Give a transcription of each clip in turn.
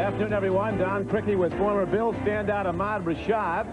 Afternoon, everyone. Don Criqui with former Bills standout Ahmad Rashad.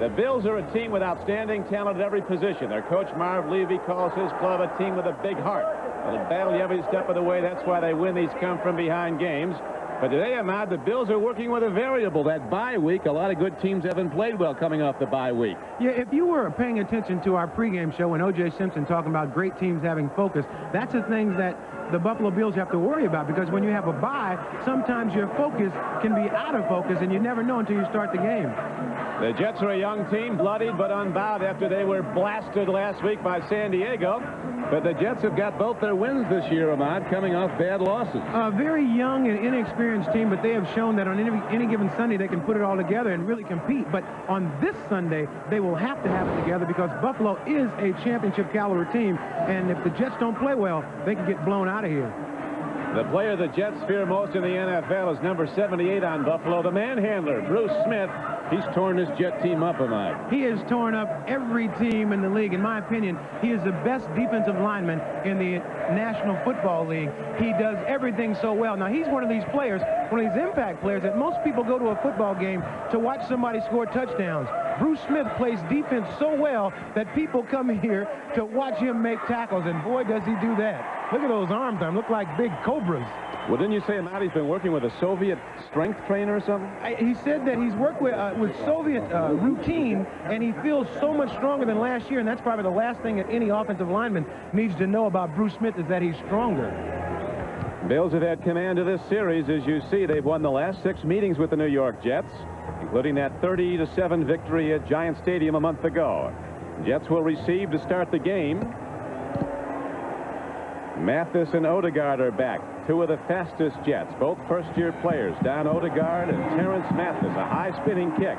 The Bills are a team with outstanding talent at every position. Their coach, Marv Levy, calls his club a team with a big heart. They'll battle you every step of the way. That's why they win these come-from-behind games. But today, Ahmad, the Bills are working with a variable, that bye week. A lot of good teams haven't played well coming off the bye week. Yeah, if you were paying attention to our pregame show and O.J. Simpson talking about great teams having focus, that's the things that the Buffalo Bills have to worry about, because when you have a bye, sometimes your focus can be out of focus, and you never know until you start the game. The Jets are a young team, bloodied but unbowed after they were blasted last week by San Diego. But the Jets have got both their wins this year, Ahmad, coming off bad losses. A very young and inexperienced team, but they have shown that on any given Sunday they can put it all together and really compete. But on this Sunday, they will have to have it together, because Buffalo is a championship caliber team, and if the Jets don't play well, they can get blown out of here. The player the Jets fear most in the NFL is number 78 on Buffalo, the manhandler, Bruce Smith. He's torn this Jet team up, Ahmad. He has torn up every team in the league. In my opinion, he is the best defensive lineman in the National Football League. He does everything so well. Now, he's one of these players, one of these impact players that most people go to a football game to watch somebody score touchdowns. Bruce Smith plays defense so well that people come here to watch him make tackles, and boy, does he do that. Look at those arms on him. Look like big cobras. Well, didn't you say, Ahmad, he's been working with a Soviet strength trainer or something? He said that he's worked with Soviet routine, and he feels so much stronger than last year, and that's probably the last thing that any offensive lineman needs to know about Bruce Smith, is that he's stronger. Bills have had command of this series. As you see, they've won the last 6 meetings with the New York Jets, including that 30-7 victory at Giant Stadium a month ago. Jets will receive to start the game. Mathis and Odegaard are back, 2 of the fastest Jets, both first-year players. Don Odegaard and Terrence Mathis, a high-spinning kick.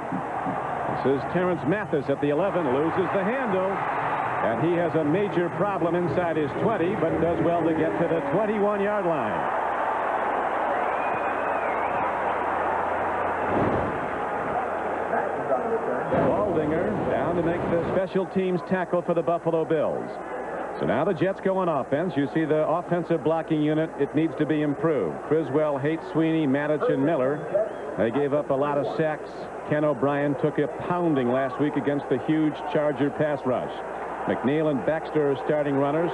This is Terrence Mathis at the 11, loses the handle, and he has a major problem inside his 20, but does well to get to the 21-yard line. Baldinger down to make the special teams tackle for the Buffalo Bills. So now the Jets go on offense. You see the offensive blocking unit. It needs to be improved. Criswell, Haight, Sweeney, Matich, and Miller. They gave up a lot of sacks. Ken O'Brien took a pounding last week against the huge Charger pass rush. McNeil and Baxter are starting runners.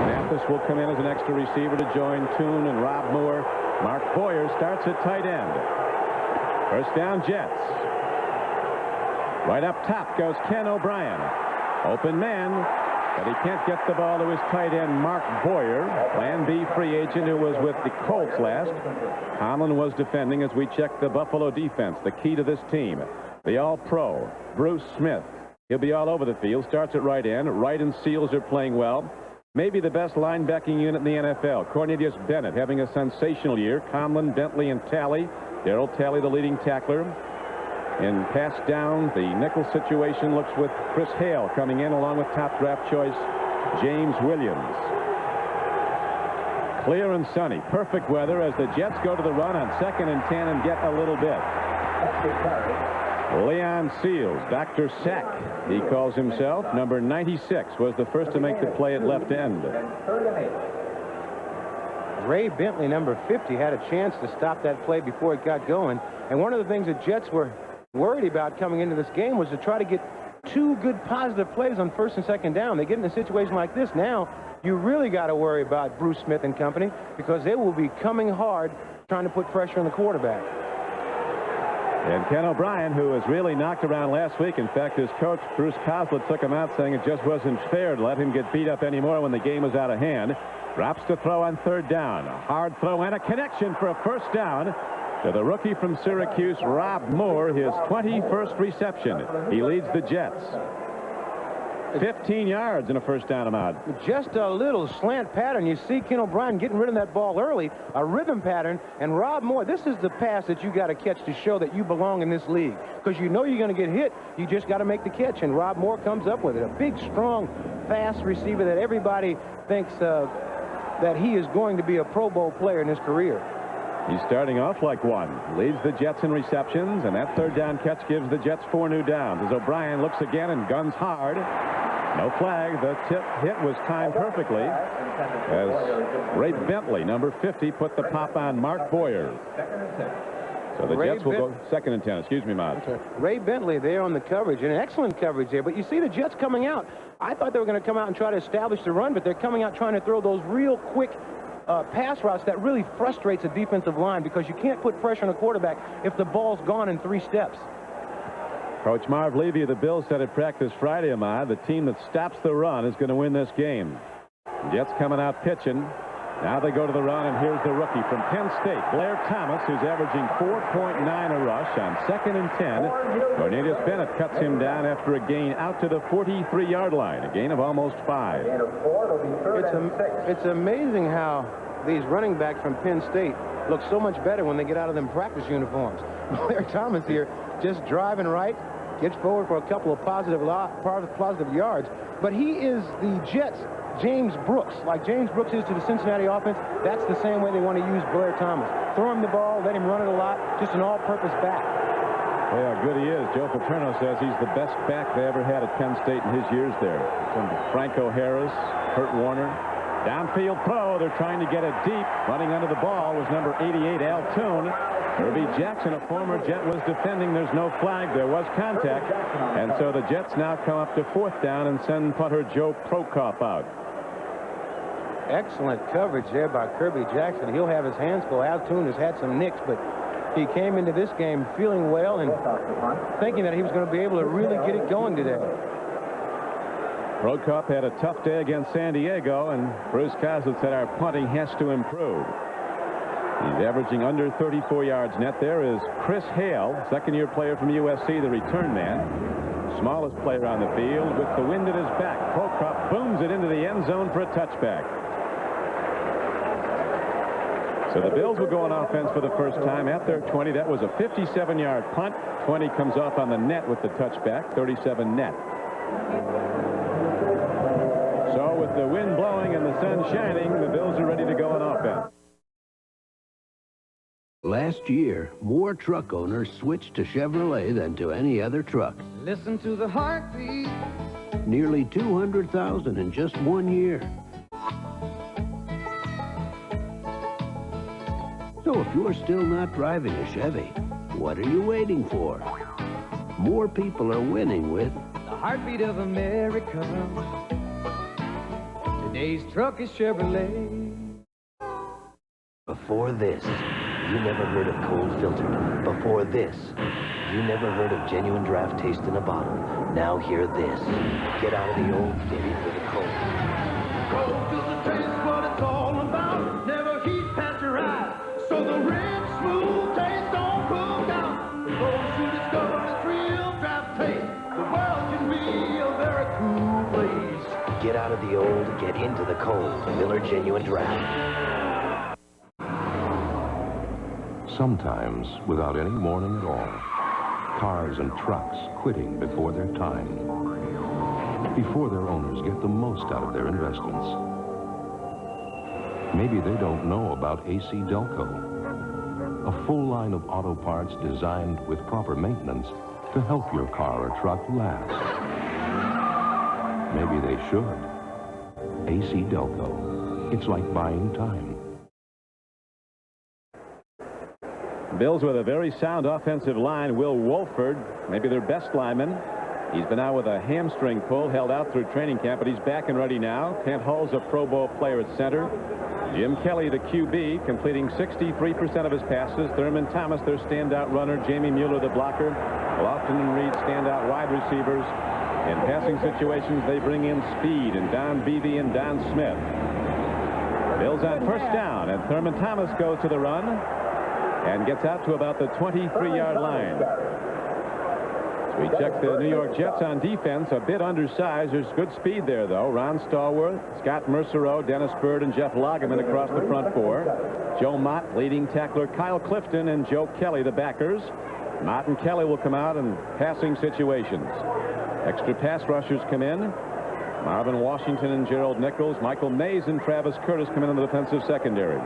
Mathis will come in as an extra receiver to join Toon and Rob Moore. Mark Boyer starts at tight end. First down, Jets. Right up top goes Ken O'Brien. Open man, but he can't get the ball to his tight end, Mark Boyer, Plan B free agent who was with the Colts last. Tomlin was defending as we check the Buffalo defense, the key to this team. The All-Pro, Bruce Smith. He'll be all over the field, starts at right end. Wright and Seals are playing well. Maybe the best linebacking unit in the NFL. Cornelius Bennett having a sensational year. Conlon, Bentley, and Talley. Darryl Talley, the leading tackler. In pass down, the nickel situation looks with Chris Hale coming in along with top draft choice James Williams. Clear and sunny. Perfect weather as the Jets go to the run on 2nd and 10 and get a little bit. Leon Seals, Dr. Sack, he calls himself. Number 96 was the first to make the play at left end. Ray Bentley, number 50, had a chance to stop that play before it got going. And one of the things the Jets were worried about coming into this game was to try to get 2 good positive plays on 1st and 2nd down. They get in a situation like this now, you really got to worry about Bruce Smith and company, because they will be coming hard trying to put pressure on the quarterback. And Ken O'Brien, who was really knocked around last week. In fact, his coach, Bruce Coslett, took him out saying it just wasn't fair to let him get beat up anymore when the game was out of hand. Drops to throw on 3rd down. A hard throw and a connection for a first down to the rookie from Syracuse, Rob Moore, his 21st reception. He leads the Jets. 15 yards in a first down, Ahmad. Just a little slant pattern. You see Ken O'Brien getting rid of that ball early, a rhythm pattern, and Rob Moore, this is the pass that you got to catch to show that you belong in this league, because you know you're going to get hit. You just got to make the catch, and Rob Moore comes up with it. A big, strong, fast receiver that everybody thinks that he is going to be a Pro Bowl player in his career. He's starting off like one. Leads the Jets in receptions, and that 3rd down catch gives the Jets 4 new downs as O'Brien looks again and guns hard. No flag. The tip hit was timed perfectly as Ray Bentley, number 50, put the pop on Mark Boyer. So the Jets will go 2nd and 10. Excuse me, Mott. Ray Bentley there on the coverage, and excellent coverage there. But you see the Jets coming out. I thought they were going to come out and try to establish the run, but they're coming out trying to throw those real quick pass routes that really frustrates a defensive line because you can't put pressure on a quarterback if the ball's gone in 3 steps. Coach Marv Levy of the Bills said at practice Friday, Ahmad, the team that stops the run is going to win this game. Jets coming out pitching. Now they go to the run, and here's the rookie from Penn State, Blair Thomas, who's averaging 4.9 a rush on 2nd and 10. Cornelius Bennett cuts him down after a gain out to the 43-yard line, a gain of almost 5. It's amazing how these running backs from Penn State look so much better when they get out of them practice uniforms. Blair Thomas here just driving right, gets forward for a couple of positive yards, but he is the Jets' James Brooks. Like James Brooks is to the Cincinnati offense, that's the same way they want to use Blair Thomas. Throw him the ball, let him run it a lot, just an all-purpose back. Well, how good he is. Joe Paterno says he's the best back they ever had at Penn State in his years there. From Franco Harris, Kurt Warner. Downfield throw, they're trying to get it deep. Running under the ball was number 88, Al Toon. Kirby Jackson, a former Jet, was defending. There's no flag. There was contact. And so the Jets now come up to 4th down and send punter Joe Prokop out. Excellent coverage there by Kirby Jackson. He'll have his hands full. Al Toon has had some nicks, but he came into this game feeling well and thinking that he was going to be able to really get it going today. Prokop had a tough day against San Diego, and Bruce Coslet said our punting has to improve. He's averaging under 34 yards net. There is Chris Hale, second-year player from USC, the return man. Smallest player on the field with the wind at his back. Prokop booms it into the end zone for a touchback. So the Bills will go on offense for the first time at their 20. That was a 57-yard punt. 20 comes off on the net with the touchback. 37 net. So with the wind blowing and the sun shining, the Bills are ready to go on offense. Last year, more truck owners switched to Chevrolet than to any other truck. Listen to the heartbeat. Nearly 200,000 in just 1 year. So if you're still not driving a Chevy, what are you waiting for? More people are winning with The heartbeat of America. Today's truck is Chevrolet. Before this, you never heard of cold filtered. Before this, you never heard of genuine draft taste in a bottle. Now hear this. Get out of the old, get into the cold. Cold filter taste what it's all about. Never heat pasteurized, so the rich, smooth taste don't cool down. For those who discover this real draft taste, the world can be a very cool place. Get out of the old, get into the cold. Miller Genuine Draft. Sometimes, without any warning at all, cars and trucks quitting before their time, before their owners get the most out of their investments. Maybe they don't know about AC Delco, a full line of auto parts designed with proper maintenance to help your car or truck last. Maybe they should. AC Delco. It's like buying time. Bills with a very sound offensive line. Will Wolford, maybe their best lineman. He's been out with a hamstring pull, held out through training camp, but he's back and ready now. Kent Hull's a Pro Bowl player at center. Jim Kelly, the QB, completing 63% of his passes. Thurman Thomas, their standout runner. Jamie Mueller, the blocker. Lofton and Reed, standout wide receivers. In passing situations, they bring in speed and Don Beebe and Don Smith. Bills on first down, and Thurman Thomas goes to the run and gets out to about the 23-yard line. So we check the New York Jets on defense, a bit undersized. There's good speed there, though. Ron Stallworth, Scott Mercereau, Dennis Byrd, and Jeff Lageman across the front four. Joe Mott, leading tackler Kyle Clifton, and Joe Kelly, the backers. Mott and Kelly will come out in passing situations. Extra pass rushers come in. Marvin Washington and Gerald Nichols. Michael Mays and Travis Curtis come in the defensive secondary.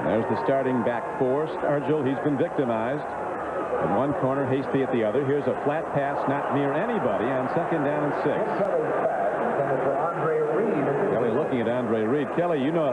There's the starting back four. Stargell, he's been victimized. In one corner, Hasty at the other. Here's a flat pass not near anybody on second down and 6. Kelly, you know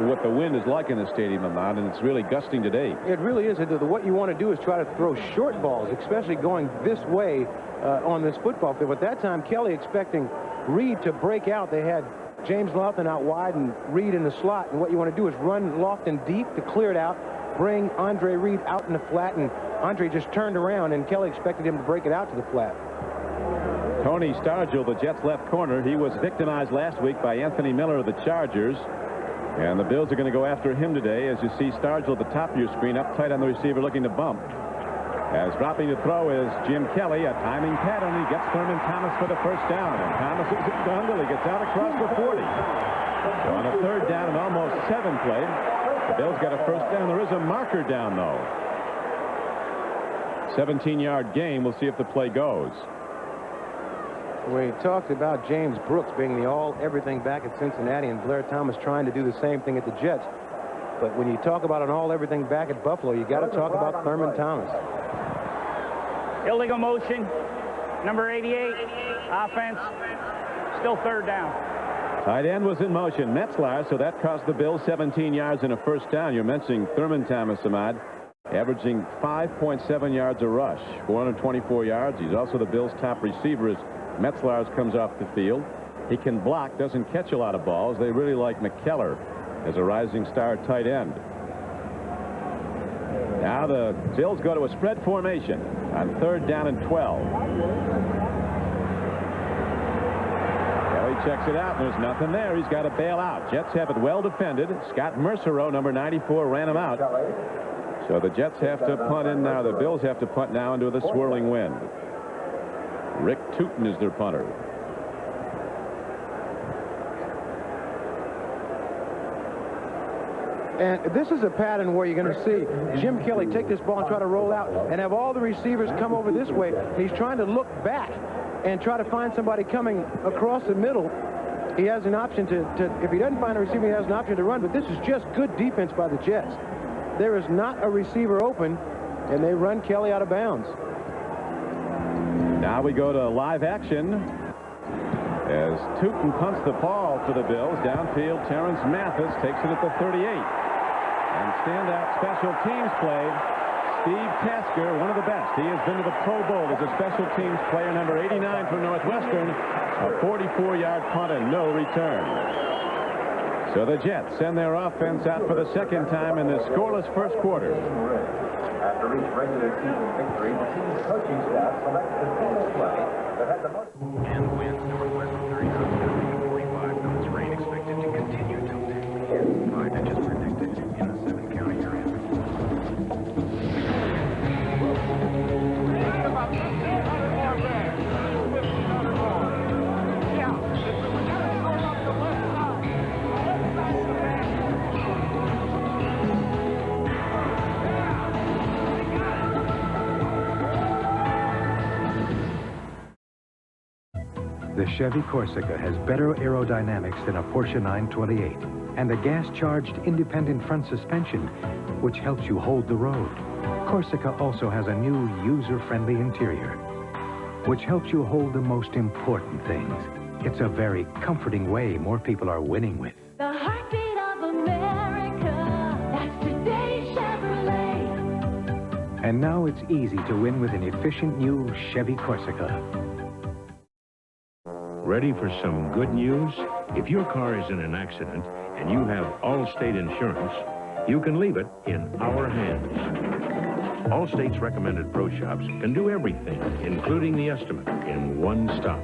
what the wind is like in the stadium, Ahmad, and it's really gusting today. It really is. What you want to do is try to throw short balls, especially going this way on this football field. But that time, Kelly expecting Reed to break out. They had James Lofton out wide and Reed in the slot. And what you want to do is run Lofton deep to clear it out, bring Andre Reed out in the flat, and Andre just turned around, and Kelly expected him to break it out to the flat. Tony Stargell, the Jets' left corner, he was victimized last week by Anthony Miller of the Chargers. And the Bills are going to go after him today, as you see Stargell at the top of your screen, up tight on the receiver, looking to bump. As dropping to throw is Jim Kelly, a timing pattern. He gets Thurman Thomas for the first down, and Thomas is at Gundle. He gets out across the 40. So on a third down and almost 7 played, the Bills got a first down. There is a marker down, though. 17-yard gain. We'll see if the play goes. We talked about James Brooks being the all-everything back at Cincinnati, and Blair Thomas trying to do the same thing at the Jets. But when you talk about an all-everything back at Buffalo, you got to talk about Thurman Thomas. Illegal motion, number 88, offense, still third down. Tight end was in motion, Metzler, so that cost the Bills 17 yards and a first down. You're mentioning Thurman Thomas, Ahmad, averaging 5.7 yards a rush, 424 yards. He's also the Bills' top receiver as Metzler comes off the field. He can block, doesn't catch a lot of balls. They really like McKellar as a rising star tight end. Now the Bills go to a spread formation on third down and 12. Kelly checks it out, and there's nothing there. He's got to bail out. Jets have it well defended. Scott Mercereau, number 94, ran him out. So the Jets have to punt in now. The Bills have to punt now into the swirling wind. Rick Tootin is their punter. And this is a pattern where you're going to see Jim Kelly take this ball and try to roll out and have all the receivers come over this way. He's trying to look back and try to find somebody coming across the middle. He has an option to if he doesn't find a receiver, he has an option to run. But this is just good defense by the Jets. There is not a receiver open, and they run Kelly out of bounds. Now we go to live action as Tootin punts the ball to the Bills. Downfield, Terrence Mathis takes it at the 38. And standout special teams play, Steve Tasker, one of the best. He has been to the Pro Bowl as a special teams player, number 89 from Northwestern. A 44-yard punt and no return. So the Jets send their offense out for the second time in this scoreless first quarter. After each regular season victory, the team's coaching staff selects the team play that had the most. And winds northwest 30 knots, rain expected to continue till 10. 5 inches predicted in the 7-county area. The Chevy Corsica has better aerodynamics than a Porsche 928 and a gas-charged independent front suspension, which helps you hold the road. Corsica also has a new user-friendly interior, which helps you hold the most important things. It's a very comforting way more people are winning with. The heartbeat of America, that's today's Chevrolet. And now it's easy to win with an efficient new Chevy Corsica. Ready for some good news? If your car is in an accident and you have Allstate insurance, you can leave it in our hands. Allstate's recommended pro shops can do everything, including the estimate, in one stop.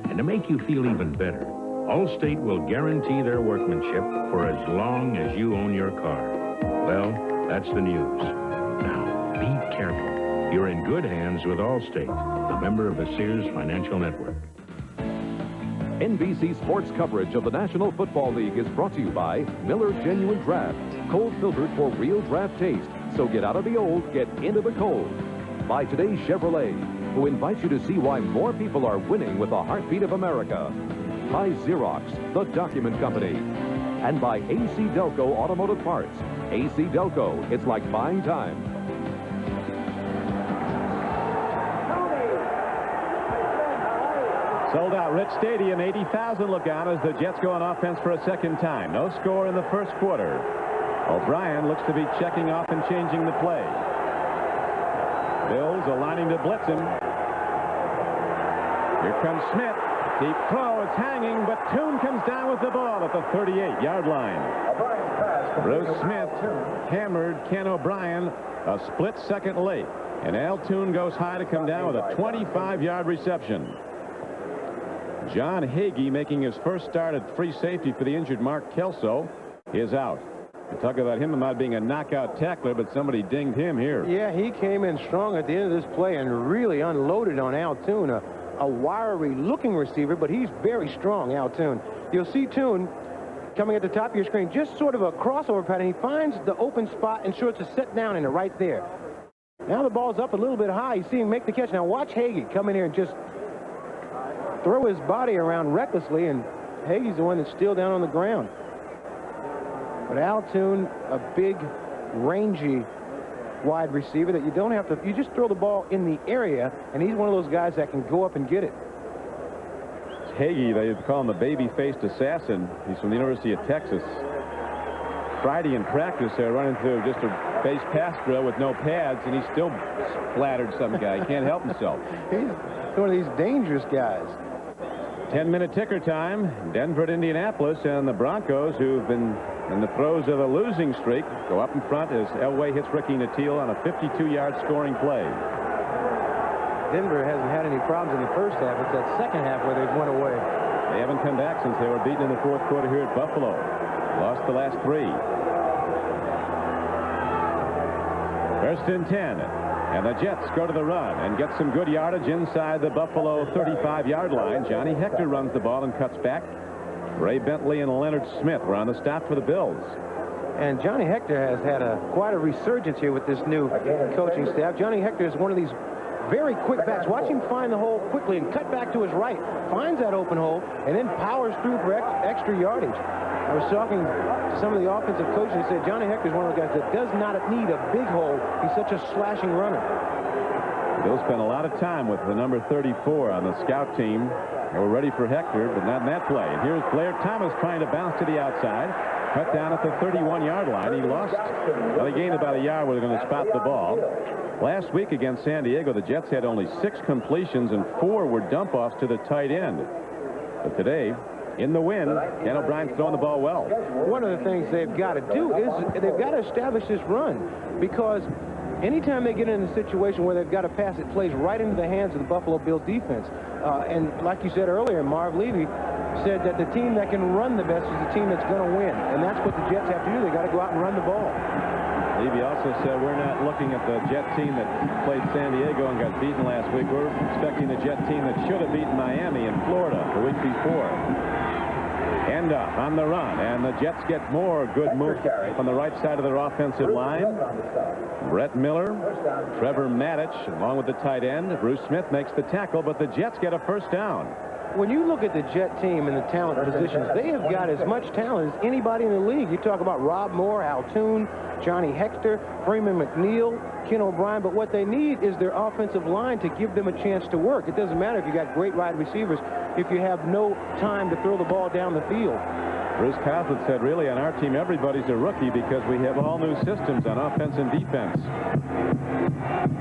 And to make you feel even better, Allstate will guarantee their workmanship for as long as you own your car. Well, that's the news. Now, be careful. You're in good hands with Allstate, a member of the Sears Financial Network. NBC Sports coverage of the National Football League is brought to you by Miller Genuine Draft, cold filtered for real draft taste. So get out of the old, get into the cold. By today's Chevrolet, who invites you to see why more people are winning with the heartbeat of America. By Xerox, the document company. And by AC Delco Automotive Parts. AC Delco, it's like buying time. Sold out Rich Stadium, 80,000 look on as the Jets go on offense for a second time. No score in the first quarter. O'Brien looks to be checking off and changing the play. Bills aligning to blitz him. Here comes Smith. Deep throw, it's hanging, but Toon comes down with the ball at the 38-yard line. Bruce Smith hammered Ken O'Brien a split second late, and Al Toon goes high to come down with a 25-yard reception. John Hagee, making his first start at free safety for the injured Mark Kelso, is out. You talk about him not being a knockout tackler, but somebody dinged him here. Yeah, he came in strong at the end of this play and really unloaded on Al Toon, a wiry-looking receiver, but he's very strong, Al Toon. You'll see Toon coming at the top of your screen, just sort of a crossover pattern. He finds the open spot and sure to sit down in it right there. Now the ball's up a little bit high. You see him make the catch. Now watch Hagee come in here and just throw his body around recklessly, and Hagee's the one that's still down on the ground. But Al Toon, a big, rangy wide receiver that you don't have to, you just throw the ball in the area, and he's one of those guys that can go up and get it. Hagee, they call him the baby-faced assassin. He's from the University of Texas. Friday in practice, they're running through just a base pass drill with no pads, and he still splattered some guy. He can't help himself. He's one of these dangerous guys. 10-minute ticker time. Denver at Indianapolis, and the Broncos, who've been in the throes of a losing streak, go up in front as Elway hits Ricky Nattiel on a 52-yard scoring play. Denver hasn't had any problems in the first half. It's that second half where they've went away. They haven't come back since they were beaten in the fourth quarter here at Buffalo. Lost the last 3. First and 10. And the Jets go to the run and get some good yardage inside the Buffalo 35-yard line. Johnny Hector runs the ball and cuts back. Ray Bentley and Leonard Smith were on the stop for the Bills. And Johnny Hector has had quite a resurgence here with this new coaching staff. Johnny Hector is one of these very quick backs. Watch him find the hole quickly and cut back to his right. Finds that open hole and then powers through for extra yardage. I was talking to some of the offensive coaches who said Johnny Hector is one of those guys that does not need a big hole. He's such a slashing runner. Bill spent a lot of time with the number 34 on the scout team. They were ready for Hector, but not in that play. And here's Blair Thomas trying to bounce to the outside. Cut down at the 31-yard line. He lost. Well, he gained about a yard where they're going to spot the ball. Last week against San Diego, the Jets had only 6 completions and 4 were dump-offs to the tight end. But today, in the win, Ken O'Brien's throwing the ball well. One of the things they've got to do is they've got to establish this run, because anytime they get in a situation where they've got to pass, it plays right into the hands of the Buffalo Bills defense. And like you said earlier, Marv Levy said that the team that can run the best is the team that's going to win. And that's what the Jets have to do. They got to go out and run the ball. Levy also said we're not looking at the Jet team that played San Diego and got beaten last week. We're expecting the Jet team that should have beaten Miami and Florida the week before. End up on the run, and the Jets get more good moves on the right side of their offensive line. Brett Miller, Trevor Maddich, along with the tight end. Bruce Smith makes the tackle, but the Jets get a first down. When you look at the Jet team and the talent positions, they have got as much talent as anybody in the league. You talk about Rob Moore, Al Toon, Johnny Hector, Freeman McNeil, Ken O'Brien, but what they need is their offensive line to give them a chance to work. It doesn't matter if you got great wide receivers if you have no time to throw the ball down the field. Bruce Coughlin said, really, on our team, everybody's a rookie because we have all new systems on offense and defense.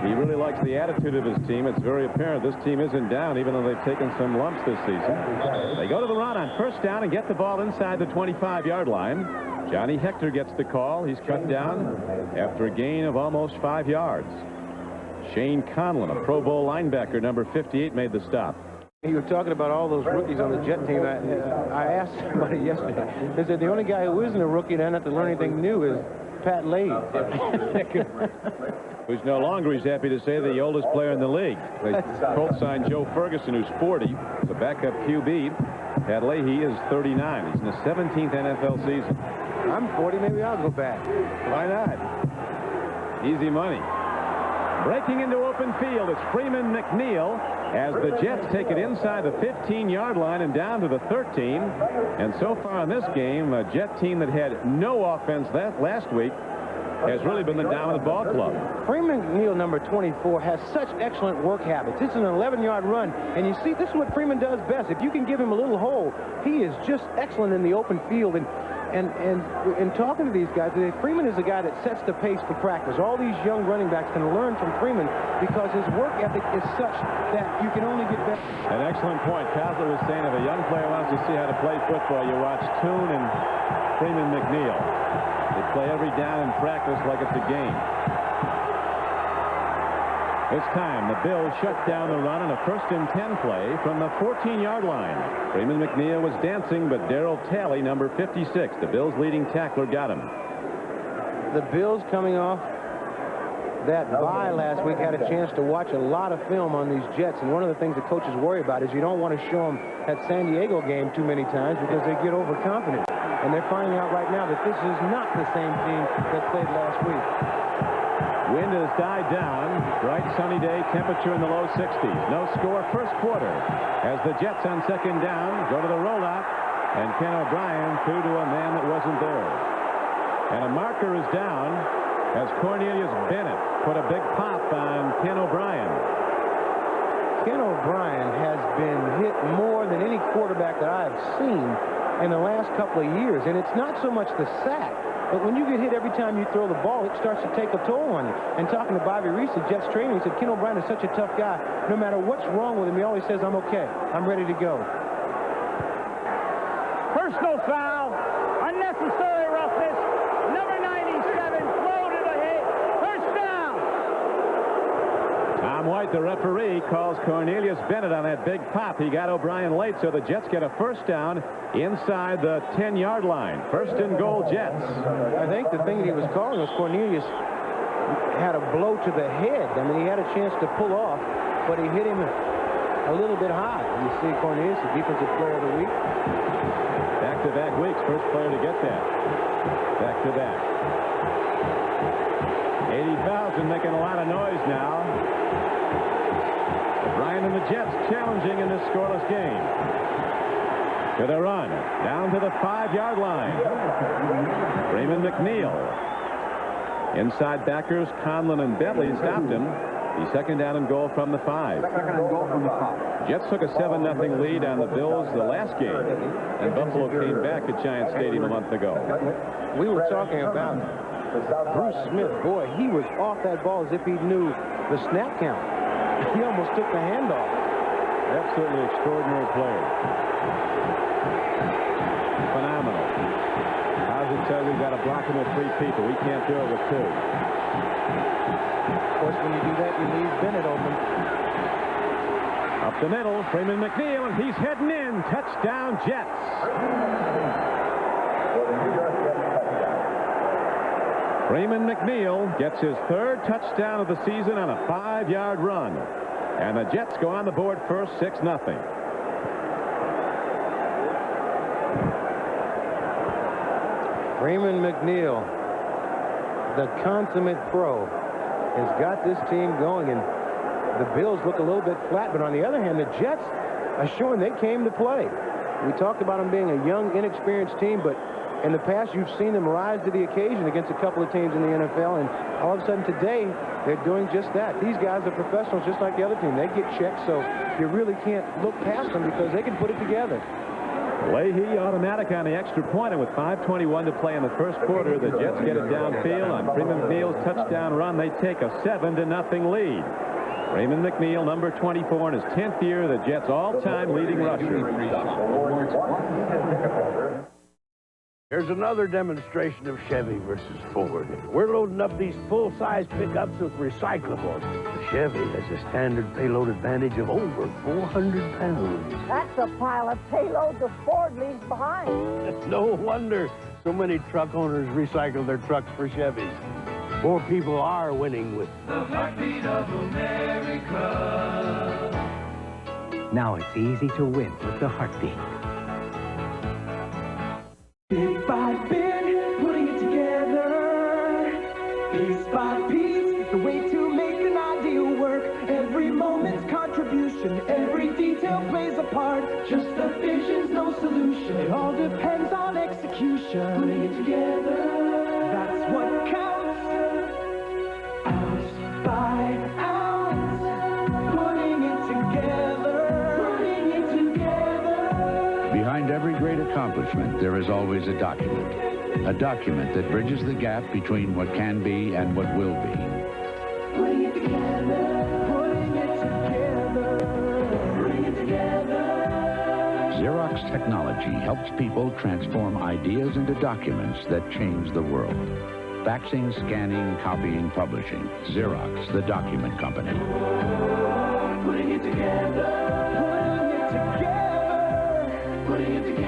He really likes the attitude of his team. It's very apparent this team isn't down, even though they've taken some lumps this season. They go to the run on first down and get the ball inside the 25-yard line. Johnny Hector gets the call. He's cut down after a gain of almost 5 yards. Shane Conlon, a Pro Bowl linebacker, number 58, made the stop. You were talking about all those rookies on the Jet team. I asked somebody yesterday. They said the only guy who isn't a rookie and doesn't have to learn anything new is Pat Leahy. Who's no longer, he's happy to say, the oldest player in the league. The Colts signed Joe Ferguson, who's 40, the backup QB. Pat Leahy is 39. He's in his 17th NFL season. I'm 40, maybe I'll go back. Why not? Easy money. Breaking into open field, it's Freeman McNeil as the Jets take it inside the 15-yard line and down to the 13. And so far in this game, a Jet team that had no offense last week has really been the dominant ball club. Freeman McNeil, number 24, has such excellent work habits. It's an 11-yard run, and you see, this is what Freeman does best. If you can give him a little hole, he is just excellent in the open field. And in talking to these guys, Freeman is a guy that sets the pace for practice. All these young running backs can learn from Freeman because his work ethic is such that you can only get better. An excellent point. Kasler was saying if a young player wants to see how to play football, you watch Toon and Freeman McNeil. They play every down in practice like it's a game. This time, the Bills shut down the run on a 1st and 10 play from the 14-yard line. Freeman McNeil was dancing, but Darrell Talley, number 56, the Bills' leading tackler, got him. The Bills, coming off that bye last week, had a chance to watch a lot of film on these Jets, and one of the things the coaches worry about is you don't want to show them that San Diego game too many times because they get overconfident. And they're finding out right now that this is not the same team that played last week. Wind has died down. Bright sunny day, temperature in the low 60s. No score first quarter as the Jets on 2nd down go to the rollout, and Ken O'Brien threw to a man that wasn't there. And a marker is down as Cornelius Bennett put a big pop on Ken O'Brien. Ken O'Brien has been hit more than any quarterback that I have seen in the last couple of years, and it's not so much the sack. But when you get hit every time you throw the ball, it starts to take a toll on you. And talking to Bobby Reese, the Jets trainer, he said, Ken O'Brien is such a tough guy. No matter what's wrong with him, he always says, I'm okay. I'm ready to go. Personal foul. Unnecessary roughness. Number 97, floated a hit. First down. Tom White, the referee, calls Cornelius Bennett on that big pop. He got O'Brien late, so the Jets get a first down inside the 10-yard line. 1st and goal, Jets. I think the thing that he was calling was Cornelius had a blow to the head. I mean, he had a chance to pull off, but he hit him a little bit high. You see Cornelius, the defensive player of the week. Back-to-back weeks, first player to get that. Back-to-back. 80,000 making a lot of noise now. O'Brien and the Jets challenging in this scoreless game. To the run, down to the 5-yard line. Freeman McNeil. Inside backers, Conlon and Bentley stopped him. He's 2nd down and goal from the 5. Jets took a 7-0 lead on the Bills the last game, and Buffalo came back at Giant Stadium a month ago. We were talking about Bruce Smith. Boy, he was off that ball as if he knew the snap count. He almost took the handoff. Absolutely extraordinary player. Phenomenal. How's it tell we've got to block him with 3 people? We can't do it with 2. Of course, when you do that, you leave Bennett open. Up the middle, Freeman McNeil, and he's heading in. Touchdown, Jets. Freeman McNeil gets his 3rd touchdown of the season on a 5-yard run. And the Jets go on the board first, 6-0. Freeman McNeil, the consummate pro, has got this team going, and the Bills look a little bit flat, but on the other hand, the Jets are showing they came to play. We talked about them being a young, inexperienced team, but in the past, you've seen them rise to the occasion against a couple of teams in the NFL, and all of a sudden today, they're doing just that. These guys are professionals just like the other team. They get checked, so you really can't look past them because they can put it together. Leahy automatic on the extra point, and with 5:21 to play in the first quarter, the Jets get it downfield on Freeman McNeil's touchdown run. They take a 7-0 lead. Freeman McNeil, number 24, in his 10th year, the Jets' all-time leading rusher. Here's another demonstration of Chevy versus Ford. We're loading up these full-size pickups with recyclables. The Chevy has a standard payload advantage of over 400 pounds. That's a pile of payload the Ford leaves behind. No wonder so many truck owners recycle their trucks for Chevys. More people are winning with the heartbeat of America. Now it's easy to win with the heartbeat. Bit by bit, putting it together. Piece by piece, it's the way to make an ideal work. Every moment's contribution, every detail plays a part. Just a vision's no solution. It all depends on execution. Putting it together, that's what counts. accomplishment, there is always a document. A document that bridges the gap between what can be and what will be. Putting it together, putting it together, putting it together. Xerox technology helps people transform ideas into documents that change the world. Faxing, scanning, copying, publishing. Xerox, the document company. Putting it together, putting it together, putting it together.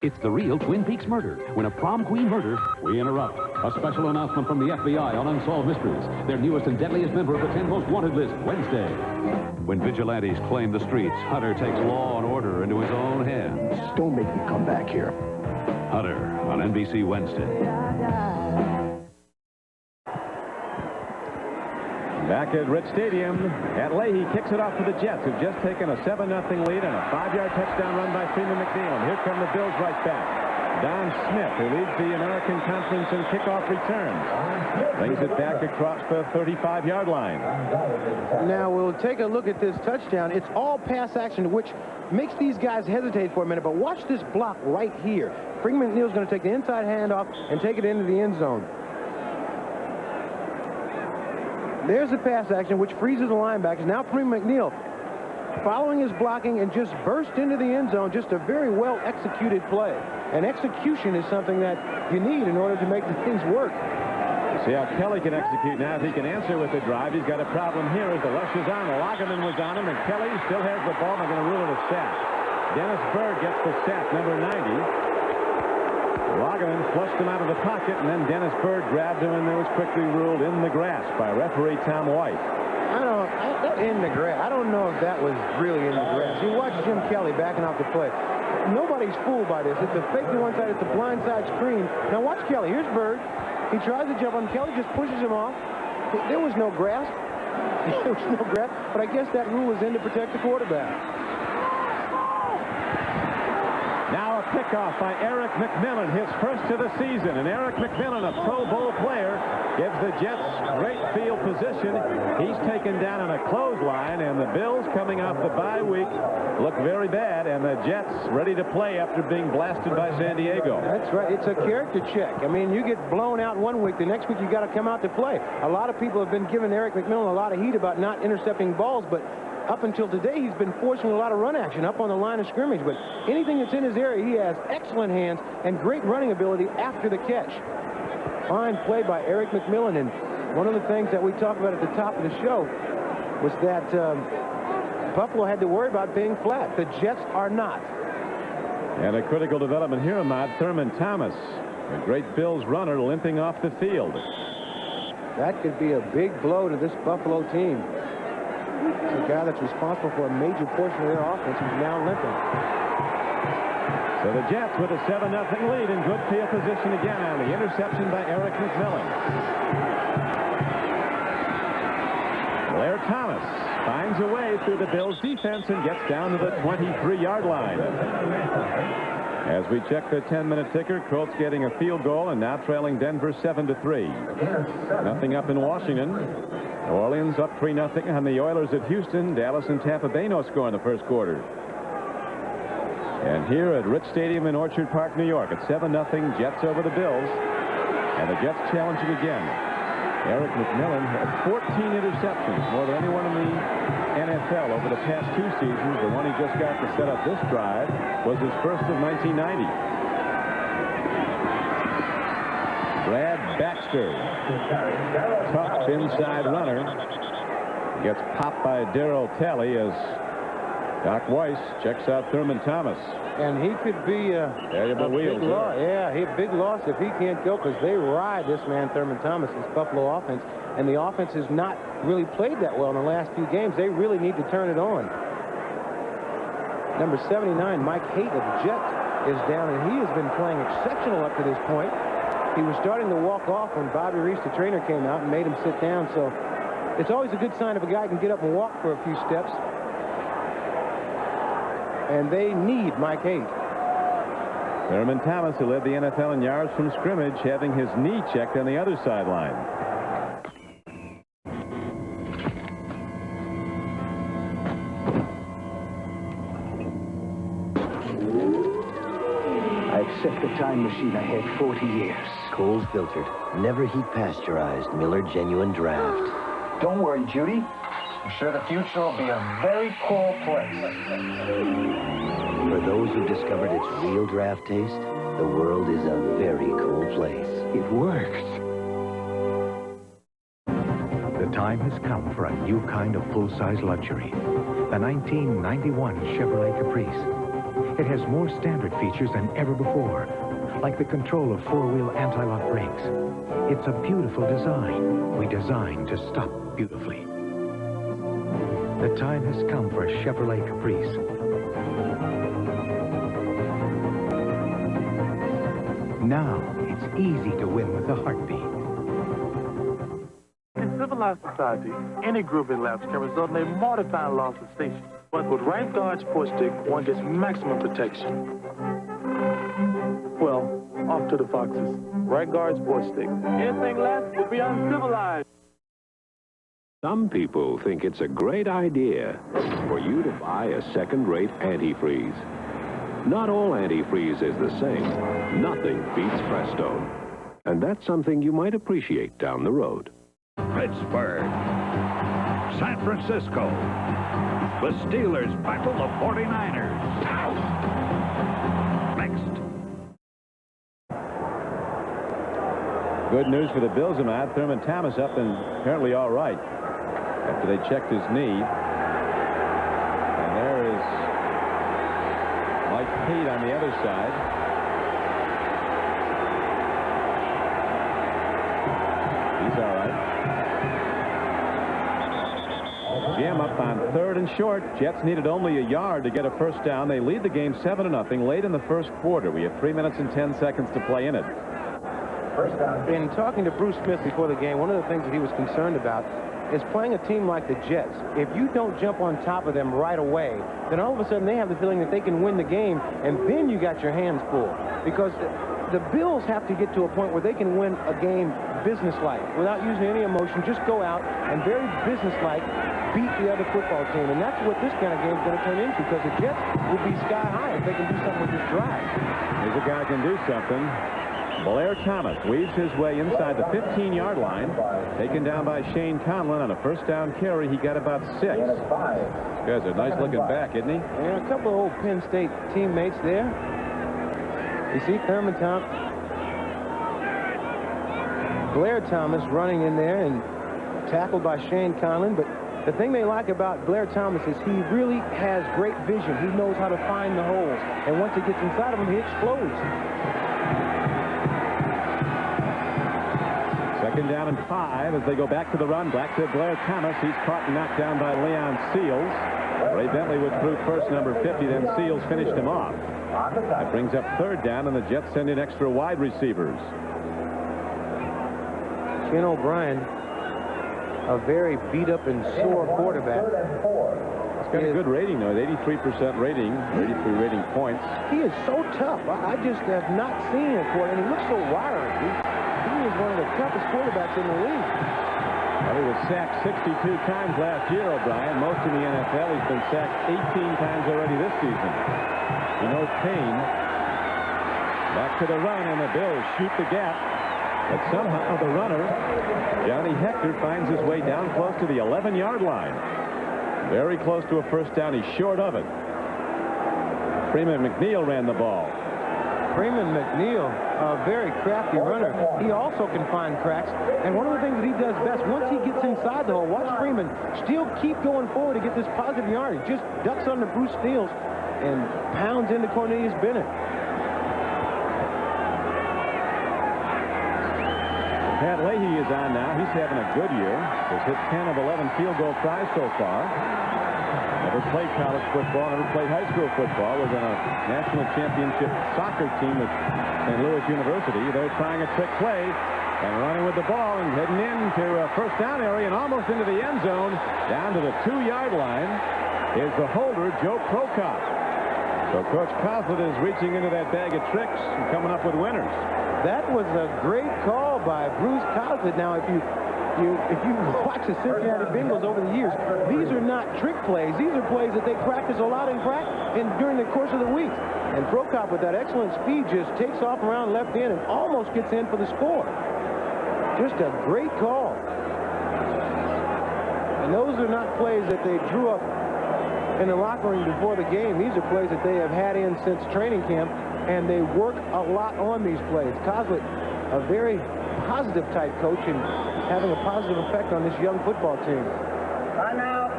It's the real Twin Peaks murder. When a prom queen murders, we interrupt. A special announcement from the FBI on Unsolved Mysteries. Their newest and deadliest member of the 10 most wanted list, Wednesday. When vigilantes claim the streets, Hunter takes law and order into his own hands. Don't make me come back here. Hunter on NBC Wednesday. Back at Rich Stadium, at Leahy kicks it off for the Jets, who've just taken a 7-0 lead and a 5-yard touchdown run by Freeman McNeil. And here come the Bills right back. Don Smith, who leads the American Conference in kickoff returns, brings it back across the 35-yard line. Now we'll take a look at this touchdown. It's all pass action, which makes these guys hesitate for a minute. But watch this block right here. Freeman McNeil's going to take the inside handoff and take it into the end zone. There's the pass action, which freezes the linebackers. Now Freeman McNeil, following his blocking, and just burst into the end zone. Just a very well-executed play. And execution is something that you need in order to make the things work. See how Kelly can execute now. If he can answer with the drive, he's got a problem here as the rush is on. Lagerman was on him, and Kelly still has the ball. They're going to rule it a sack. Dennis Byrd gets the sack, number 90. Lagerman flushed him out of the pocket, and then Dennis Byrd grabbed him, and it was quickly ruled in the grass by referee Tom White. In the grass. I don't know if that was really in the grass. You watch Jim Kelly backing off the play. Nobody's fooled by this. It's a fake to one side. It's a blind side screen. Now watch Kelly. Here's Byrd. He tries to jump on. Kelly just pushes him off. There was no grass. There was no grass. But I guess that rule is in to protect the quarterback. Now a pickoff by Eric McMillan, his first of the season. And Eric McMillan, a Pro Bowl player, gives the Jets great field position. He's taken down on a clothesline, and the Bills, coming off the bye week, look very bad, and the Jets ready to play after being blasted by San Diego. That's right. It's a character check. I mean, you get blown out one week, the next week you got to come out to play. A lot of people have been giving Eric McMillan a lot of heat about not intercepting balls, but up until today, he's been forcing a lot of run action up on the line of scrimmage. But anything that's in his area, he has excellent hands and great running ability after the catch. Fine play by Eric McMillan. And one of the things that we talked about at the top of the show was that Buffalo had to worry about being flat. The Jets are not. And a critical development here, Ahmad. Thurman Thomas, a great Bills runner, limping off the field. That could be a big blow to this Buffalo team. It's a guy that's responsible for a major portion of their offense who's now limping. So the Jets with a 7-0 lead in good field position again on the interception by Eric McMillan. Blair Thomas finds a way through the Bills defense and gets down to the 23-yard line. As we check the 10-minute ticker, Colts getting a field goal and now trailing Denver 7-3. Nothing up in Washington. New Orleans up 3-0 on the Oilers at Houston. Dallas and Tampa Bay no score in the first quarter. And here at Rich Stadium in Orchard Park, New York, it's 7-0 Jets over the Bills. And the Jets challenging again. Eric McMillan had 14 interceptions, more than anyone in the NFL over the past 2 seasons. The one he just got to set up this drive was his first of 1990. Brad Baxter, tough inside runner, gets popped by Darryl Talley as Doc Weiss checks out Thurman Thomas. And he could be a big loss. Yeah, a big loss if he can't go, because they ride this man, Thurman Thomas, this Buffalo offense. And the offense has not really played that well in the last few games. They really need to turn it on. Number 79, Mike Haight of the Jets, is down, and he has been playing exceptional up to this point. He was starting to walk off when Bobby Reese, the trainer, came out and made him sit down. So it's always a good sign if a guy can get up and walk for a few steps. And they need Mike Haight. Thurman Thomas, who led the NFL in yards from scrimmage, having his knee checked on the other sideline. set the time machine ahead 40 years. Cold filtered, never heat pasteurized Miller Genuine Draft. Don't worry, Judy. I'm sure the future will be a very cool place. For those who discovered its real draft taste, the world is a very cool place. It works. The time has come for a new kind of full-size luxury. The 1991 Chevrolet Caprice. It has more standard features than ever before, like the control of four-wheel anti-lock brakes. It's a beautiful design. We designed to stop beautifully. The time has come for a Chevrolet Caprice. Now, it's easy to win with a heartbeat. In civilized society, any groovy lapse can result in a mortifying loss of station. But with Right Guard Sports Stick, one gets maximum protection. Well, off to the foxes. Right Guard Sports Stick. Anything less would be uncivilized. Some people think it's a great idea for you to buy a second-rate antifreeze. Not all antifreeze is the same. Nothing beats Presto. And that's something you might appreciate down the road. Pittsburgh, San Francisco. The Steelers battle the 49ers. Next. Good news for the Bills tonight. Thurman Thomas up and apparently all right after they checked his knee. And there is Mike Pete on the other side. He's all right. Jim up on 3rd and short. Jets needed only a yard to get a first down. They lead the game 7-0 late in the first quarter. We have 3 minutes and 10 seconds to play in it. In talking to Bruce Smith before the game, one of the things that he was concerned about is playing a team like the Jets. If you don't jump on top of them right away, then all of a sudden they have the feeling that they can win the game, and then you got your hands full. Because the Bills have to get to a point where they can win a game businesslike, without using any emotion. Just go out and very businesslike beat the other football team. And that's what this kind of game is going to turn into, because the Jets will be sky high if they can do something with this drive. Here's a guy who can do something. Blair Thomas weaves his way inside the 15-yard line, taken down by Shane Conlon on a first down carry. He got about 6. This guy's a nice-looking back, isn't he? Yeah, a couple of old Penn State teammates there. You see Thurman Thomas, Blair Thomas running in there and tackled by Shane Conlon. But the thing they like about Blair Thomas is he really has great vision. He knows how to find the holes. And once he gets inside of them, he explodes. 2nd down and 5 as they go back to the run. Back to Blair Thomas. He's caught and knocked down by Leon Seals. Ray Bentley was through first, number 50. Then Seals finished him off. That brings up 3rd down, and the Jets send in extra wide receivers. Ken O'Brien, a very beat-up and sore quarterback. He's got a good rating, though, 83% rating, 83 rating points. He is so tough. I just have not seen it for him. And he looks so wiry. He is one of the toughest quarterbacks in the league. Well, he was sacked 62 times last year, O'Brien. Most in the NFL. He's been sacked 18 times already this season. He knows pain. Back to the run, and the Bills shoot the gap. But somehow the runner, Johnny Hector, finds his way down close to the 11-yard line. Very close to a first down. He's short of it. Freeman McNeil ran the ball. Freeman McNeil, a very crafty runner. He also can find cracks. And one of the things that he does best, once he gets inside the hole, watch Freeman still keep going forward to get this positive yardage. Just ducks under Bruce Steels and pounds into Cornelius Bennett. Pat Leahy is on now. He's having a good year. He's hit 10 of 11 field goal tries so far. Never played college football, never played high school football. Was on a national championship soccer team at St. Louis University. They're trying a trick play and running with the ball and heading into a first down area and almost into the end zone. Down to the 2-yard line is the holder, Joe Prokop. So Coach Coughlin is reaching into that bag of tricks and coming up with winners. That was a great call by Bruce Coughlin. Now, if you if you watch the Cincinnati Bengals over the years, these are not trick plays. These are plays that they practice a lot during the course of the week. And Prokop, with that excellent speed, just takes off around left end and almost gets in for the score. Just a great call. And those are not plays that they drew up in the locker room before the game. These are plays that they have had in since training camp, and they work a lot on these plays. Coslet, a very positive type coach and having a positive effect on this young football team.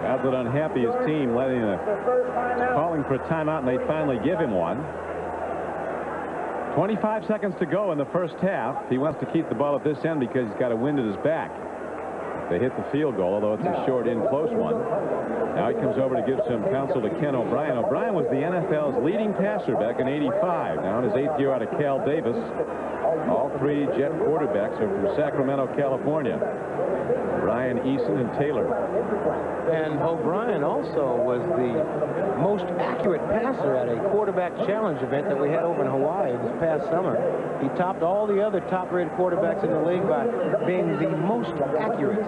Coslet unhappy his team calling for a timeout, and they finally give him one. 25 seconds to go in the first half. He wants to keep the ball at this end because he's got a wind at his back. They hit the field goal, although it's a short in close one. Now he comes over to give some counsel to Ken O'Brien. O'Brien was the NFL's leading passer back in '85. Now in his 8th year out of Cal Davis. All three Jet quarterbacks are from Sacramento, California. Brian, Eason, and Taylor. And O'Brien also was the most accurate passer at a quarterback challenge event that we had over in Hawaii this past summer. He topped all the other top-rated quarterbacks in the league by being the most accurate.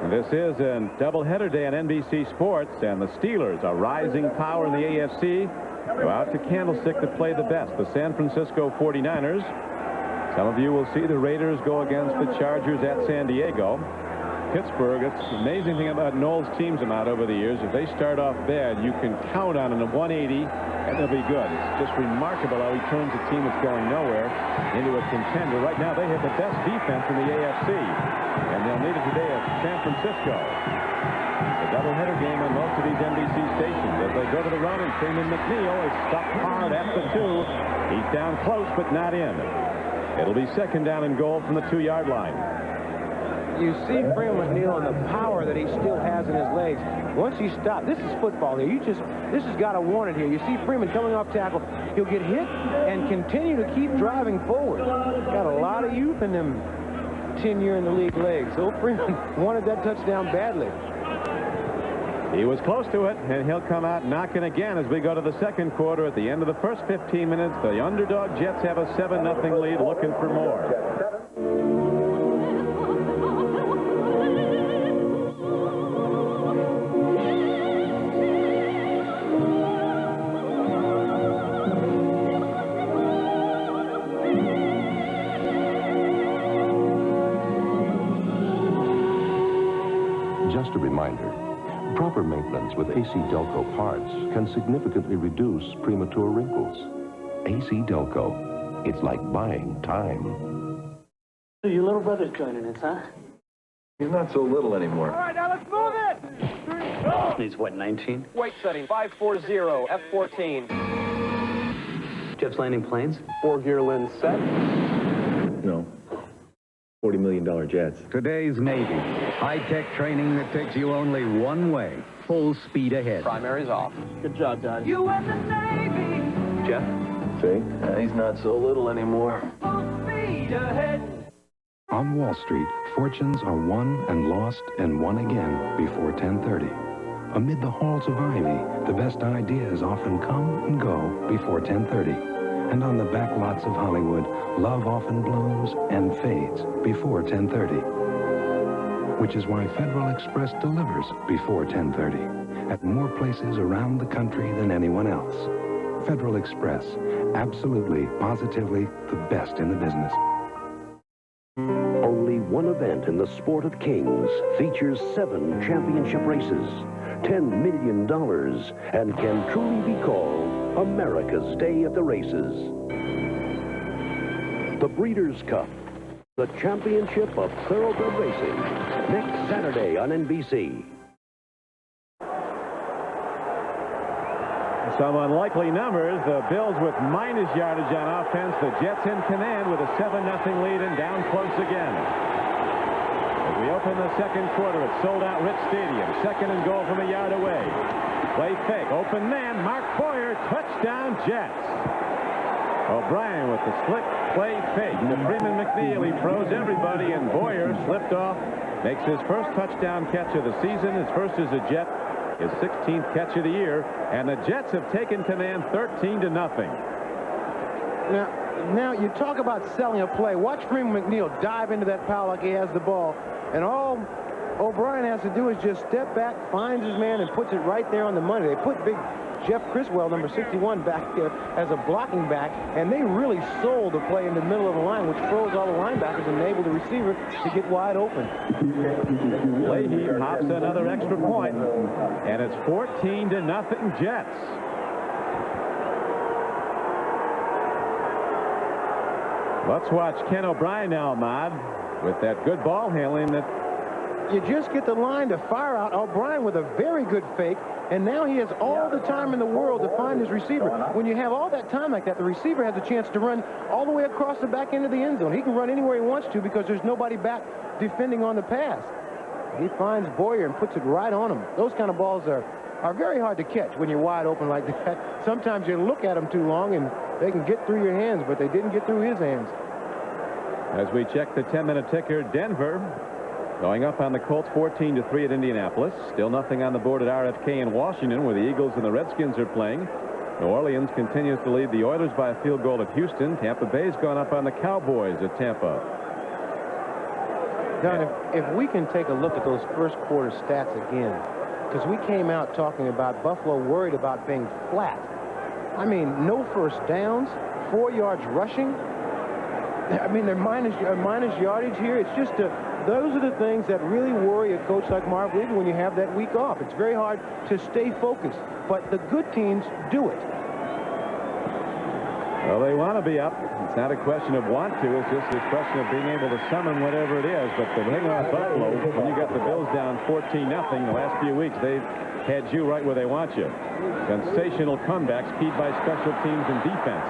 And this is a doubleheader day on NBC Sports, and the Steelers, a rising power in the AFC, go out to Candlestick to play the best, the San Francisco 49ers. Some of you will see the Raiders go against the Chargers at San Diego. Pittsburgh, it's the amazing thing about Noel's teams them out over the years. If they start off bad, you can count on them 180, and they'll be good. It's just remarkable how he turns a team that's going nowhere into a contender. Right now, they have the best defense in the AFC, and they'll need it today at San Francisco. A doubleheader game on most of these NBC stations. As they go to the run, and Freeman McNeil is stuck hard at the 2. He's down close, but not in. It'll be second down and goal from the 2-yard line. You see Freeman McNeil and the power that he still has in his legs. Once you stop, this is football here. This has got to warn it here. You see Freeman coming off tackle. He'll get hit and continue to keep driving forward. Got a lot of youth in them 10-year-in-the-league legs. So Freeman wanted that touchdown badly. He was close to it, and he'll come out knocking again as we go to the second quarter. At the end of the first 15 minutes, the underdog Jets have a 7-0 lead, looking for more. Just a reminder, proper maintenance with AC Delco parts can significantly reduce premature wrinkles. AC Delco, it's like buying time. Your little brother's joining us, huh? He's not so little anymore. All right, now let's move it. He's what, 19? Weight setting, 540, F-14. Jeff's landing planes? 4-gear lens set. No. $40 million jets. Today's Navy. High-tech training that takes you only one way. Full speed ahead. Primary's off. Good job, Dad. You and the Navy. Jeff? See? He's not so little anymore. Full speed ahead. On Wall Street, fortunes are won and lost and won again before 10:30. Amid the halls of ivy, the best ideas often come and go before 10:30. And on the back lots of Hollywood, love often blooms and fades before 10:30. Which is why Federal Express delivers before 10:30 at more places around the country than anyone else. Federal Express, absolutely, positively the best in the business. Only one event in the sport of kings features 7 championship races, $10 million, and can truly be called America's Day at the Races. The Breeders' Cup, the championship of thoroughbred racing, next Saturday on NBC. Some unlikely numbers. The Bills with minus yardage on offense. The Jets in command with a 7-0 lead and down close again. As we open the second quarter at sold-out Rich Stadium. Second and goal from a yard away. Play fake. Open man. Mark Boyer. Touchdown Jets. O'Brien with the split play fake to Freeman McNeil. He froze everybody, and Boyer slipped off. Makes his first touchdown catch of the season. His first as a Jet. His 16th catch of the year, and the Jets have taken command 13-0. Now you talk about selling a play. Watch Freeman McNeil dive into that pile like he has the ball, and all O'Brien has to do is just step back, finds his man, and puts it right there on the money. They put big Jeff Criswell, number 61, back there as a blocking back, and they really sold the play in the middle of the line, which froze all the linebackers and enabled the receiver to get wide open. Leahy pops another extra point, and it's 14-0 Jets. Let's watch Ken O'Brien now, Ahmad, with that good ball handling that you just get the line to fire out. O'Brien with a very good fake, and now he has all the time in the world to find his receiver. When you have all that time like that, the receiver has a chance to run all the way across the back end of the end zone. He can run anywhere he wants to because there's nobody back defending on the pass. He finds Boyer and puts it right on him. Those kind of balls are very hard to catch when you're wide open like that. Sometimes you look at them too long and they can get through your hands, but they didn't get through his hands. As we check the 10-minute ticker, Denver going up on the Colts 14-3 at Indianapolis. Still nothing on the board at RFK in Washington, where the Eagles and the Redskins are playing. New Orleans continues to lead the Oilers by a field goal at Houston. Tampa Bay's gone up on the Cowboys at Tampa. Don, if we can take a look at those first quarter stats again, because we came out talking about Buffalo worried about being flat. I mean, no first downs, 4 yards rushing. I mean, they're minus yardage here. It's just those are the things that really worry a coach like Marv Levy when you have that week off. It's very hard to stay focused, but the good teams do it. Well, they want to be up. It's not a question of want to. It's just a question of being able to summon whatever it is. But the thing about Buffalo, when you got the Bills down 14-0 the last few weeks, they've had you right where they want you. Sensational comebacks keyed by special teams and defense.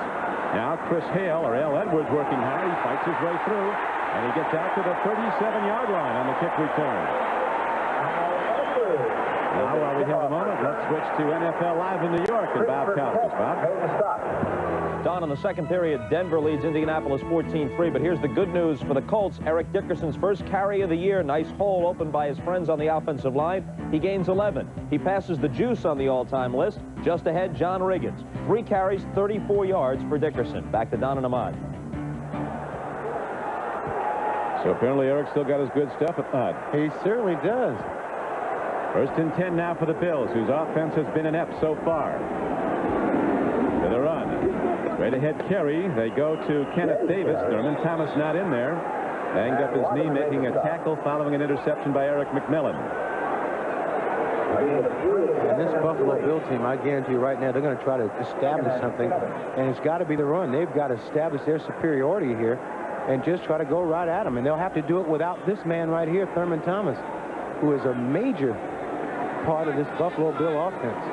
Now Chris Hale, or L. Edwards, working hard. He fights his way through, and he gets out to the 37-yard line on the kick return. Now, while we have a moment, let's switch to NFL Live in New York and Bob Costas. Bob? Don, in the second period, Denver leads Indianapolis 14-3, but here's the good news for the Colts. Eric Dickerson's first carry of the year. Nice hole opened by his friends on the offensive line. He gains 11. He passes the juice on the all-time list. Just ahead, John Riggins. 3 carries, 34 yards for Dickerson. Back to Don and Ahmad. So apparently Eric still got his good stuff at Ahmad. He certainly does. First and 10 now for the Bills, whose offense has been inept so far. To the run. Straight ahead carry. They go to Kenneth Davis. Thurman Thomas not in there. Banged up his knee, making a tackle following an interception by Eric McMillan. And this Buffalo Bill team, I guarantee you right now, they're going to try to establish something, and it's got to be the run. They've got to establish their superiority here and just try to go right at them, and they'll have to do it without this man right here, Thurman Thomas, who is a major part of this Buffalo Bill offense.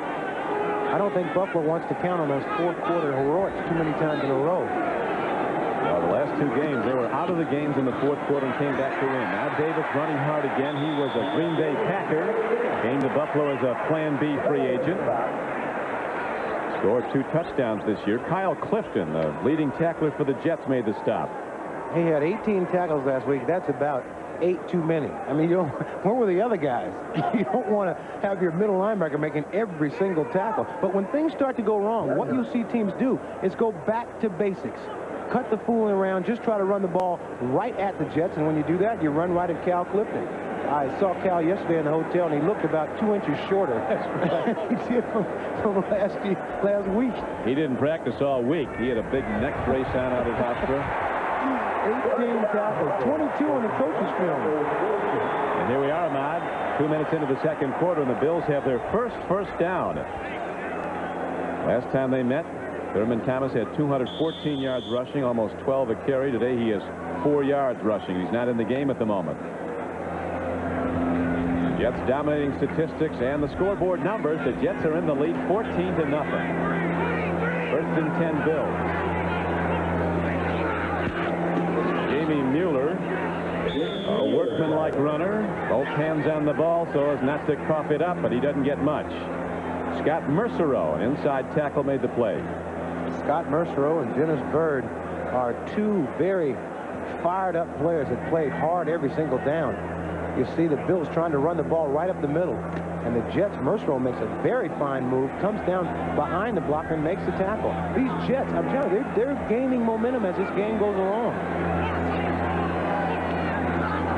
I don't think Buffalo wants to count on those fourth-quarter heroics too many times in a row. Well, the last 2 games, they were out of the games in the fourth quarter and came back to win. Now Davis running hard again. He was a Green Bay Packer. Came to Buffalo as a Plan B free agent. Scored 2 touchdowns this year. Kyle Clifton, the leading tackler for the Jets, made the stop. He had 18 tackles last week. That's about 8 too many. I mean, where were the other guys? You don't want to have your middle linebacker making every single tackle. But when things start to go wrong, what you see teams do is go back to basics. Cut the fooling around, just try to run the ball right at the Jets, and when you do that, you run right at Cal Clifton. I saw Cal yesterday in the hotel, and he looked about 2 inches shorter. He did from last week. He didn't practice all week. He had a big neck brace on out at hospital. 18 tackles, 22 on the coach's film. And here we are, Ahmad, 2 minutes into the second quarter, and the Bills have their first down. Last time they met, Thurman Thomas had 214 yards rushing, almost 12 a carry. Today he has 4 yards rushing. He's not in the game at the moment. Jets dominating statistics and the scoreboard numbers. The Jets are in the lead 14-0. First and 10 Bills. Jamie Mueller, a workmanlike runner, both hands on the ball so as not to cough it up, but he doesn't get much. Scott Mercereau, an inside tackle, made the play. Scott Mercereau and Dennis Byrd are 2 very fired-up players that played hard every single down. You see the Bills trying to run the ball right up the middle. And the Jets, Mersereau makes a very fine move, comes down behind the blocker and makes the tackle. These Jets, I'm telling you, they're gaining momentum as this game goes along.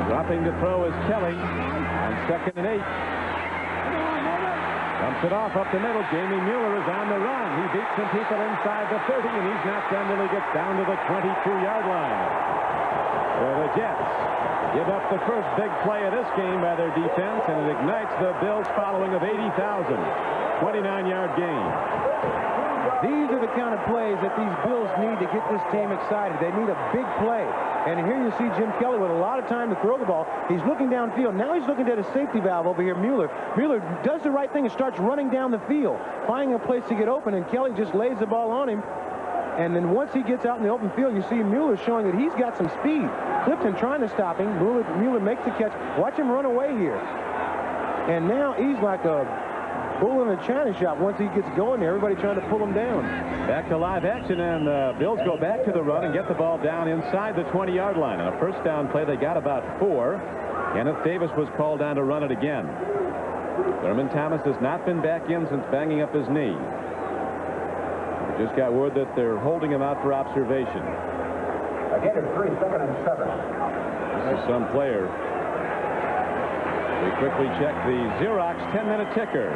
Dropping to throw is Kelly on 2nd and 8. Dumps it off up the middle. Jamie Mueller is on the run. He beats some people inside the 30, and he's not done till he gets down to the 22-yard line. So the Jets give up the first big play of this game by their defense, and it ignites the Bills' following of 80,000. 29-yard gain. These are the kind of plays that these Bills need to get this team excited. They need a big play. And here you see Jim Kelly with a lot of time to throw the ball. He's looking downfield. Now he's looking at a safety valve over here, Mueller. Mueller does the right thing and starts running down the field, finding a place to get open, and Kelly just lays the ball on him. And then once he gets out in the open field, you see Mueller showing that he's got some speed. Clifton trying to stop him. Mueller makes the catch. Watch him run away here. And now he's like a bull in a china shop. Once he gets going there, everybody trying to pull him down. Back to live action, and the Bills go back to the run and get the ball down inside the 20-yard line. On a first down play, they got about 4. Kenneth Davis was called down to run it again. Thurman Thomas has not been back in since banging up his knee. We just got word that they're holding him out for observation. Again, it's 3, 2nd and 7. This is some player. We quickly check the Xerox 10-minute ticker.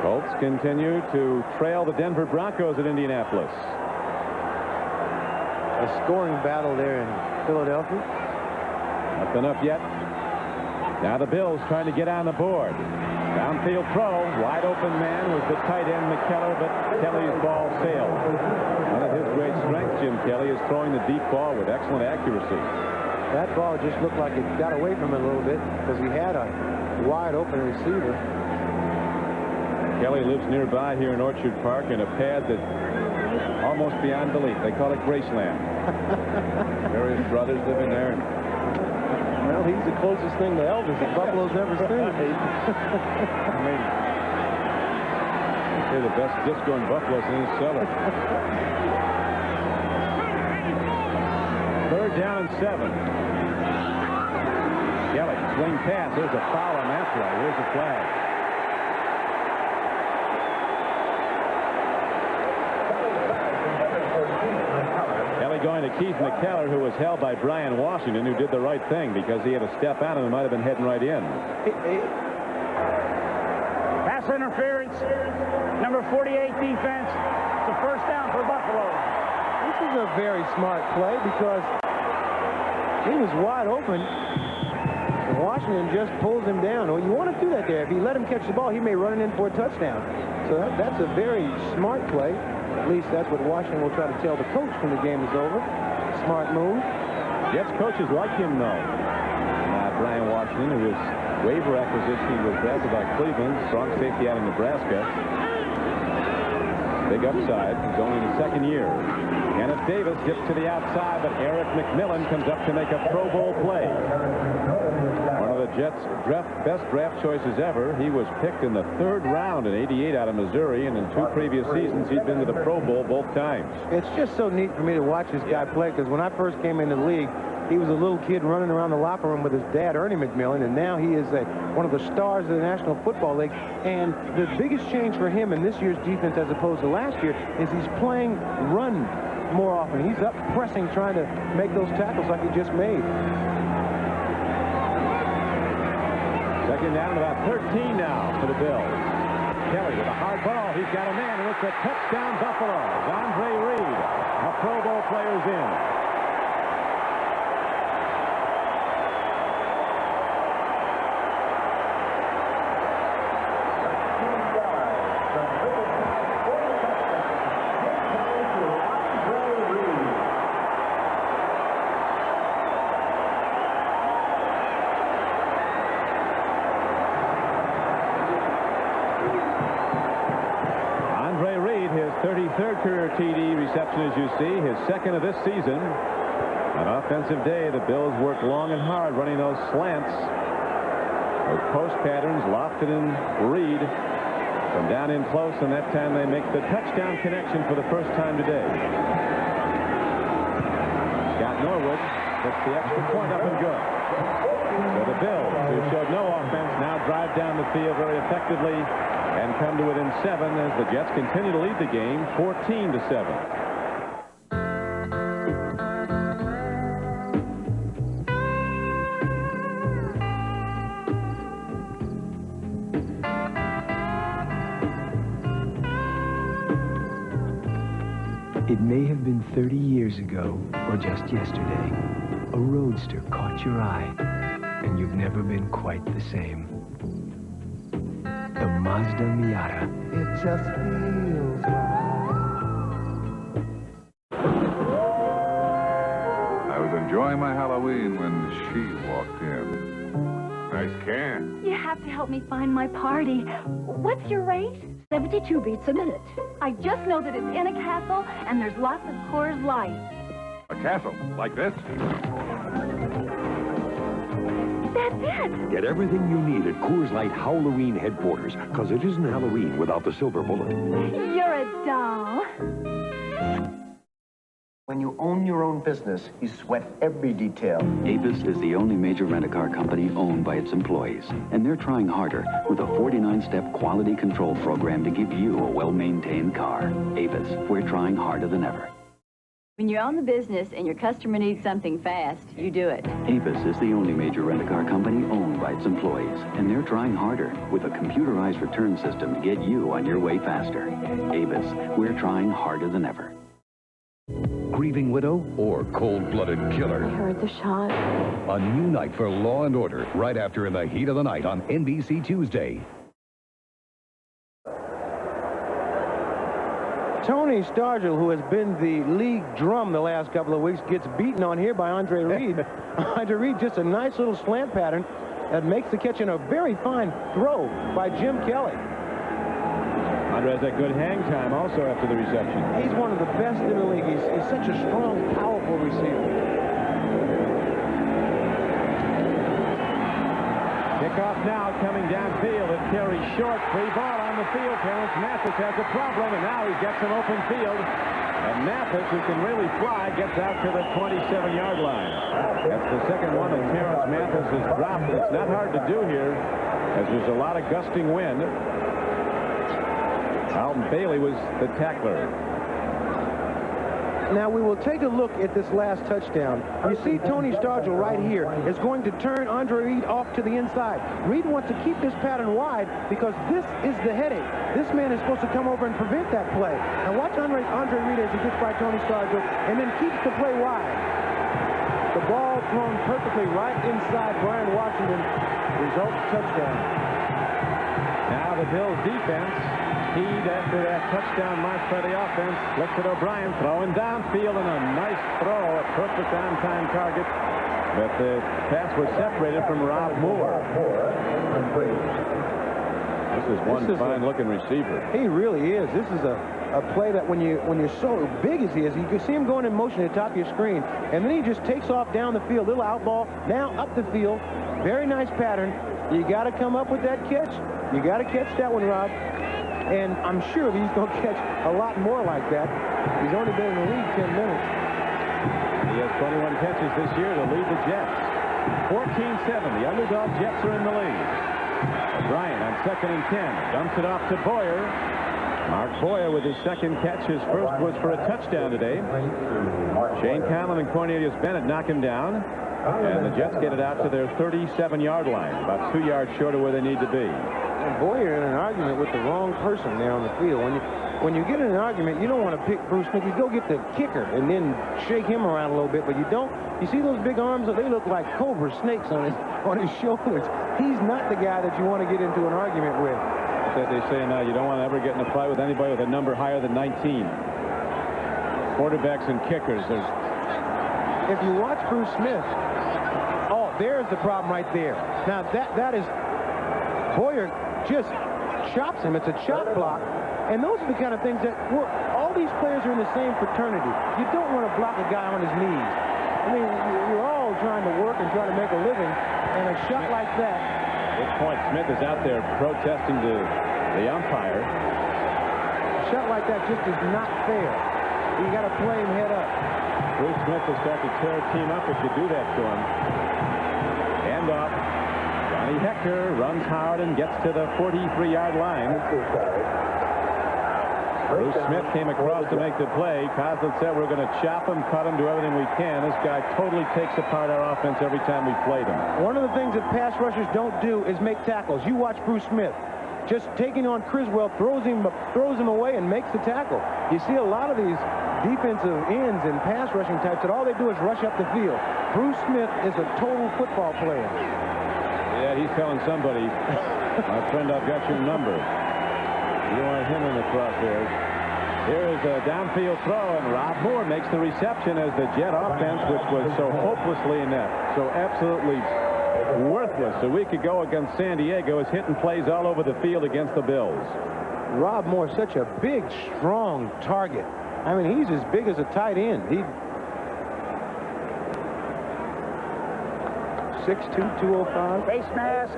Colts continue to trail the Denver Broncos at Indianapolis. A scoring battle there in Philadelphia. Nothing up yet. Now the Bills trying to get on the board. Downfield throw. Wide open man was the tight end McKellar, but Kelly's ball sailed. One of his great strengths, Jim Kelly, is throwing the deep ball with excellent accuracy. That ball just looked like it got away from him a little bit because he had a wide open receiver. Kelly lives nearby here in Orchard Park in a pad that almost beyond belief. They call it Graceland. Various brothers living there. Well, he's the closest thing to Elvis that Buffalo's ever seen. I mean, they're the best disco in Buffalo's in his cellar. 3rd down and 7. Kelly, swing pass. There's a foul on that play. Here's a flag. Kelly going to Keith McKellar, who was held by Brian Washington, who did the right thing because he had a step out and it might have been heading right in. Pass interference. Number 48 defense. It's a first down for Buffalo. This is a very smart play because he was wide open. Washington just pulls him down. Well, you want to do that there. If you let him catch the ball, he may run it in for a touchdown. So that's a very smart play. At least that's what Washington will try to tell the coach when the game is over. Smart move. Jets coaches like him, though. Brian Washington, who was waiver acquisition, he was drafted by Cleveland, strong safety out of Nebraska. Big upside. He's only in his 2nd year. Kenneth Davis gets to the outside, but Eric McMillan comes up to make a Pro Bowl play. One of the Jets' best draft choices ever. He was picked in the 3rd round in '88 out of Missouri, and in 2 previous seasons, he'd been to the Pro Bowl both times. It's just so neat for me to watch this guy play because when I first came into the league, he was a little kid running around the locker room with his dad, Ernie McMillan, and now he is one of the stars of the National Football League. And the biggest change for him in this year's defense as opposed to last year is he's playing run more often. He's up pressing, trying to make those tackles like he just made. 2nd down, about 13 now for the Bills. Kelly with a hard ball. He's got a man, and it's a touchdown Buffalo. Andre Reed, a Pro Bowl player's in. Career TD reception, as you see, his 2nd of this season. On offensive day, the Bills worked long and hard running those slants. Those post patterns, Lofton and Reed from down in close, and that time they make the touchdown connection for the first time today. Scott Norwood puts the extra point up and good. So the Bills, who showed no offense, now drive drive down the field very effectively and come to within 7 as the Jets continue to lead the game 14-7. It may have been 30 years ago, or just yesterday, a roadster caught your eye, and you've never been quite the same. The Mazda Miata. It just feels I was enjoying my Halloween when she walked in. Nice can. You have to help me find my party. What's your rate? 72 beats a minute. I just know that it's in a castle, and there's lots of Coors Light. A castle like this? That's it. Get everything you need at Coors Light Halloween headquarters, because it isn't Halloween without the silver bullet. You're a doll. When you own your own business, you sweat every detail. Avis is the only major rent-a-car company owned by its employees, and they're trying harder with a 49-step quality control program to give you a well-maintained car. Avis, we're trying harder than ever. When you own the business and your customer needs something fast, you do it. Avis is the only major rent-a-car company owned by its employees, and they're trying harder with a computerized return system to get you on your way faster. Avis, we're trying harder than ever. Grieving widow or cold-blooded killer? I heard the shot. A new night for Law and Order, right after In the Heat of the Night on NBC Tuesday. Tony Stargell, who has been the league drum the last couple of weeks, gets beaten on here by Andre Reed. Andre Reed, just a nice little slant pattern that makes the catch, and a very fine throw by Jim Kelly. Andre has a good hang time also after the reception. He's one of the best in the league. He's such a strong, powerful receiver. Kickoff now coming downfield. It carries short. Free ball on the field. Terrence Mathis has a problem, and now he's got some open field. And Mathis, who can really fly, gets out to the 27-yard line. That's the second one that Terrence Mathis has dropped. It's not hard to do here, as there's a lot of gusting wind. Alton Bailey was the tackler. Now we will take a look at this last touchdown. You see Tony Stargell right here is going to turn Andre Reed off to the inside. Reed wants to keep this pattern wide because this is the headache. This man is supposed to come over and prevent that play. Now watch Andre Reed as he gets by Tony Stargell and then keeps the play wide. The ball thrown perfectly right inside Brian Washington. Result, touchdown. Now the Bills defense, heed after that touchdown mark by the offense. Looks at O'Brien throwing downfield, and a nice throw, a perfect on-time target. But the pass was separated from Rob Moore. This is one fine-looking receiver. He really is. This is a play that when you're so big as he is, you can see him going in motion at the top of your screen, and then he just takes off down the field, little out ball, now up the field. Very nice pattern. You got to come up with that catch. You got to catch that one, Rob. And I'm sure he's going to catch a lot more like that. He's only been in the league 10 minutes. He has 21 catches this year to lead the Jets. 14-7. The underdog Jets are in the lead. O'Brien on 2nd and 10. Dumps it off to Boyer. Mark Boyer with his second catch. His first was for a touchdown today. Shane Conlon and Cornelius Bennett knock him down. And the Jets get it out to their 37-yard line, about 2 yards short of where they need to be. And Boyer in an argument with the wrong person there on the field. When you get in an argument, you don't want to pick Bruce Smith. You go get the kicker and then shake him around a little bit, but you don't. You see those big arms? They look like cobra snakes on his shoulders. He's not the guy that you want to get into an argument with. That they say now, you don't want to ever get in a fight with anybody with a number higher than 19. Quarterbacks and kickers. If you watch Bruce Smith, oh, there's the problem right there. Now that is Boyer just chops him. It's a chop block. And those are the kind of things that work. All these players are in the same fraternity. You don't want to block a guy on his knees. I mean, you're all trying to work and try to make a living, and a shot like that. At this point, Smith is out there protesting to the umpire. A shot like that just is not fair. You got to play him head up. Bruce Smith will start to tear a team up if you do that to him. Hand off. Johnny Hector runs hard and gets to the 43-yard line. Bruce Smith came across to make the play. Coslett said, we're going to chop him, cut him, do everything we can. This guy totally takes apart our offense every time we played him. One of the things that pass rushers don't do is make tackles. You watch Bruce Smith. Just taking on Criswell, throws him away and makes the tackle. You see a lot of these defensive ends and pass rushing types that all they do is rush up the field. Bruce Smith is a total football player. Yeah, he's telling somebody, my friend, I've got your number. You want him in the crosshairs. Here is a downfield throw, and Rob Moore makes the reception as the Jet offense, which was so hopelessly inept, so absolutely worthless a week ago against San Diego, is hitting plays all over the field against the Bills. Rob Moore, such a big, strong target. I mean, he's as big as a tight end. 6'2", 205. Face mask,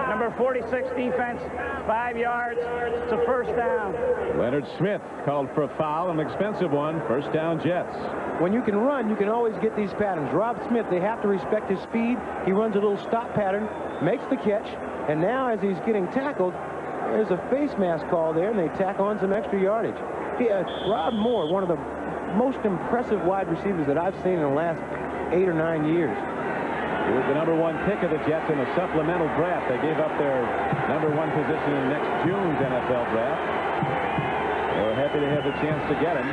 number 46 defense, 5 yards. It's a first down. Leonard Smith called for a foul, an expensive one. First down, Jets. When you can run, you can always get these patterns. Rob Smith, they have to respect his speed. He runs a little stop pattern, makes the catch, and now as he's getting tackled, there's a face mask call there, and they tack on some extra yardage. Rob Moore, one of the most impressive wide receivers that I've seen in the last 8 or 9 years. He was the #1 pick of the Jets in a supplemental draft. They gave up their #1 position in next June's NFL draft. They were happy to have the chance to get him.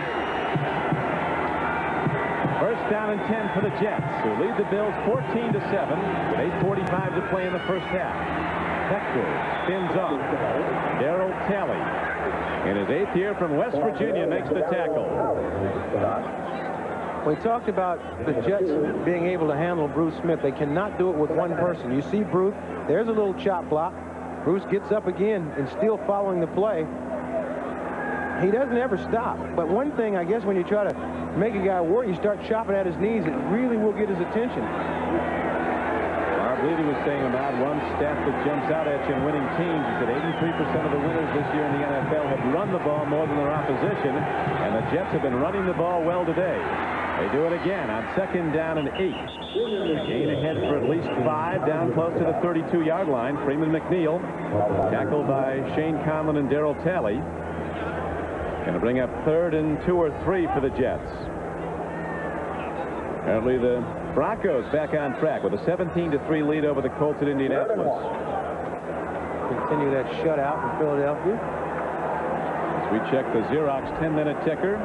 First down and 10 for the Jets, who lead the Bills 14-7 with 8:45 to play in the first half. Hector spins off. Darrell Talley, in his 8th year from West Virginia, makes the tackle. We talked about the Jets being able to handle Bruce Smith. They cannot do it with one person. You see Bruce, there's a little chop block. Bruce gets up again and still following the play. He doesn't ever stop. But one thing, I guess, when you try to make a guy work, you start chopping at his knees, it really will get his attention. Marv Levy was saying about one stat that jumps out at you in winning teams is that 83% of the winners this year in the NFL have run the ball more than their opposition, and the Jets have been running the ball well today. They do it again on 2nd down and 8. A gain ahead for at least 5 down close to the 32-yard line. Freeman McNeil, tackled by Shane Conlon and Darrell Talley. Going to bring up 3rd and 2 or 3 for the Jets. Apparently the Broncos back on track with a 17-3 lead over the Colts at Indianapolis. Continue that shutout in Philadelphia. As we check the Xerox 10-minute ticker,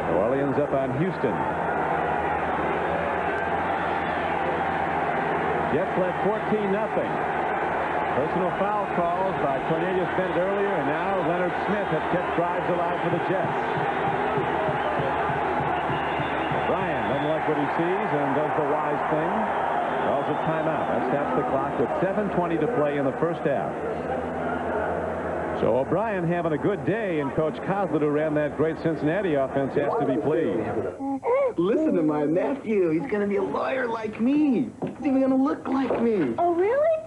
New Orleans up on Houston. Jets led 14-0. Personal foul calls by Cornelius Bennett earlier, and now Leonard Smith has kept drives alive for the Jets. Bryan doesn't like what he sees and does the wise thing. Calls a timeout. That stops the clock with 7:20 to play in the first half. So O'Brien having a good day, and Coach Coslett, who ran that great Cincinnati offense, has to be pleased. Listen to my nephew. He's going to be a lawyer like me. He's even going to look like me. Oh, really?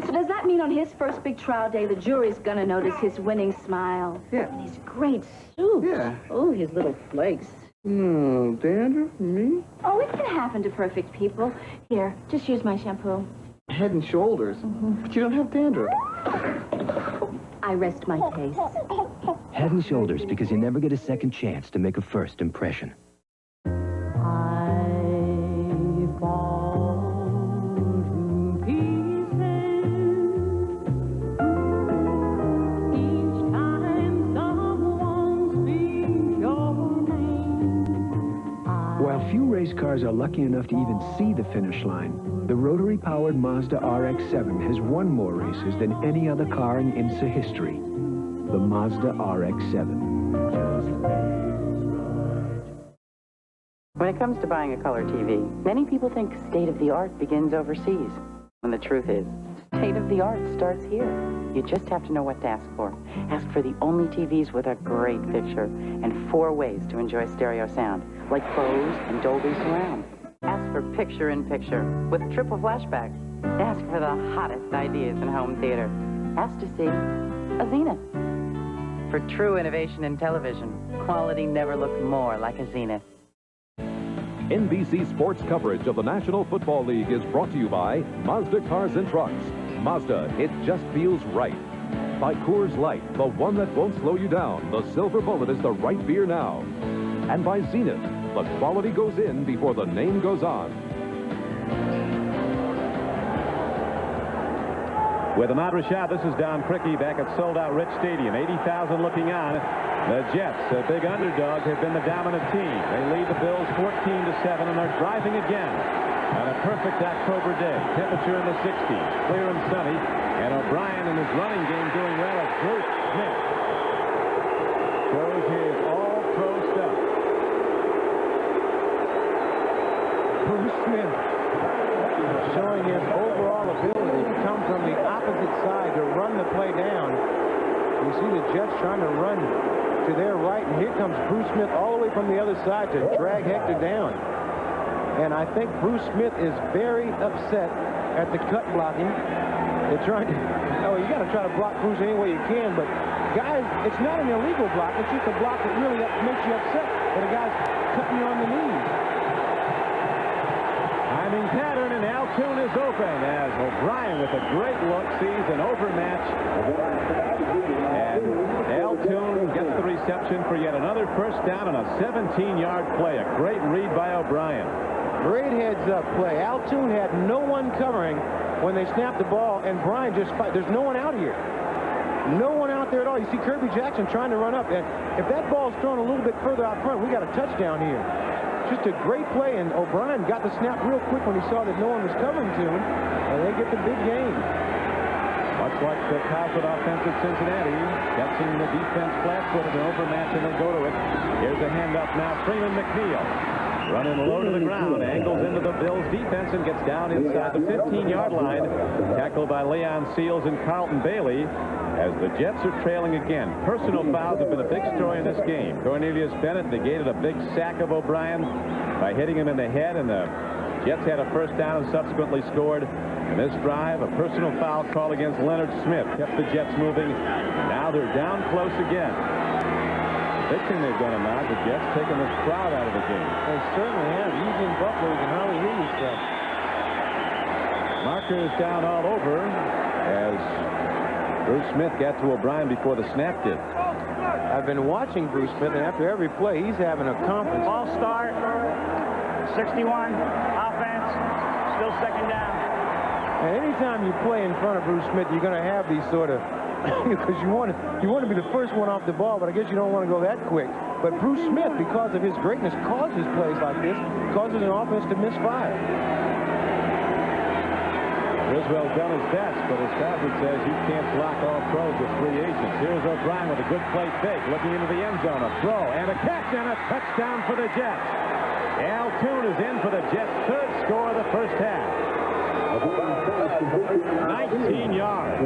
So does that mean on his first big trial day, the jury's going to notice his winning smile? Yeah. And his great suit. Yeah. Oh, his little flakes. No, dandruff? Me? Oh, it can happen to perfect people. Here, just use my shampoo. Head and shoulders. But you don't have dandruff. I rest my case. Head and Shoulders, because you never get a second chance to make a first impression. While few race cars are lucky enough to even see the finish line, the rotary-powered Mazda RX-7 has won more races than any other car in IMSA history. The Mazda RX-7. When it comes to buying a color TV, many people think state-of-the-art begins overseas. When the truth is, state-of-the-art starts here. You just have to know what to ask for. Ask for the only TVs with a great picture and 4 ways to enjoy stereo sound, like Bose and Dolby Surround. Ask for picture-in-picture with triple flashback. Ask for the hottest ideas in home theater. Ask to see a Zenith. For true innovation in television, quality never looked more like a Zenith. NBC Sports coverage of the National Football League is brought to you by Mazda Cars and Trucks. Mazda, it just feels right. By Coors Light, the one that won't slow you down. The Silver Bullet is the right beer now. And by Zenith, the quality goes in before the name goes on. With Ahmad Rashad, this is Don Criqui back at sold-out Rich Stadium. 80,000 looking on. The Jets, a big underdog, have been the dominant team. They lead the Bills 14-7, and they're driving again on a perfect October day. Temperature in the 60s, clear and sunny. And O'Brien in his running game doing well as Bruce Smith shows his all-pro stuff. Bruce Smith showing his overall ability to come from the opposite side to run the play down. You see the Jets trying to run to their right, and here comes Bruce Smith all the way from the other side to drag Hector down. And I think Bruce Smith is very upset at the cut blocking. They're trying to, you got to try to block Bruce any way you can, but guys, it's not an illegal block. It's just a block that really makes you upset when a guy's cutting you on the knees. Timing pattern, and Altoon is open as O'Brien with a great look sees an overmatch. And Altoon gets the reception for yet another first down on a 17-yard play. A great read by O'Brien. Great heads-up play. Altoon had no one covering when they snapped the ball, and Bryan just fight. There's no one out here. No one out there at all. You see Kirby Jackson trying to run up. And if that ball's thrown a little bit further out front, we got a touchdown here. Just a great play, and O'Brien got the snap real quick when he saw that no one was covering to him, and they get the big gain. Much like the Cowfoot offense at Cincinnati, catching the defense flat-footed and overmatch, and they go to it. Here's a handoff now. Freeman McNeil running low to the ground, angles into the Bills defense and gets down inside the 15-yard line. Tackled by Leon Seals and Carlton Bailey as the Jets are trailing again. Personal fouls have been a big story in this game. Cornelius Bennett negated a big sack of O'Brien by hitting him in the head, and the Jets had a first down and subsequently scored. In this drive, a personal foul call against Leonard Smith kept the Jets moving. Now they're down close again. Big thing they've done, Ahmad, the Jets taking this crowd out of the game. They certainly have. Eugene Buckler, you can hardly hear yourself. Markers down all over as Bruce Smith got to O'Brien before the snap did. I've been watching Bruce Smith, and after every play, he's having a conference. Ball start, 61, offense, still second down. And anytime you play in front of Bruce Smith, you're going to have these sort of, because you want to be the first one off the ball, but I guess you don't want to go that quick. But Bruce Smith, because of his greatness, causes plays like this, causes an offense to misfire. Griswold's done his best, but as Stafford says, you can't block all pros with free agents. Here's O'Brien with a good play fake, looking into the end zone, a throw, and a catch, and a touchdown for the Jets. Altoon is in for the Jets' third score of the first half. 19 yards.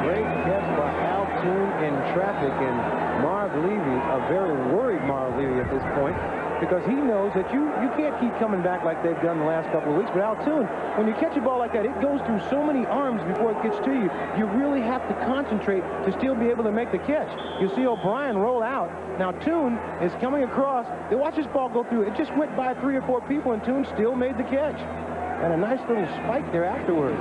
Great catch by Altoon in traffic, and Marv Levy, a very worried Marv Levy at this point, because he knows that you can't keep coming back like they've done the last couple of weeks. But Altoon, when you catch a ball like that, it goes through so many arms before it gets to you. You really have to concentrate to still be able to make the catch. You see O'Brien roll out. Now Toon is coming across. They watch this ball go through. It just went by 3 or 4 people, and Toon still made the catch. And a nice little spike there afterwards.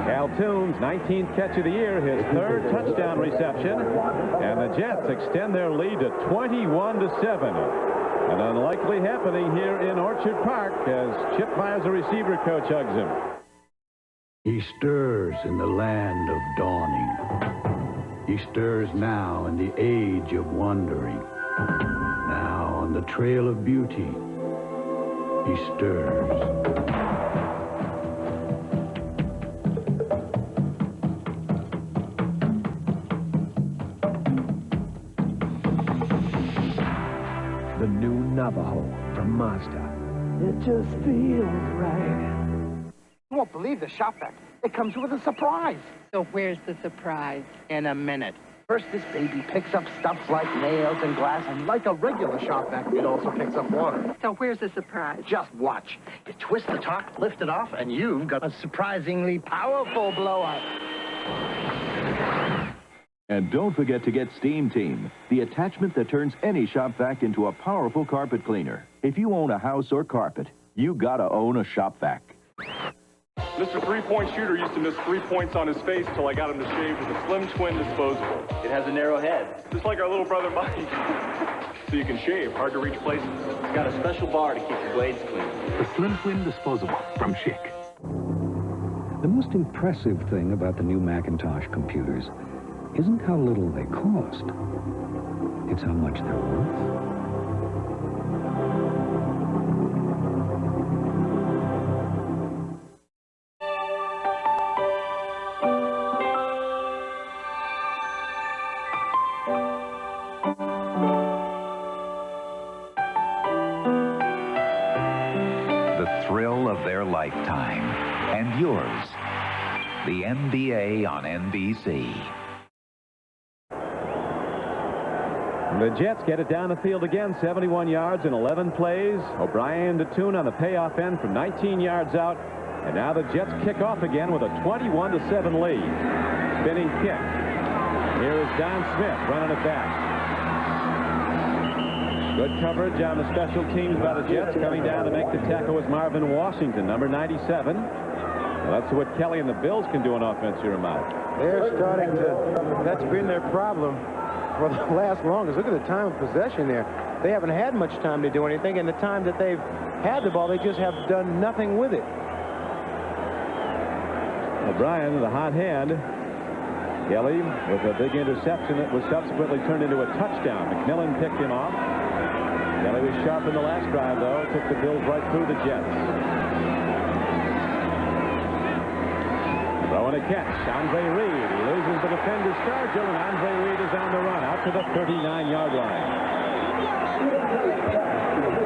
Altoon's 19th catch of the year, his third touchdown reception, and the Jets extend their lead to 21-7. An unlikely happening here in Orchard Park as Chip Myers, the receiver coach, hugs him. He stirs in the land of dawning. He stirs now in the age of wandering. Now on the trail of beauty, he stirs. The new Navajo from Mazda. It just feels right. You won't believe the shop vac. It comes with a surprise. So where's the surprise? In a minute. First, this baby picks up stuff like nails and glass, and like a regular shop vac, it also picks up water. So where's the surprise? Just watch. You twist the top, lift it off, and you've got a surprisingly powerful blower. And don't forget to get Steam Team, the attachment that turns any shop vac into a powerful carpet cleaner. If you own a house or carpet, you gotta own a shop vac. Mr. Three-Point Shooter used to miss 3 points on his face till I got him to shave with a Slim Twin disposable. It has a narrow head. Just like our little brother Mike. So you can shave, hard to reach places. It's got a special bar to keep the blades clean. The Slim Twin disposable from Schick. The most impressive thing about the new Macintosh computers isn't how little they cost. It's how much they're worth. Lifetime, and yours, the NBA on NBC. The Jets get it down the field again, 71 yards in 11 plays. O'Brien to Toon on the payoff end from 19 yards out. And now the Jets kick off again with a 21-7 lead. Spinning kick. Here is Don Smith running it back. Good coverage on the special teams by the Jets. Coming down to make the tackle was Marvin Washington, number 97. Well, that's what Kelly and the Bills can do on offense here, Mike. They're starting to, that's been their problem for the last longest. Look at the time of possession there. They haven't had much time to do anything, and the time that they've had the ball, they just have done nothing with it. O'Brien, the hot hand. Kelly with a big interception that was subsequently turned into a touchdown. McMillan picked him off. Kelly was sharp in the last drive, though. Took the Bills right through the Jets. Throwing a catch. Andre Reed. He loses the defender, Stargell, and Andre Reed is on the run out to the 39-yard line.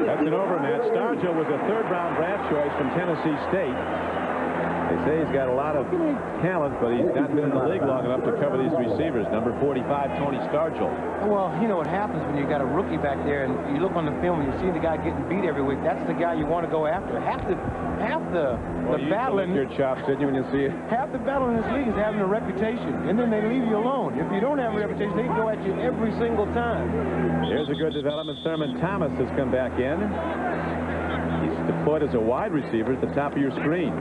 That's an overmatch. Stargell was a third-round draft choice from Tennessee State. They say he's got a lot of talent, but he's not been in the league long enough to cover these receivers. Number 45, Tony Stargell. Well, you know what happens when you got a rookie back there and you look on the film and you see the guy getting beat every week. That's the guy you want to go after. Half the battle in your chops, didn't you, when you see it? Half the battle in this league is having a reputation, and then they leave you alone. If you don't have a reputation, they go at you every single time. Here's a good development. Thurman Thomas has come back in. He's deployed as a wide receiver at the top of your screen.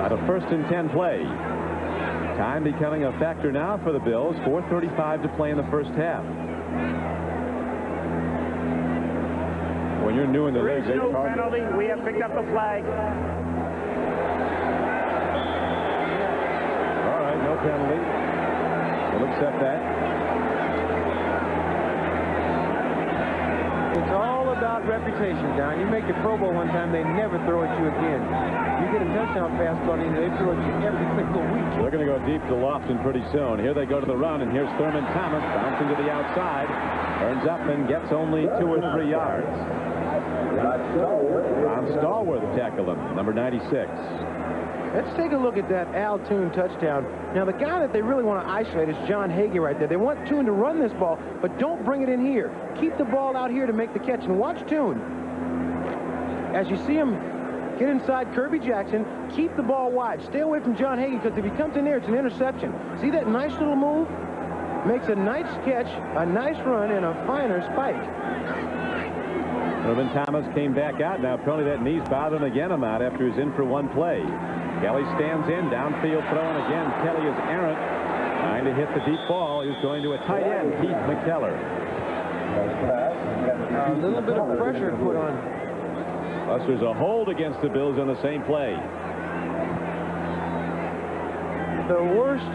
Got a 1st and 10 play. Time becoming a factor now for the Bills. 4:35 to play in the first half. When you're new in the league, they no penalty. We have picked up the flag. All right, no penalty. We'll accept that. It's all about reputation, Don. You make your Pro Bowl one time, they never throw at you again. You get a touchdown pass on you, they throw at you every single week. They're going to go deep to Lofton pretty soon. Here they go to the run, and here's Thurman Thomas bouncing to the outside. Turns up and gets only 2 or 3 yards. Ron Stallworth tackled him, number 96. Let's take a look at that Al Toon touchdown. Now, the guy that they really want to isolate is John Hagee right there. They want Toon to run this ball, but don't bring it in here. Keep the ball out here to make the catch, and watch Toon. As you see him get inside Kirby Jackson, keep the ball wide. Stay away from John Hagee, because if he comes in there, it's an interception. See that nice little move? Makes a nice catch, a nice run, and a finer spike. Thurman Thomas came back out. Now, apparently that knee's bothering again him out after he's in for one play. Kelly stands in, downfield throwing again. Kelly is errant, trying to hit the deep ball. He's going to a tight end, Keith McKellar. A little bit of pressure put on. Plus, there's a hold against the Bills on the same play. The worst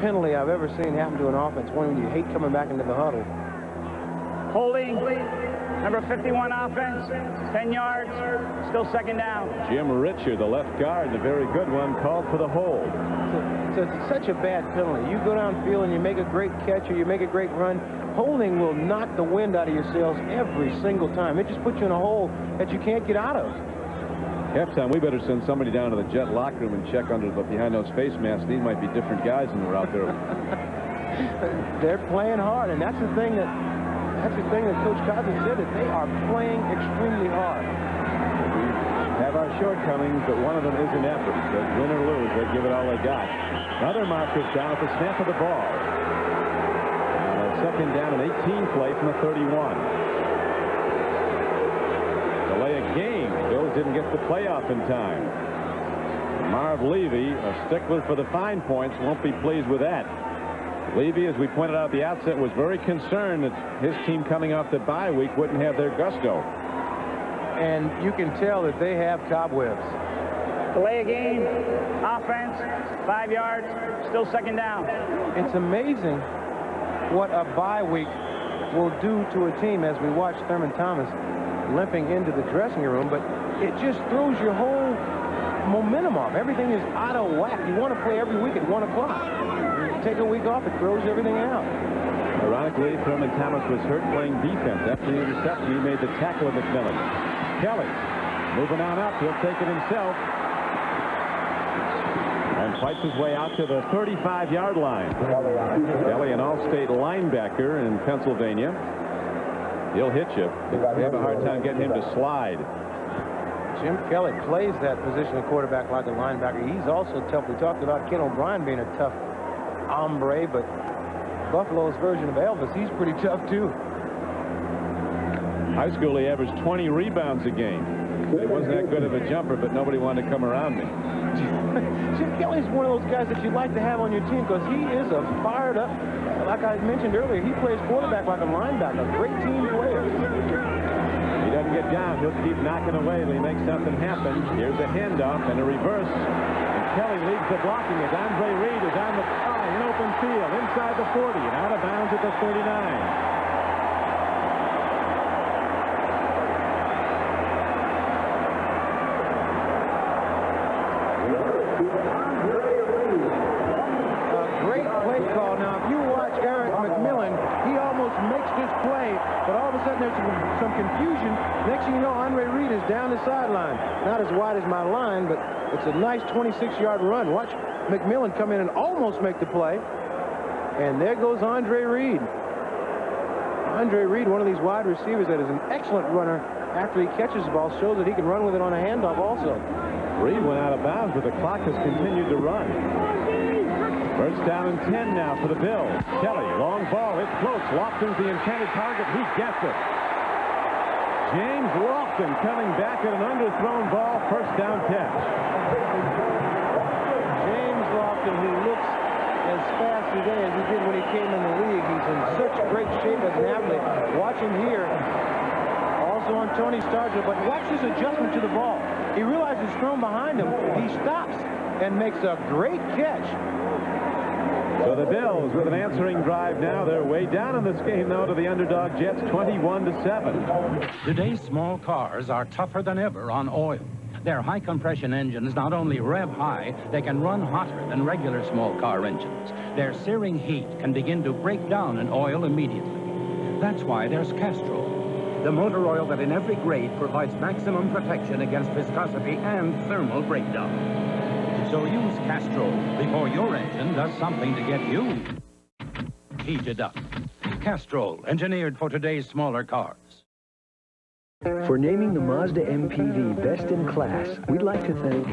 penalty I've ever seen happen to an offense, one when you hate coming back into the huddle. Holding, number 51 offense, 10 yards, still 2nd down. Jim Richard, the left guard, the very good one, called for the hold. So it's such a bad penalty. You go downfield and you make a great catch or you make a great run, holding will knock the wind out of your sails every single time. It just puts you in a hole that you can't get out of. Halftime, we better send somebody down to the Jet locker room and check under behind those face masks. These might be different guys than were out there. They're playing hard, and that's the thing that Coach Cousins said, that they are playing extremely hard. We have our shortcomings, but one of them is an effort. But win or lose, they give it all they got. Another marker down at the snap of the ball. And a 2nd down and 18 play from the 31. Delay a game. Bills Steelers didn't get to the playoff in time. Marv Levy, a stickler for the fine points, won't be pleased with that. Levy, as we pointed out at the outset, was very concerned that his team coming off the bye week wouldn't have their gusto. And you can tell that they have cobwebs. Delay a game, offense, 5 yards, still second down. It's amazing what a bye week will do to a team, as we watch Thurman Thomas limping into the dressing room, but it just throws your whole momentum off. Everything is out of whack. You want to play every week at 1 o'clock. You take a week off, it throws everything out. Ironically, Thurman Thomas was hurt playing defense. After the interception, he made the tackle of McMillan. Kelly moving on up. He'll take it himself. And fights his way out to the 35-yard line. Kelly, an all-state linebacker in Pennsylvania. He'll hit you. They have a hard time getting him to slide. Jim Kelly plays that position of quarterback like a linebacker. He's also tough. We talked about Ken O'Brien being a tough hombre, but Buffalo's version of Elvis, he's pretty tough too. High school, he averaged 20 rebounds a game. He wasn't that good of a jumper, but nobody wanted to come around me. Jim Kelly's one of those guys that you'd like to have on your team because he is a fired up, like I mentioned earlier, he plays quarterback like a linebacker, a great team player. He doesn't get down. He'll keep knocking away till he makes something happen. Here's a handoff and a reverse. And Kelly leads the blocking as Andre Reed is on the in open field, inside the 40, and out of bounds at the 39. Some confusion. Next thing you know, Andre Reed is down the sideline. Not as wide as my line, but it's a nice 26-yard run. Watch McMillan come in and almost make the play. And there goes Andre Reed. Andre Reed, one of these wide receivers that is an excellent runner after he catches the ball, shows that he can run with it on a handoff also. Reed went out of bounds, but the clock has continued to run. First down and 10 now for the Bills. Kelly, long ball, it floats. Lofton's the intended target. He gets it. James Lofton coming back at an underthrown ball. First down catch. James Lofton, who looks as fast today as he did when he came in the league. He's in such great shape as an athlete. Watch him here. Also on Tony Stargell, but watch his adjustment to the ball. He realizes it's thrown behind him. He stops and makes a great catch. So the Bills with an answering drive now. They're way down in this game, though, to the underdog Jets, 21-7. Today's small cars are tougher than ever on oil. Their high-compression engines not only rev high, they can run hotter than regular small car engines. Their searing heat can begin to break down an oil immediately. That's why there's Castrol, the motor oil that in every grade provides maximum protection against viscosity and thermal breakdown. So use Castrol before your engine does something to get you heated up. Castrol, engineered for today's smaller cars. For naming the Mazda MPV best in class, we'd like to thank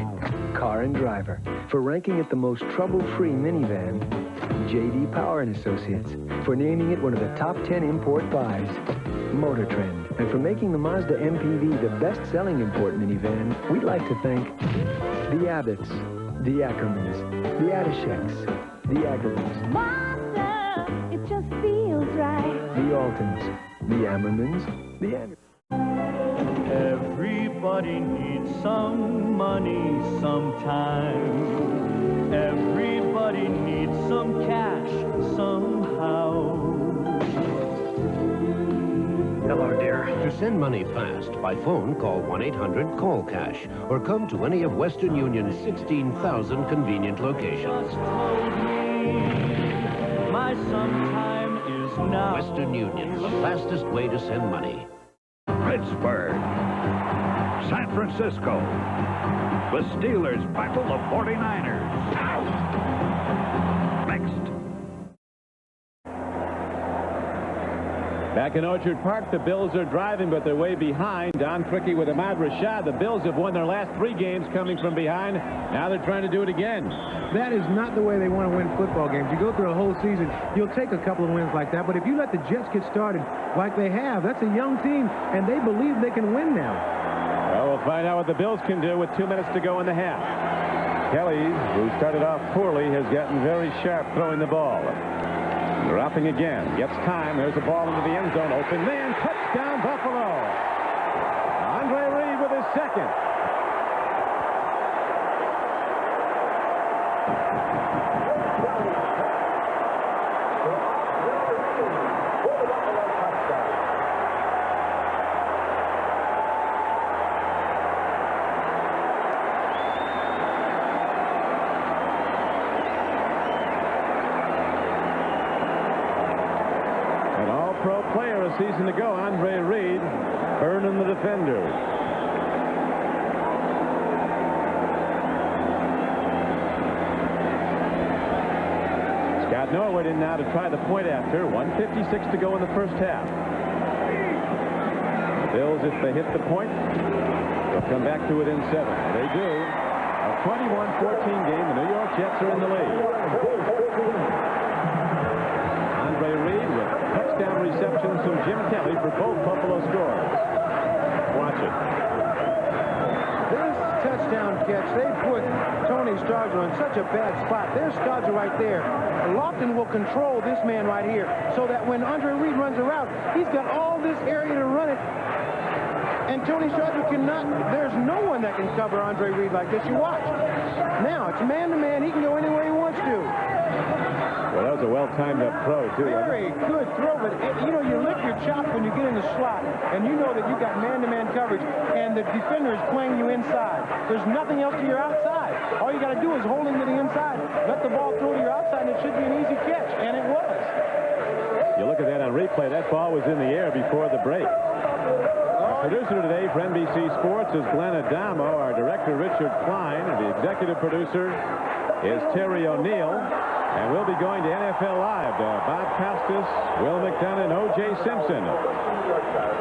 Car and Driver. For ranking it the most trouble-free minivan, J.D. Power & Associates. For naming it one of the top 10 import buys, Motor Trend. And for making the Mazda MPV the best-selling import minivan, we'd like to thank the Abbotts, the Ackermans, the Adisheks, the Agarins. Mazda, it just feels right. The Altons, the Ammermans, the Andersons. Everybody needs some money sometime. Everybody needs some cash somehow. Hello, dear. To send money fast by phone, call 1-800-CALL-CASH or come to any of Western Union's 16,000 convenient locations. My sometime is now. Western Union, the fastest way to send money. Pittsburgh, San Francisco, the Steelers battle the 49ers. Next. Back in Orchard Park, the Bills are driving, but they're way behind. Don Criqui with Ahmad Rashad. The Bills have won their last 3 games coming from behind. Now they're trying to do it again. That is not the way they want to win football games. You go through a whole season, you'll take a couple of wins like that, but if you let the Jets get started like they have, that's a young team, and they believe they can win now. Well, We'll find out what the Bills can do with 2 minutes to go in the half. Kelly, who started off poorly, has gotten very sharp throwing the ball. Dropping again. Gets time. There's a ball into the end zone. Open man. Touchdown, Buffalo. Andre Reed with his second. Season to go. Andre Reed burning the defenders. Scott Norwood in now to try the point after. 1:56 to go in the first half. The Bills, if they hit the point, they'll come back to it in 7. They do. A 21-14 game. The New York Jets are in the lead. Andre Reed with touchdown receptions from Jim Kelly for both Buffalo scores. Watch it. This touchdown catch, they put Tony Stargell in such a bad spot. There's Stargell right there. Lofton will control this man right here so that when Andre Reed runs a route, he's got all this area to run it. And Tony Stargell cannot, there's no one that can cover Andre Reed like this. You watch. Now, it's man-to-man. He can go anywhere he wants to. Well, that was a well-timed up throw, too. Very good throw, but, you know, you lick your chop when you get in the slot, and you know that you got man-to-man coverage, and the defender is playing you inside. There's nothing else to your outside. All you got to do is hold him to the inside, let the ball throw to your outside, and it should be an easy catch, and it was. You look at that on replay, that ball was in the air before the break. Our producer today for NBC Sports is Glenn Adamo, our director Richard Klein, and the executive producer is Terry O'Neill. And we'll be going to NFL Live. Bob Costas, Will McDonough, and O.J. Simpson.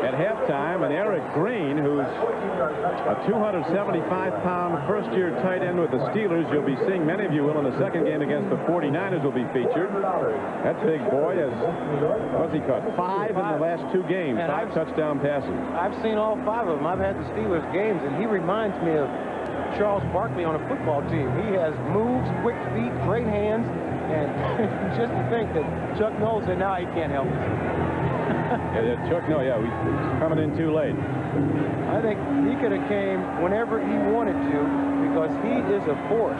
At halftime, and Eric Green, who's a 275-pound first-year tight end with the Steelers. You'll be seeing, many of you will, in the second game against the 49ers will be featured. That big boy has, what's he caught? 5 in the last 2 games, 5 touchdown passes. I've seen all 5 of them. I've had the Steelers games, and he reminds me of Charles Barkley on a football team. He has moves, quick feet, great hands, and just to think that Chuck Noll said, "No, he can't help us." Chuck Noll, yeah, he's coming in too late. I think he could have came whenever he wanted to because he is a force.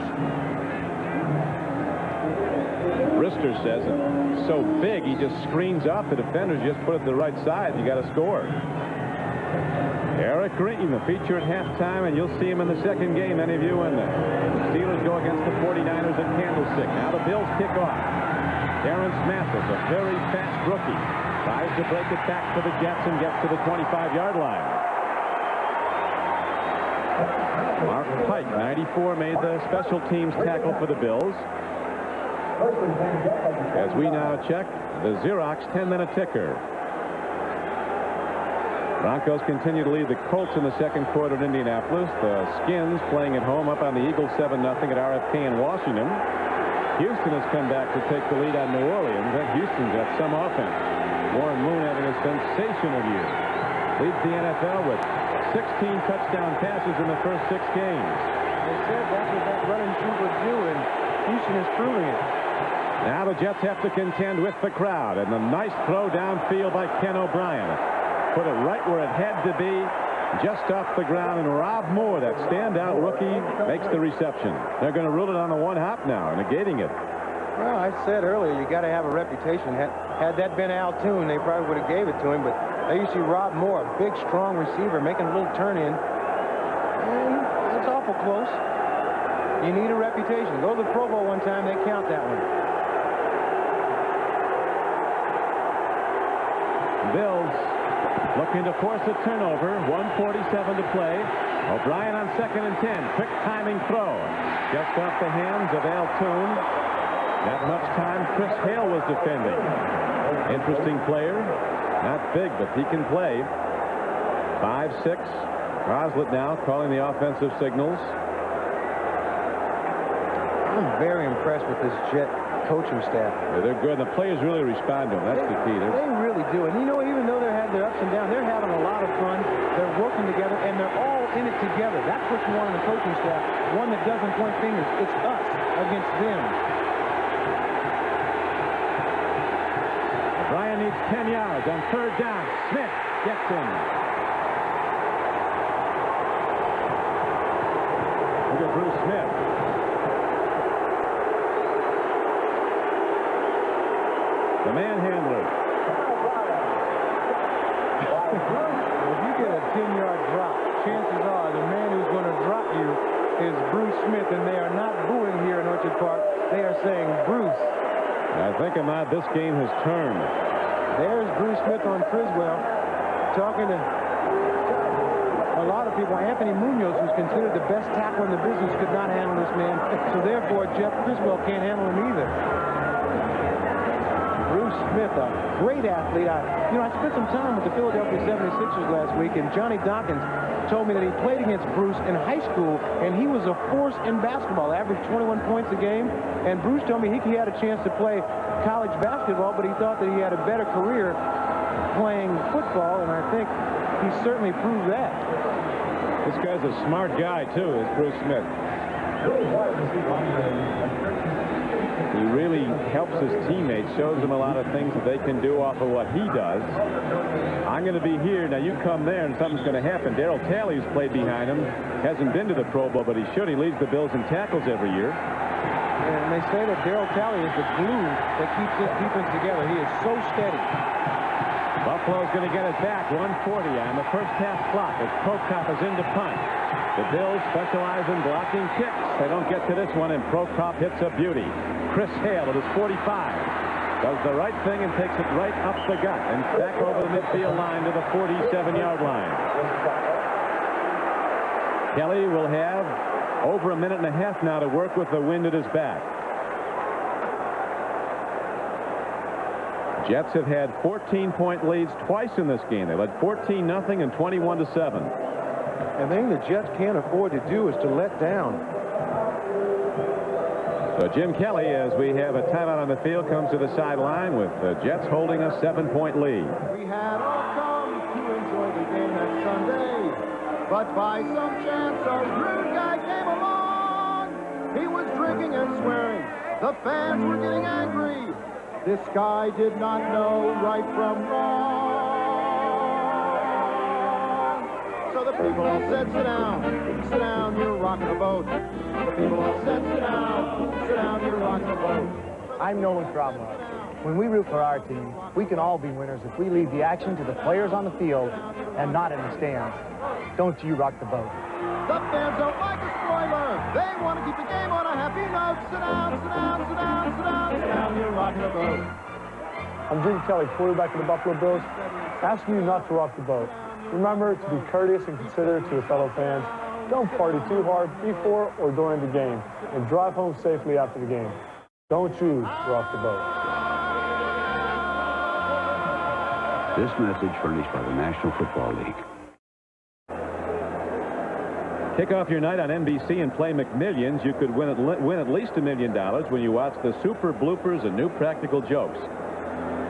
Rister says it's so big, he just screens off the defenders. Just put it to the right side, you got to score. Eric Green, the feature at halftime, and you'll see him in the second game, any of you, when the Steelers go against the 49ers at Candlestick. Now the Bills kick off. Terrence Mathis, a very fast rookie, tries to break it back to the Jets and gets to the 25-yard line. Mark Pike, 94, made the special teams tackle for the Bills. As we now check the Xerox 10-minute ticker. Broncos continue to lead the Colts in the second quarter at Indianapolis. The Skins playing at home up on the Eagles 7-0 at RFK in Washington. Houston has come back to take the lead on New Orleans, and Houston's got some offense. Warren Moon having a sensational year. Leads the NFL with 16 touchdown passes in the first 6 games. They said that's what that running troop would do, and Houston is proving it. Now the Jets have to contend with the crowd, and a nice throw downfield by Ken O'Brien. Put it right where it had to be, just off the ground, and Rob Moore, that standout rookie, makes the reception. They're going to rule it on the one hop now, negating it. Well, I said earlier, you got to have a reputation. Had that been Al Toon, they probably would have gave it to him, but there you see Rob Moore, a big, strong receiver, making a little turn in, and it's awful close. You need a reputation. Go to the Pro Bowl one time, they count that one. Bills looking to force a turnover. 1:47 to play. O'Brien on 2nd and 10. Quick timing throw. Just off the hands of Al Toon. That much time Chris Hale was defending. Interesting player. Not big, but he can play. 5'6". Roslett now calling the offensive signals. I'm very impressed with this Jet coaching staff. Yeah, they're good. The players really respond to them. That's the key. They really do. And you know, even though they're have their ups and downs. They're having a lot of fun. They're working together, and they're all in it together. That's what you want in the coaching staff. One that doesn't point fingers. It's us against them. O'Brien needs 10 yards on third down. Smith gets him. Look at Bruce Smith. The manhandler. If you get a 10-yard drop, chances are the man who's going to drop you is Bruce Smith, and they are not booing here in Orchard Park. They are saying Bruce. I think this game has turned. There's Bruce Smith on Criswell talking to a lot of people. Anthony Munoz, who's considered the best tackle in the business, could not handle this man. So therefore, Jeff Criswell can't handle him either. Bruce Smith, a great athlete. I spent some time with the Philadelphia 76ers last week, and Johnny Dawkins told me that he played against Bruce in high school, and he was a force in basketball, averaged 21 points a game. And Bruce told me he had a chance to play college basketball, but he thought that he had a better career playing football, and I think he certainly proved that. This guy's a smart guy, too, is Bruce Smith. He really helps his teammates, shows them a lot of things that they can do off of what he does. I'm going to be here. Now, you come there, and something's going to happen. Darryl Talley's played behind him. Hasn't been to the Pro Bowl, but he should. He leads the Bills in tackles every year. And they say that Darryl Talley is the glue that keeps this defense together. He is so steady. Buffalo's going to get it back. 1:40 on the first half clock as Prokop is in to punt. The Bills specialize in blocking kicks. They don't get to this one, and Prokop hits a beauty. Chris Hale at his 45 does the right thing and takes it right up the gut and back over the midfield line to the 47-yard line. Kelly will have over a minute and a half now to work with the wind at his back. Jets have had 14-point leads twice in this game. They led 14-0 and 21-7. And the thing the Jets can't afford to do is to let down. So Jim Kelly, as we have a timeout on the field, comes to the sideline with the Jets holding a 7-point lead. We had all come to enjoy the game that Sunday, but by some chance a rude guy came along. He was drinking and swearing. The fans were getting angry. This guy did not know right from wrong. So the people all said, sit down, you're rocking the boat. The people all said, sit down, you're rocking the boat. I'm Nolan Krablo. When we root for our team, we can all be winners if we leave the action to the players on the field and not in the stands. Don't you rock the boat. The fans don't like a spoiler. They want to keep the game on a happy note. Sit down, you're rocking the boat. I'm Jim Kelly, quarterback of the Buffalo Bills, asking you not to rock the boat. Remember to be courteous and considerate to your fellow fans. Don't party too hard before or during the game, and drive home safely after the game. Don't you rock the boat. This message furnished by the National Football League. Kick off your night on NBC and play McMillions. You could win at least $1 million when you watch the Super Bloopers and New Practical Jokes.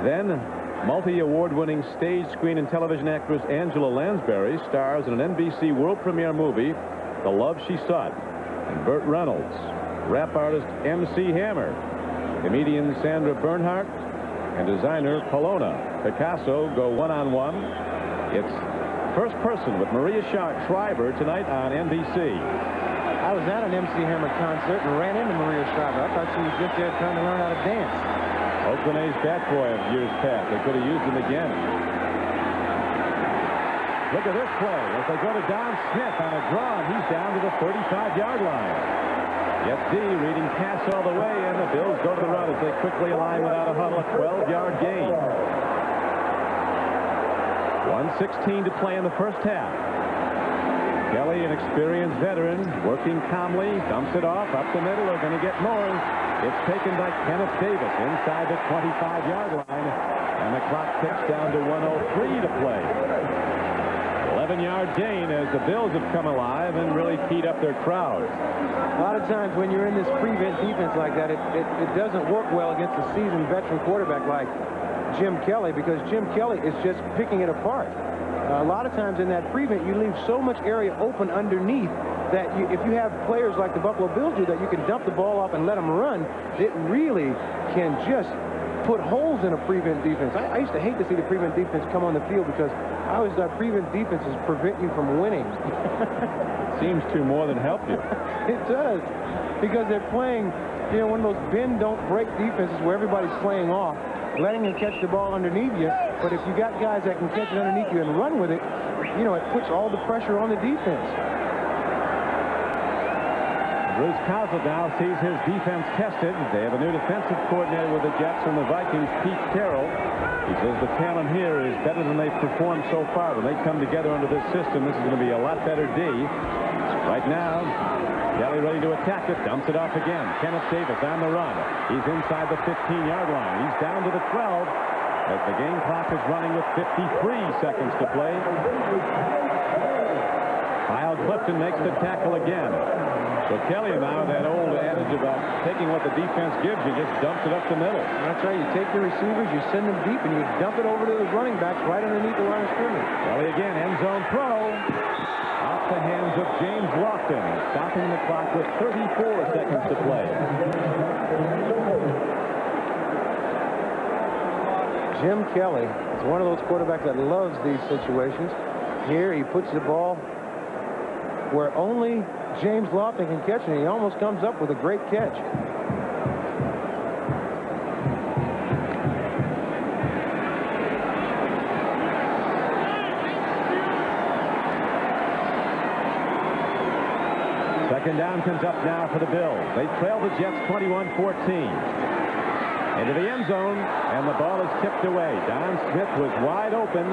Then, multi-award-winning stage, screen, and television actress Angela Lansbury stars in an NBC world premiere movie, The Love She Sought. And Burt Reynolds, rap artist MC Hammer, comedian Sandra Bernhardt, and designer Polona Picasso go one-on-one. It's First Person with Maria Shriver tonight on NBC. I was at an MC Hammer concert and ran into Maria Shriver. I thought she was just there trying to learn how to dance. Oakland A's bat boy of years past. They could have used him again. Look at this play as they go to Don Smith on a draw, and he's down to the 35-yard line. Yes, D reading pass all the way, and the Bills go to the run as they quickly align without a huddle, a 12-yard gain. 1:16 to play in the first half. Kelly, an experienced veteran, working calmly, dumps it off up the middle. They're going to get more. It's taken by Kenneth Davis inside the 25-yard line, and the clock ticks down to 1:03 to play. 11-yard gain as the Bills have come alive and really keyed up their crowd. A lot of times when you're in this prevent defense like that, it doesn't work well against a seasoned veteran quarterback like Jim Kelly, because Jim Kelly is just picking it apart. A lot of times in that prevent, you leave so much area open underneath that if you have players like the Buffalo Bills do that, you can dump the ball off and let them run. It really can just put holes in a prevent defense. I used to hate to see the prevent defense come on the field because I always thought prevent defenses prevent you from winning. Seems to more than help you. It does, because they're playing, you know, one of those bend, don't break defenses where everybody's playing off, letting them catch the ball underneath you. But if you got guys that can catch it underneath you and run with it, you know, it puts all the pressure on the defense. Bruce Coslet now sees his defense tested. They have a new defensive coordinator with the Jets from the Vikings, Pete Carroll. He says the talent here is better than they've performed so far. When they come together under this system, this is going to be a lot better D. Right now, Kelly ready to attack it, dumps it off again. Kenneth Davis on the run. He's inside the 15-yard line. He's down to the 12 as the game clock is running with 53 seconds to play. Kyle Clifton makes the tackle again. So Kelly now, that old adage about taking what the defense gives you, just dumps it up the middle. That's right. You take your receivers, you send them deep, and you dump it over to the running backs right underneath the line of scrimmage. Kelly again, end zone throw. Off the hands of James Lofton, stopping the clock with 34 seconds to play. Jim Kelly is one of those quarterbacks that loves these situations. Here he puts the ball where only James Lofton can catch it, and he almost comes up with a great catch. Second down comes up now for the Bills. They trail the Jets 21-14. Into the end zone, and the ball is tipped away. Don Smith was wide open,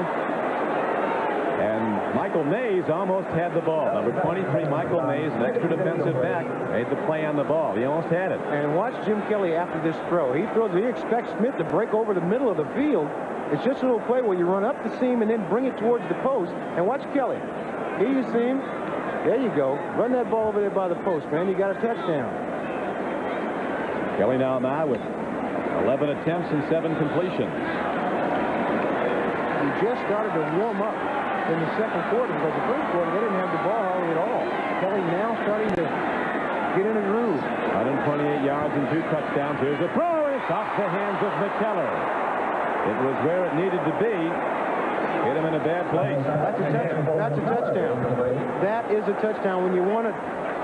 and Michael Mays almost had the ball. Number 23, Michael Mays, an extra defensive back, made the play on the ball. He almost had it. And watch Jim Kelly after this throw. He expects Smith to break over the middle of the field. It's just a little play where you run up the seam and then bring it towards the post. And watch Kelly. Here you see him. There you go. Run that ball over there by the post, man. You got a touchdown. Kelly now with 11 attempts and 7 completions. He just started to warm up in the second quarter, because the first quarter they didn't have the ball hardly at all. Kelly now starting to get in a groove. 128 yards and 2 touchdowns. Here's a throw. It's off the hands of McKellar. It was where it needed to be. Hit him in a bad place. That's a touchdown. That is a touchdown. When you want to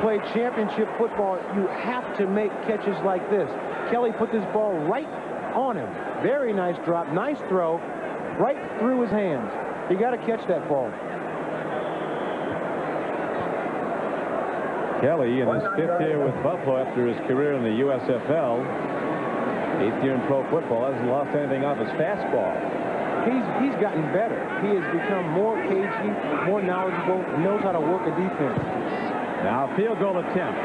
play championship football, you have to make catches like this. Kelly put this ball right on him. Very nice drop. Nice throw. Right through his hands. You got to catch that ball. Kelly, in his 5th year with Buffalo after his career in the USFL, 8th year in pro football, hasn't lost anything off his fastball. He's gotten better. He has become more cagey, more knowledgeable, knows how to work a defense. Now a field goal attempt.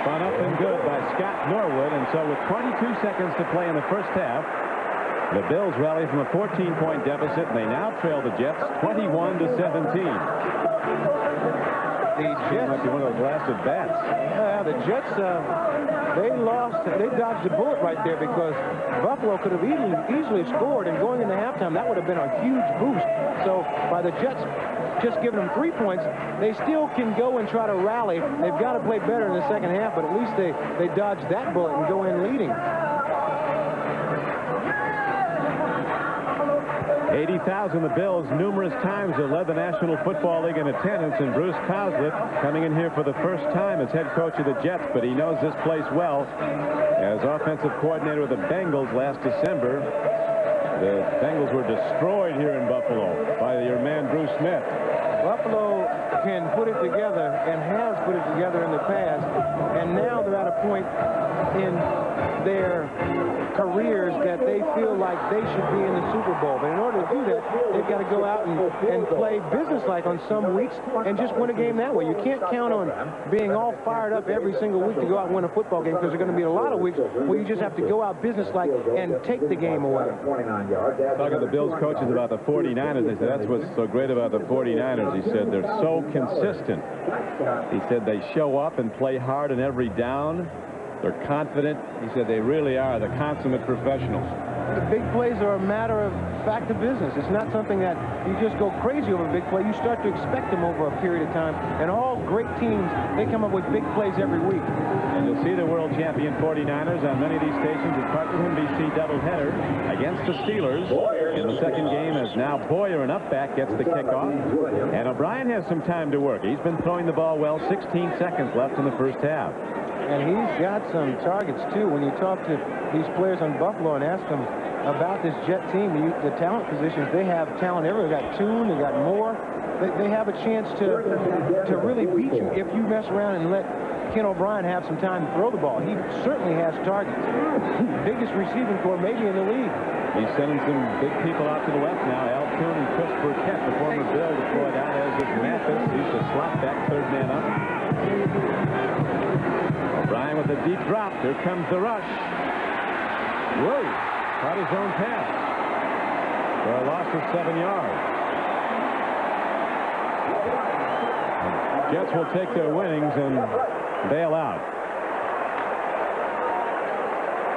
Spun up and good by Scott Norwood, and so with 22 seconds to play in the first half, the Bills rally from a 14-point deficit, and they now trail the Jets 21-17. The Jets might be one of those last at bats. The Jets, they dodged a bullet right there, because Buffalo could have easily scored, and going into halftime, that would have been a huge boost. So by the Jets just giving them 3 points, they still can go and try to rally. They've got to play better in the second half, but at least they dodged that bullet and go in leading. 80,000, the Bills numerous times have led the National Football League in attendance, and Bruce Coslet coming in here for the first time as head coach of the Jets, but he knows this place well. As offensive coordinator of the Bengals last December, the Bengals were destroyed here in Buffalo by your man Bruce Smith. Buffalo can put it together and has put it together in the past, and now they're at a point in their careers that they feel like they should be in the Super Bowl. But in order to do that, they've got to go out and play businesslike on some weeks and just win a game that way. You can't count on being all fired up every single week to go out and win a football game, because there are going to be a lot of weeks where you just have to go out businesslike and take the game away. Talking to the Bills coaches about the 49ers, they said that's what's so great about the 49ers. He said they're so consistent. He said they show up and play hard in every down. They're confident. He said they really are the consummate professionals. the big plays are a matter of fact of business. It's not something that you just go crazy over a big play. You start to expect them over a period of time. And all great teams, they come up with big plays every week. And you'll see the world champion 49ers on many of these stations as part of the NBC doubleheader against the Steelers in the second game, as now Boyer, an up back, gets the kickoff. And O'Brien has some time to work. He's been throwing the ball well. 16 seconds left in the first half. And he's got some targets, too. When you talk to these players on Buffalo and ask them about this Jet team, the talent positions, they have talent everywhere. They got Toon, they got Moore. They have a chance to really beat you if you mess around and let Ken O'Brien have some time to throw the ball. He certainly has targets. Biggest receiving corps maybe in the league. He's sending some big people out to the left now. Al Toon and Chris Burkett, the former Bill, deployed out, as is Mathis. He's the slot back, third man up. O'Brien with a deep drop. Here comes the rush. Whoa! Caught his own pass for a loss of 7 yards. Jets will take their winnings and bail out.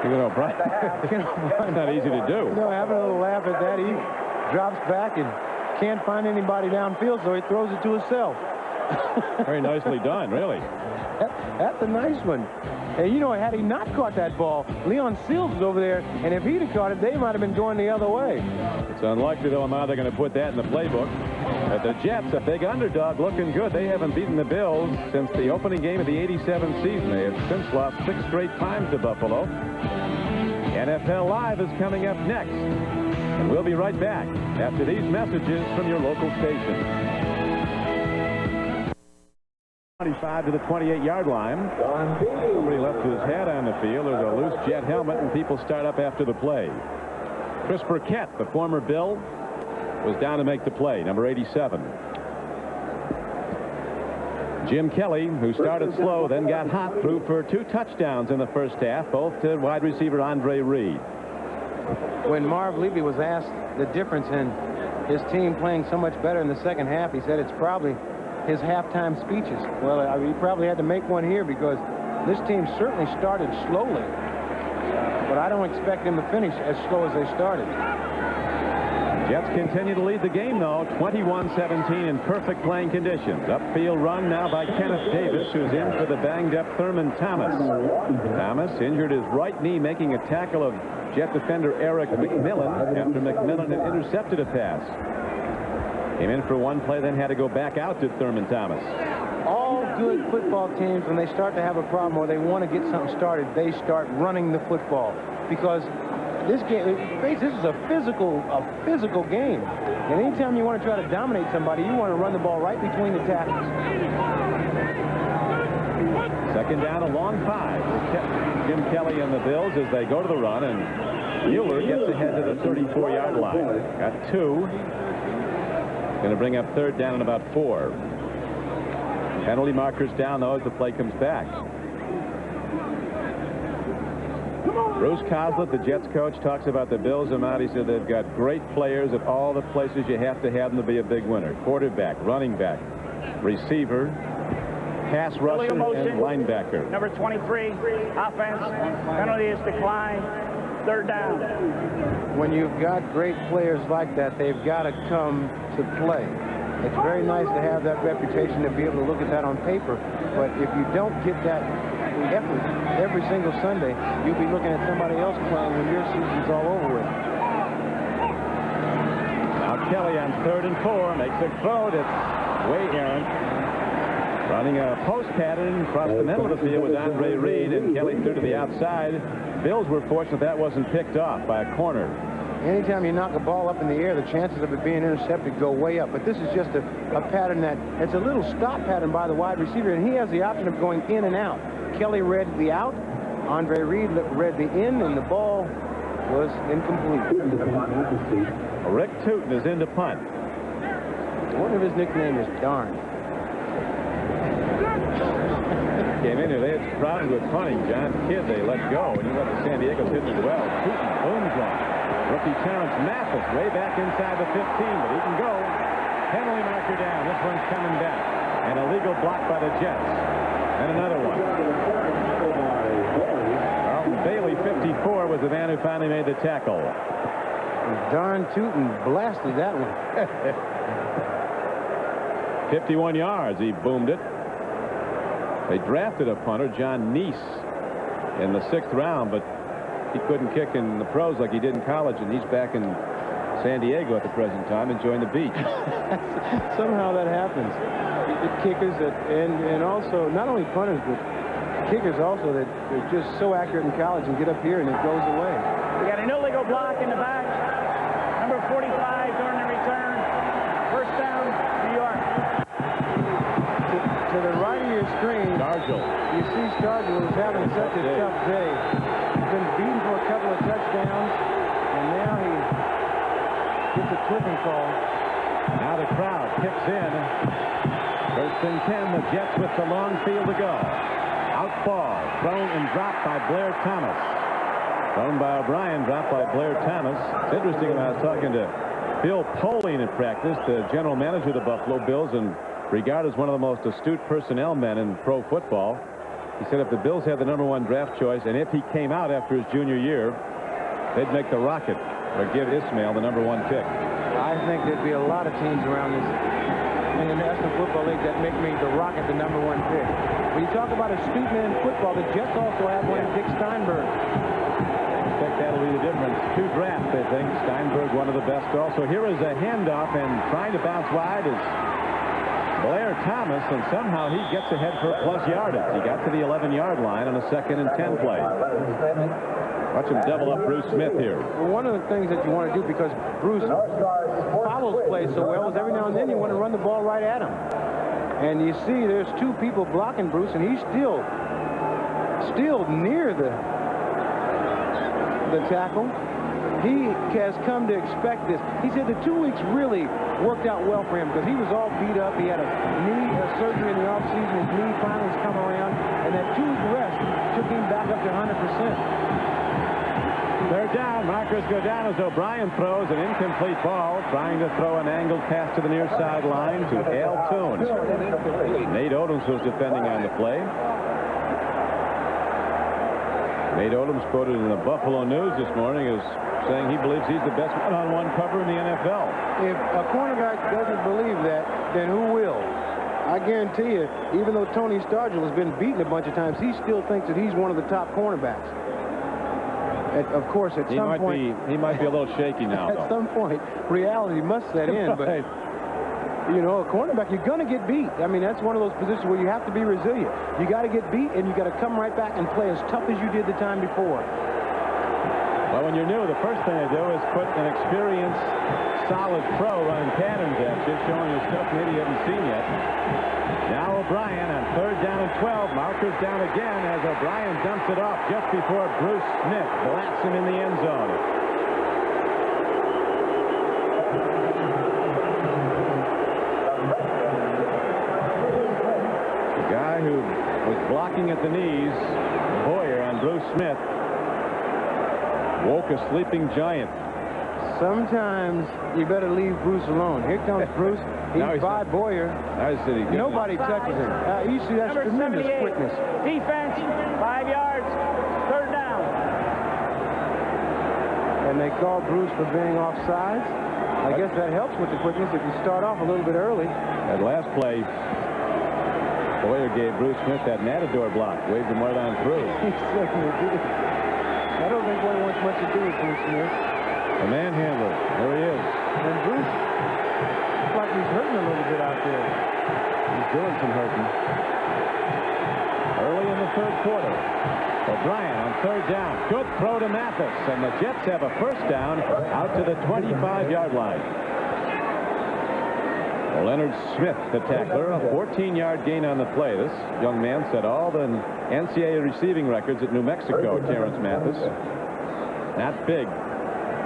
Even O'Brien. It's not easy to do. No, having a little laugh at that. He drops back and can't find anybody downfield, so he throws it to himself. Very nicely done, really. That's a nice one. And you know, had he not caught that ball, Leon Seals was over there, and if he'd have caught it, they might have been going the other way. It's unlikely, though, how they're going to put that in the playbook. But the Jets, a big underdog, looking good. They haven't beaten the Bills since the opening game of the '87 season. They have since lost 6 straight times to Buffalo. NFL Live is coming up next. And we'll be right back after these messages from your local station. 25 to the 28-yard line. Somebody left his hat on the field. There's a loose Jet helmet, and people start up after the play. Chris Burkett, the former Bill, was down to make the play, number 87. Jim Kelly, who started slow, then got hot, threw for 2 touchdowns in the first half, both to wide receiver Andre Reed. When Marv Levy was asked the difference in his team playing so much better in the second half, he said it's probably his halftime speeches. Well, I mean, he probably had to make one here because this team certainly started slowly. But I don't expect them to finish as slow as they started. Jets continue to lead the game, though, 21-17 in perfect playing conditions. Upfield run now by Kenneth Davis, who's in for the banged-up Thurman Thomas. Thomas injured his right knee making a tackle of Jet defender Eric McMillan after McMillan had intercepted a pass. Came in for one play, then had to go back out to Thurman Thomas. All good football teams, when they start to have a problem or they want to get something started, they start running the football. Because this game, this is a physical game. And anytime you want to try to dominate somebody, you want to run the ball right between the tackles. Second down, a long 5. Jim Kelly and the Bills as they go to the run, and Mueller gets ahead to the 34-yard line. Got 2. Going to bring up third down and about 4. Penalty markers down, though, as the play comes back. Bruce Coslett, the Jets coach, talks about the Bills amount. He said they've got great players at all the places you have to have them to be a big winner. Quarterback, running back, receiver, pass rusher, and linebacker. Number 23, offense. Penalty is declined. Third down. When you've got great players like that, they've got to come to play. It's very nice to have that reputation to be able to look at that on paper, but if you don't get that effort every single Sunday, you'll be looking at somebody else playing when your season's all over with. Now Kelly on 3rd and 4 makes a throw that's way errant. Running a post pattern across the middle of the field with Andre Reed, and Kelly threw to the outside. Bills were fortunate that wasn't picked off by a corner. Anytime you knock a ball up in the air, the chances of it being intercepted go way up. But this is just a pattern that, it's a little stop pattern by the wide receiver, and he has the option of going in and out. Kelly read the out, Andre Reed read the in, and the ball was incomplete. Rick Tootin is in to punt. One of his nickname is Darn. Came in here, they had problems with punting. John Kidd, they let go, and he let the San Diegos hit as well. Tootin booms one. Rookie Terrence Mathis way back inside the 15, but he can go. Penalty marker down. This one's coming back. An illegal block by the Jets. And another one. Carlton Bailey, 54, was the man who finally made the tackle. Darn tootin' blasted that one. 51 yards, he boomed it. They drafted a punter, John Neese, in the 6th round, but he couldn't kick in the pros like he did in college, and he's back in San Diego at the present time enjoying the beach. Somehow that happens. The kickers and also not only punters but kickers also that are just so accurate in college and get up here and it goes away. We got an illegal block in the back. Number 45 during the return. First down, New York. To the right of your screen, Stargell. You see Stargell is having such a tough day. He's been beaten for a couple of touchdowns, and now he gets a tripping call. Now the crowd kicks in. First and 10, the Jets with the long field to go. Out ball, thrown and dropped by Blair Thomas. Thrown by O'Brien, dropped by Blair Thomas. It's interesting when I was talking to Bill Polian in practice, the general manager of the Buffalo Bills, and regarded as one of the most astute personnel men in pro football. He said if the Bills had the #1 draft choice, and if he came out after his junior year, they'd make the Rocket or give Ismail the #1 pick. I think there'd be a lot of teams around this in the National Football League that make the Rocket the #1 pick. When you talk about astute men in football, the Jets also have one in Dick Steinberg. I expect that'll be the difference. 2 drafts, I think. Steinberg, one of the best also. Here is a handoff, and trying to bounce wide is Blair Thomas, and somehow he gets ahead for plus yardage. He got to the 11-yard line on a 2nd and 10 play. Watch him double up Bruce Smith here. Well, one of the things that you want to do, because Bruce follows plays so well, is every now and then you want to run the ball right at him. And you see there's 2 people blocking Bruce, and he's still near the tackle. He has come to expect this. He said the 2 weeks really worked out well for him because he was all beat up. He had a knee surgery in the offseason. His knee finally has come around, and that 2-week rest took him back up to 100%. They're down. Markers go down as O'Brien throws an incomplete ball, trying to throw an angled pass to the near sideline to Al Toon. Nate Odoms was defending on the play. Nate Odoms, quoted in the Buffalo News this morning, as saying he believes he's the best one-on-one cover in the NFL. If a cornerback doesn't believe that, then who will? I guarantee you, even though Tony Stargell has been beaten a bunch of times, he still thinks that he's one of the top cornerbacks. Of course, at some point... He might be a little shaky now, At some point, reality must set in, but... You know, a cornerback, you're going to get beat. I mean, that's one of those positions where you have to be resilient. You got to get beat, and you got to come right back and play as tough as you did the time before. Well, when you're new, the first thing they do is put an experienced, solid pro running patterns at you, showing you stuff maybe you haven't seen yet. Now O'Brien on 3rd down and 12. Markers down again as O'Brien dumps it off just before Bruce Smith blasts him in the end zone. The guy who was blocking at the knees, Boyer, on Bruce Smith, woke a sleeping giant. Sometimes you better leave Bruce alone. Here comes Bruce. He's by Boyer. Nobody touches him. You see, that's tremendous quickness. Defense, 5 yards, 3rd down. And they call Bruce for being offsides. I guess that helps with the quickness if you start off a little bit early. That last play, Boyer gave Bruce Smith that matador block, waved him right on through. He certainly did. I don't think Boyer wants much to do with Bruce Smith. The manhandler. There he is. And Bruce looks like he's hurting a little bit out there. He's doing some hurting. Early in the 3rd quarter. O'Brien on 3rd down. Good throw to Mathis. And the Jets have a 1st down out to the 25-yard line. Leonard Smith, the tackler, a 14-yard gain on the play. This young man set all the NCAA receiving records at New Mexico, Terrence Mathis. Not big.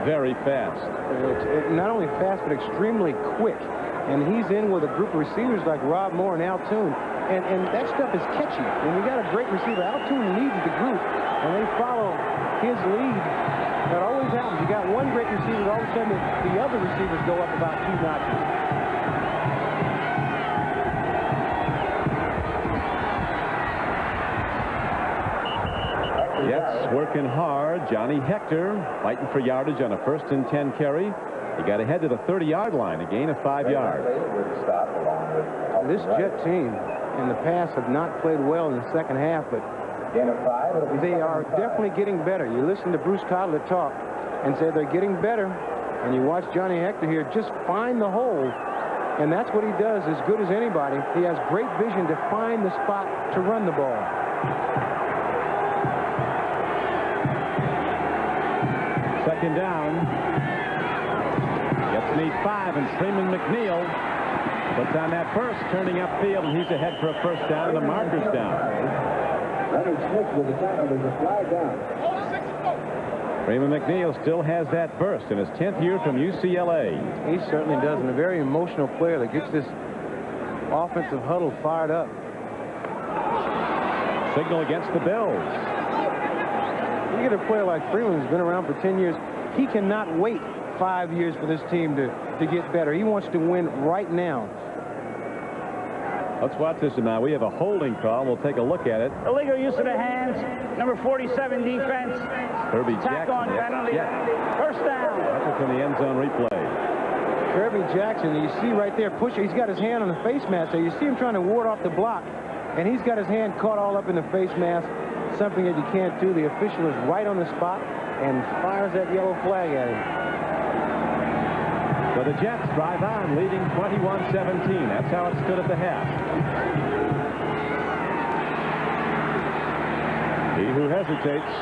Very fast. Not only fast, but extremely quick. And he's in with a group of receivers like Rob Moore and Al Toon. And that stuff is catchy. When you got a great receiver, Al Toon leads the group, and they follow his lead. That always happens. You got one great receiver, all of a sudden the other receivers go up about 2 notches. working hard. Johnny Hector fighting for yardage on a 1st and 10 carry. He got ahead to the 30-yard line, a gain of 5 yards. This Jet team in the past have not played well in the second half, but they are definitely getting better. You listen to Bruce Codler talk and say they're getting better, and you watch Johnny Hector here just find the hole, and that's what he does as good as anybody. He has great vision to find the spot to run the ball. Second down. Gets need 5, and Freeman McNeil puts on that burst, turning upfield, and he's ahead for a 1st down, and the marker's down. Leonard Smith with the tackle. There's a flag down. Freeman McNeil still has that burst in his 10th year from UCLA. He certainly does, and a very emotional player that gets this offensive huddle fired up. Signal against the Bills. You get a player like Freeman who's been around for 10 years. He cannot wait 5 years for this team to get better. He wants to win right now. Let's watch this now. We have a holding call. We'll take a look at it. Illegal use of the hands. Number 47 defense. Kirby Tack Jackson. on penalty. First down. That's what's in the end zone replay. Kirby Jackson, you see right there, pushing. He's got his hand on the face mask there. You see him trying to ward off the block, and he's got his hand caught all up in the face mask, something that you can't do. The official is right on the spot and fires that yellow flag at him. So the Jets drive on, leading 21-17. That's how it stood at the half. He who hesitates.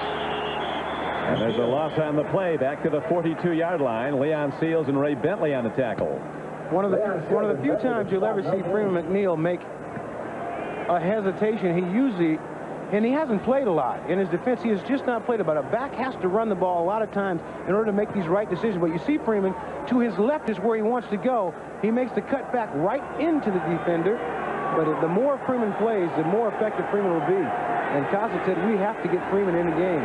And there's a loss on the play. Back to the 42-yard line. Leon Seals and Ray Bentley on the tackle. One of the few times you'll ever see Freeman McNeil make a hesitation. He usually, and he hasn't played a lot. In his defense, he has just not played a lot. A back has to run the ball a lot of times in order to make these right decisions. But you see Freeman, to his left is where he wants to go. He makes the cut back right into the defender. But the more Freeman plays, the more effective Freeman will be. And Cossack said, we have to get Freeman in the game.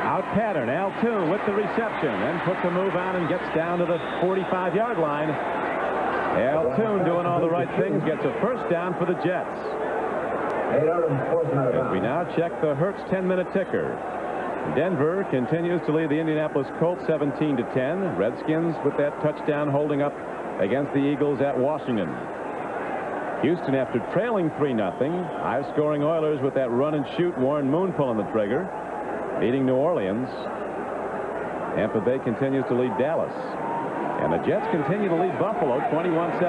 Out pattern. Al Toon with the reception. Then puts a move on and gets down to the 45-yard line. Al Toon doing all the right things, gets a first down for the Jets. As we now check the Hertz 10-minute ticker. Denver continues to lead the Indianapolis Colts 17-10. Redskins with that touchdown holding up against the Eagles at Washington. Houston, after trailing 3-0, high-scoring Oilers with that run and shoot. Warren Moon pulling the trigger, beating New Orleans. Tampa Bay continues to lead Dallas. And the Jets continue to lead Buffalo 21-17.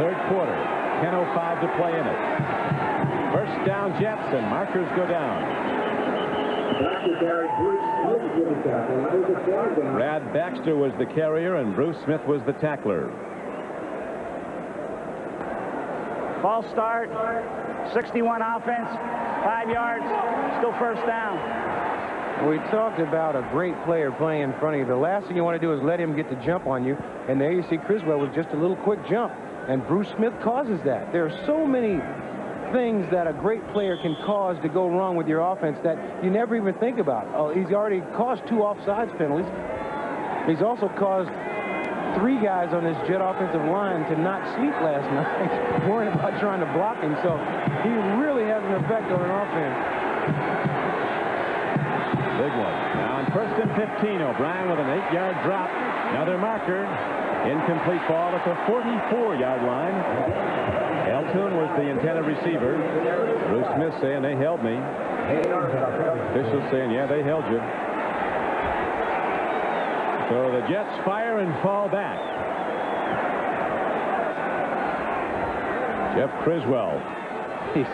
Third quarter, 10:05 to play in it. First down Jets, and markers go down. Brad Baxter was the carrier, and Bruce Smith was the tackler. False start, 61 offense, 5 yards, still first down. We talked about a great player playing in front of you. The last thing you want to do is let him get the jump on you. And there you see Criswell with just a little quick jump. And Bruce Smith causes that. There are so many things that a great player can cause to go wrong with your offense that you never even think about. He's already caused 2 offsides penalties. He's also caused 3 guys on this Jet offensive line to not sleep last night, worrying about trying to block him. So he really has an effect on an offense. Big one. Now on 1st and 15, O'Brien with an 8-yard drop. Another marker. Incomplete ball at the 44-yard line. Al Toon was the intended receiver. Bruce Smith saying they held me. Officials saying, yeah, they held you. So the Jets fire and fall back. Jeff Criswell. He's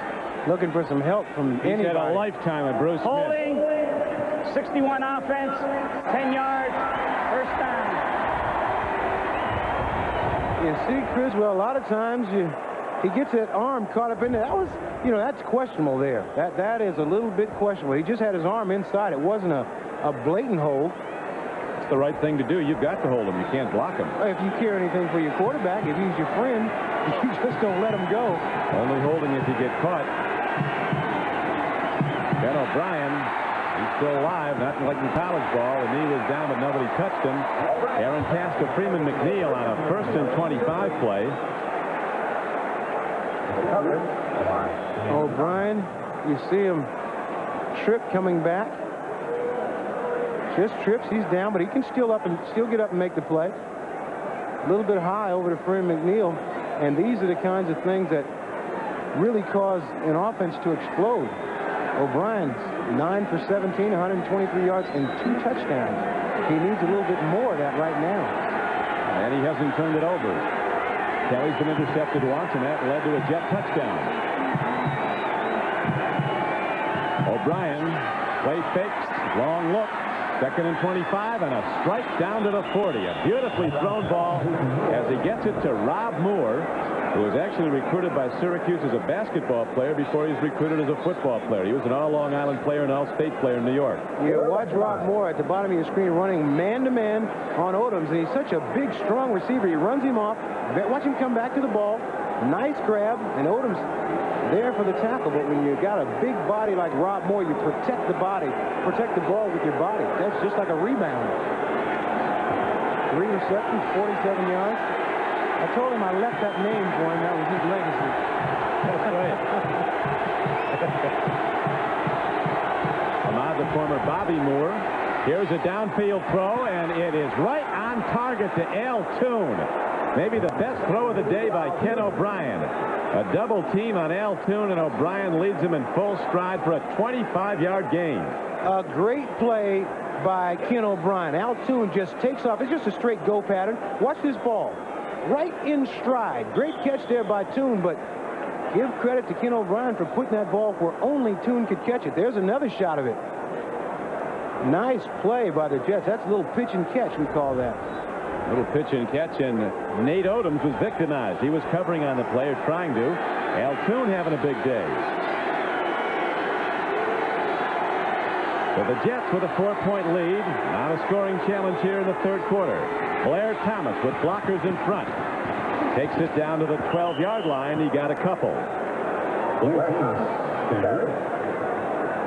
looking for some help from anybody. He's had a lifetime of Bruce Smith. Holding, 61 offense, 10 yards, first down. You see Criswell, a lot of times he gets that arm caught up in there. That was, that's questionable there. That is a little bit questionable. He just had his arm inside. It wasn't a blatant hold. It's the right thing to do. You've got to hold him. You can't block him. If you care anything for your quarterback, if he's your friend, you just don't let him go. Only holding if you get caught. Ben O'Brien, he's still alive, not like in college ball. The knee was down, but nobody touched him. Aaron pass to Freeman McNeil on a 1st and 25 play. O'Brien, you see him trip coming back. Just trips, he's down, but he can still get up and make the play. A little bit high over to Freddie McNeil, and these are the kinds of things that really cause an offense to explode. O'Brien's 9 for 17, 123 yards, and 2 touchdowns. He needs a little bit more of that right now. And he hasn't turned it over. Kelly's been intercepted once, and that led to a Jet touchdown. O'Brien, play fakes, long look. 2nd and 25, and a strike down to the 40. A beautifully thrown ball as he gets it to Rob Moore, who was actually recruited by Syracuse as a basketball player before he was recruited as a football player. He was an all-Long Island player and all-state player in New York. Yeah, watch Rob Moore at the bottom of your screen running man-to-man on Odoms, and he's such a big, strong receiver. He runs him off. Watch him come back to the ball. Nice grab, and Odoms there for the tackle, but when you got a big body like Rob Moore, you protect the body, protect the ball with your body. That's just like a rebound. 3 receptions, 47 yards. I told him I left that name for him. That was his legacy. That's right. Ahmad, the former Bobby Moore. Here's a downfield throw, and it is right on target to Al Toon. Maybe the best throw of the day by Ken O'Brien. A double team on Al Toon, and O'Brien leads him in full stride for a 25-yard gain. A great play by Ken O'Brien. Al Toon just takes off. It's just a straight go pattern. Watch this ball. Right in stride. Great catch there by Toon, but give credit to Ken O'Brien for putting that ball where only Toon could catch it. There's another shot of it. Nice play by the Jets. That's a little pitch and catch, we call that. Little pitch and catch, and Nate Odoms was victimized. He was covering on the play, or trying to. Al Toon having a big day. So the Jets with a 4-point lead. Not a scoring challenge here in the 3rd quarter. Blair Thomas with blockers in front. Takes it down to the 12-yard line. He got a couple.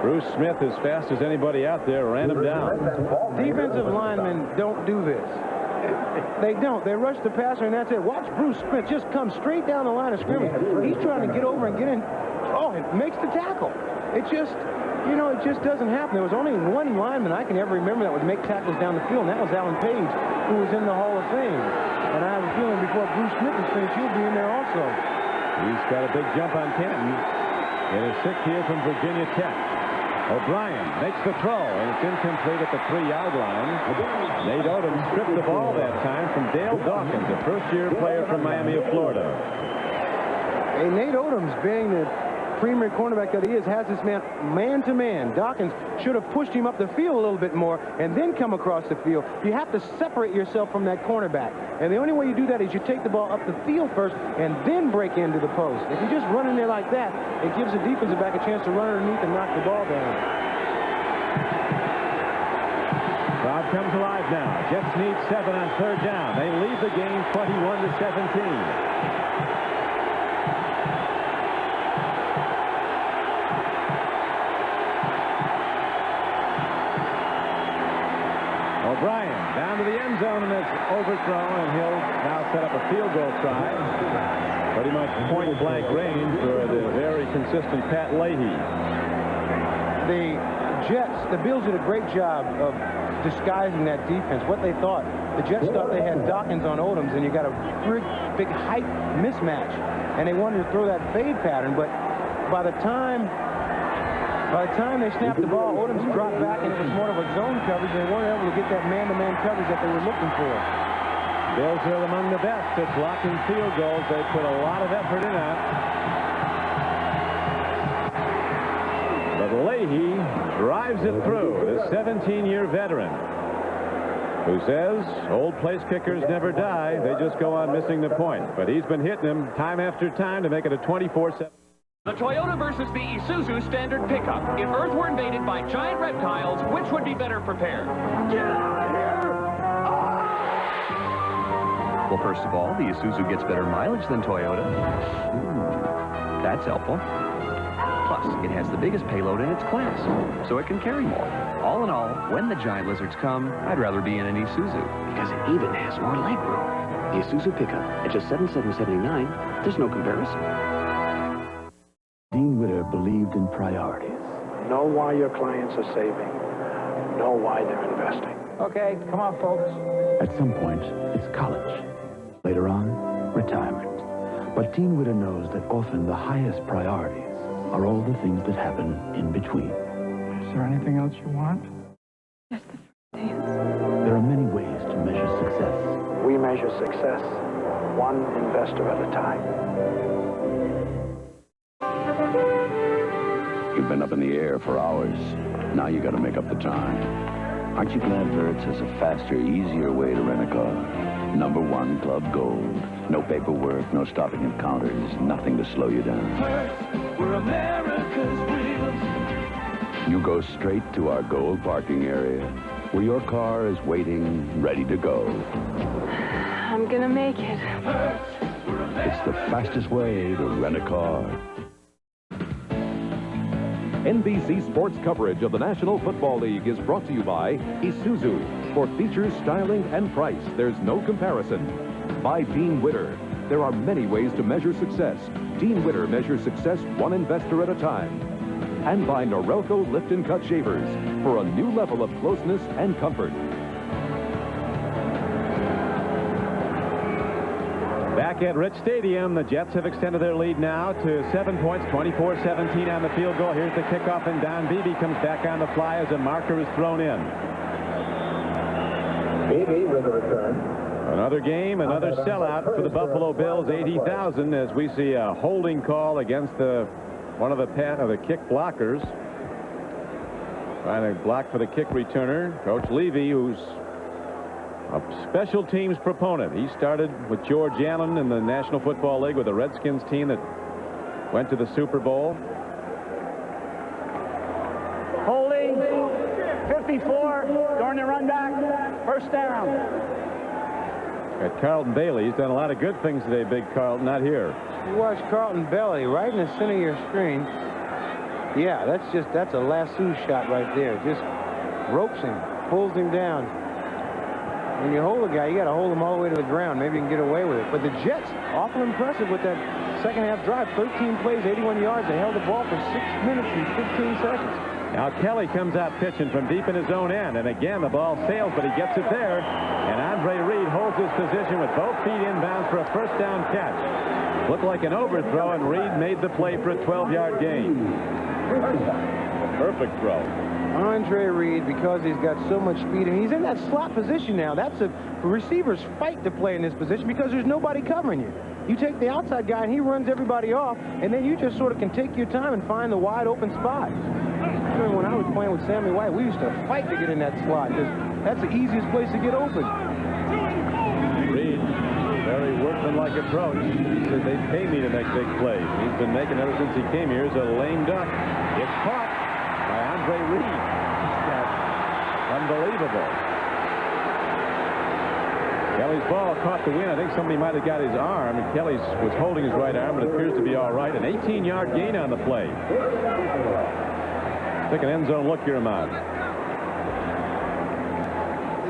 Bruce Smith, as fast as anybody out there, ran him down. Defensive linemen don't do this. They don't. They rush the passer, and that's it. Watch Bruce Smith just come straight down the line of scrimmage. He's trying to get over and get in. Oh, it makes the tackle. It just, you know, it just doesn't happen. There was only one lineman I can ever remember that would make tackles down the field, and that was Alan Page, who was in the Hall of Fame. And I have a feeling before Bruce Smith is finished, he'll be in there also. He's got a big jump on Canton. It is 6 here from Virginia Tech. O'Brien makes the throw, and it's incomplete at the 3-yard line. Nate Odoms stripped the ball that time from Dale Dawkins, a first-year player from Miami of Florida. Hey, Nate Odoms, being the premier cornerback that he is, has this man-to-man. Dawkins should have pushed him up the field a little bit more and then come across the field. You have to separate yourself from that cornerback. And the only way you do that is you take the ball up the field first and then break into the post. If you just run in there like that, it gives the defensive back a chance to run underneath and knock the ball down. Crowd comes alive now. Jets need 7 on 3rd down. They lead the game 21-17. O'Brien down to the end zone, and it's overthrown, and he'll now set up a field goal try. Pretty much point-blank range for the very consistent Pat Leahy. The Jets, the Bills did a great job of disguising that defense. What they thought, the Jets thought they had Dawkins on Odoms, and you got a big height mismatch, and they wanted to throw that fade pattern, but by the time they snapped the ball, Odoms dropped back, and it was more of a zone coverage. They weren't able to get that man-to-man coverage that they were looking for. Bills are among the best at blocking field goals. They put a lot of effort in that. But Leahy drives it through, the 17-year veteran, who says old place kickers never die. They just go on missing the point. But he's been hitting them time after time to make it a 24-7. The Toyota versus the Isuzu standard pickup. If Earth were invaded by giant reptiles, which would be better prepared? Get out of here! Well, first of all, the Isuzu gets better mileage than Toyota. That's helpful. Plus, it has the biggest payload in its class, so it can carry more. All in all, when the giant lizards come, I'd rather be in an Isuzu. Because it even has more legroom. The Isuzu pickup at just $7,779, there's no comparison. Dean Witter believed in priorities. Know why your clients are saving. Know why they're investing. Okay, come on, folks. At some point, it's college. Later on, retirement. But Dean Witter knows that often the highest priorities are all the things that happen in between. Is there anything else you want? There are many ways to measure success. We measure success one investor at a time. You've been up in the air for hours. Now you got to make up the time. Aren't you glad Verts has a faster, easier way to rent a car? #1 Club Gold. No paperwork, no stopping at counters, nothing to slow you down. We're America's wheels. You go straight to our Gold parking area, where your car is waiting, ready to go. I'm gonna make it. It's the fastest way to rent a car. NBC Sports coverage of the National Football League is brought to you by Isuzu. For features, styling, and price, there's no comparison. By Dean Witter. There are many ways to measure success. Dean Witter measures success one investor at a time. And by Norelco Lift and Cut Shavers for a new level of closeness and comfort. Back at Rich Stadium, the Jets have extended their lead now to 7 points, 24-17 on the field goal. Here's the kickoff, and Don Beebe comes back on the fly as a marker is thrown in. Beebe with a return. Another game, another sellout for the Buffalo Bills, 80,000, as we see a holding call against one of the kick blockers. Trying to block for the kick returner, Coach Levy, who's a special teams proponent. He started with George Allen in the National Football League with the Redskins team that went to the Super Bowl. Holding, 54, during the run back, first down. Got Carlton Bailey. He's done a lot of good things today, Big Carlton. Not here. You watch Carlton Bailey right in the center of your screen. Yeah, that's a lasso shot right there. Just ropes him, pulls him down. When you hold a guy, you got to hold him all the way to the ground. Maybe you can get away with it. But the Jets, awful impressive with that second half drive. 13 plays, 81 yards. They held the ball for 6 minutes and 15 seconds. Now Kelly comes out pitching from deep in his own end. And again, the ball sails, but he gets it there. And Andre Reed holds his position with both feet inbounds for a first down catch. Looked like an overthrow, and Reed made the play for a 12-yard gain. Perfect throw. Andre Reed, because he's got so much speed, and he's in that slot position now. That's a receiver's fight to play in this position because there's nobody covering you. You take the outside guy, and he runs everybody off, and then you just sort of can take your time and find the wide open spot. I remember when I was playing with Sammy White, we used to fight to get in that slot because that's the easiest place to get open. Reed, very workmanlike approach. He said, they pay me to make big plays. He's been making ever since he came here. He's a lame duck. It's caught by Andre Reed. That's unbelievable. Kelly's ball caught the wind. I think somebody might have got his arm, and Kelly was holding his right arm, but it appears to be all right. An 18-yard gain on the play. Take an end zone look here, Ahmad.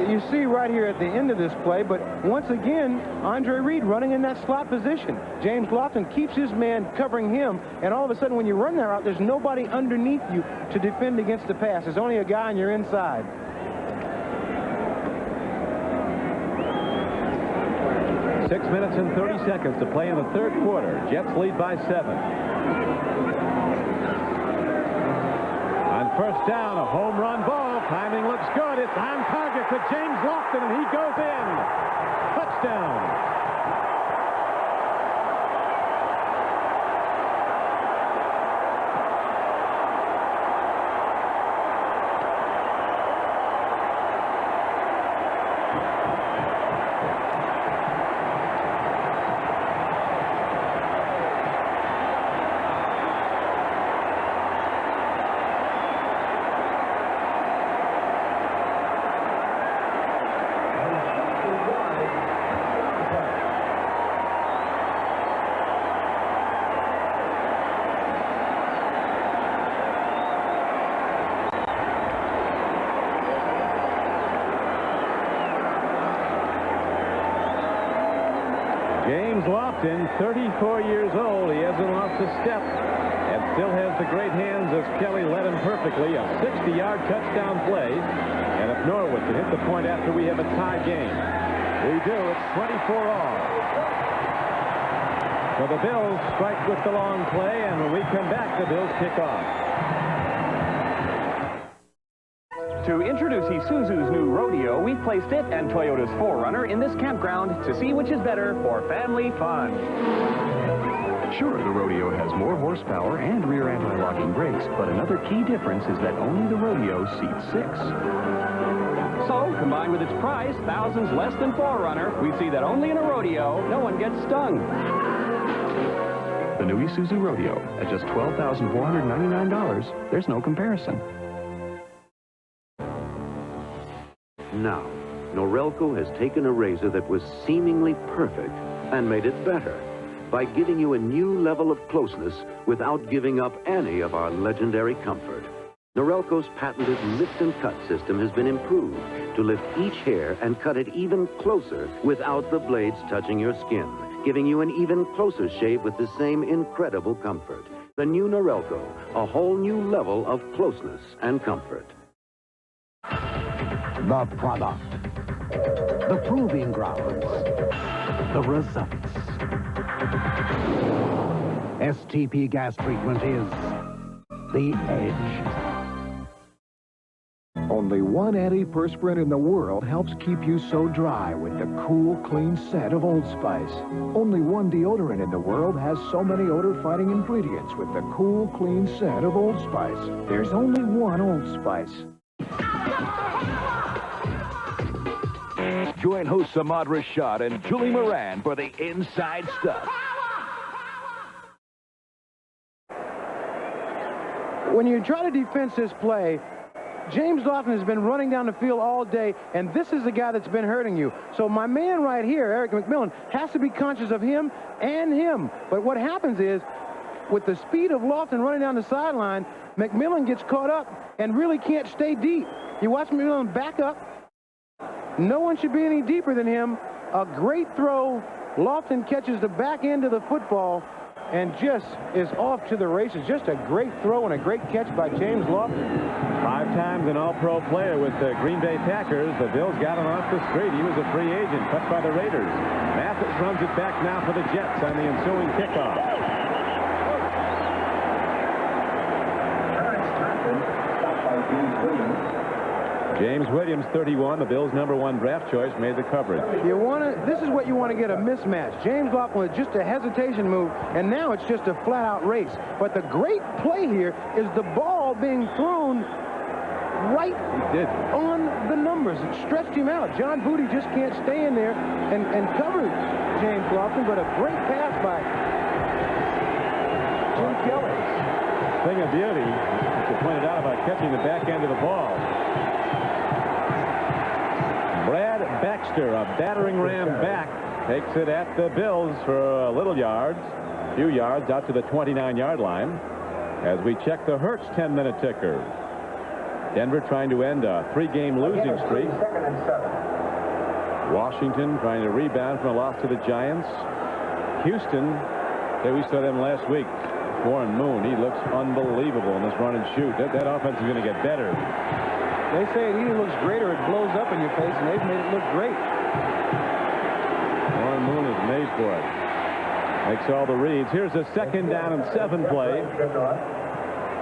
You see right here at the end of this play, but once again, Andre Reed running in that slot position. James Lofton keeps his man covering him, and all of a sudden when you run that route, there's nobody underneath you to defend against the pass. There's only a guy on your inside. Six minutes and 30 seconds to play in the third quarter. Jets lead by 7. On first down, a home run ball. Timing looks good. It's on target to James Lofton, and he goes in. Touchdown. James Lofton, 34 years old. He hasn't lost a step and still has the great hands as Kelly led him perfectly. A 60-yard touchdown play. And if Norwood can hit the point after we have a tie game, we do. It's 24 all. So the Bills strike with the long play, and when we come back, the Bills kick off. To introduce Isuzu's new Rodeo, we've placed it and Toyota's 4Runner in this campground to see which is better for family fun. Sure, the Rodeo has more horsepower and rear anti-locking brakes, but another key difference is that only the Rodeo seats 6. So, combined with its price, thousands less than 4Runner, we see that only in a Rodeo, no one gets stung. The new Isuzu Rodeo, at just $12,499, there's no comparison. Now, Norelco has taken a razor that was seemingly perfect and made it better by giving you a new level of closeness without giving up any of our legendary comfort. Norelco's patented lift and cut system has been improved to lift each hair and cut it even closer without the blades touching your skin, giving you an even closer shave with the same incredible comfort. The new Norelco, a whole new level of closeness and comfort. The product, the proving grounds, the results. STP gas treatment is the edge. Only one antiperspirant in the world helps keep you so dry with the cool, clean scent of Old Spice. Only one deodorant in the world has so many odor-fighting ingredients with the cool, clean scent of Old Spice. There's only one Old Spice. Join hosts Ahmad Rashad and Julie Moran for the Inside Stuff. When you try to defense this play, James Lofton has been running down the field all day, and this is the guy that's been hurting you. So my man right here, Eric McMillan, has to be conscious of him and him. But what happens is, with the speed of Lofton running down the sideline, McMillan gets caught up and really can't stay deep. You watch McMillan back up. No one should be any deeper than him. A great throw. Lofton catches the back end of the football and just is off to the races. Just a great throw and a great catch by James Lofton. 5 times an All-Pro player with the Green Bay Packers. The Bills got him off the street. He was a free agent, cut by the Raiders. Mathis runs it back now for the Jets on the ensuing kickoff. James Williams, 31, the Bills' #1 draft choice, made the coverage. This is what you want to get, a mismatch. James Lofton was just a hesitation move, and now it's just a flat-out race. But the great play here is the ball being thrown right on the numbers. It stretched him out. John Booty just can't stay in there and cover James Lofton, but a great pass by Jim Kelly. Thing of beauty, as you pointed out, about catching the back end of the ball. Brad Baxter, a battering ram back, takes it at the Bills for a few yards out to the 29-yard line as we check the Hertz 10-minute ticker. Denver trying to end a 3-game losing streak. Washington trying to rebound from a loss to the Giants. Houston, we saw them last week. Warren Moon, he looks unbelievable in this run and shoot. That offense is going to get better. They say it either looks great or it blows up in your face, and they've made it look great. Warren Moon is made for it. Makes all the reads. Here's a 2nd down and 7 play.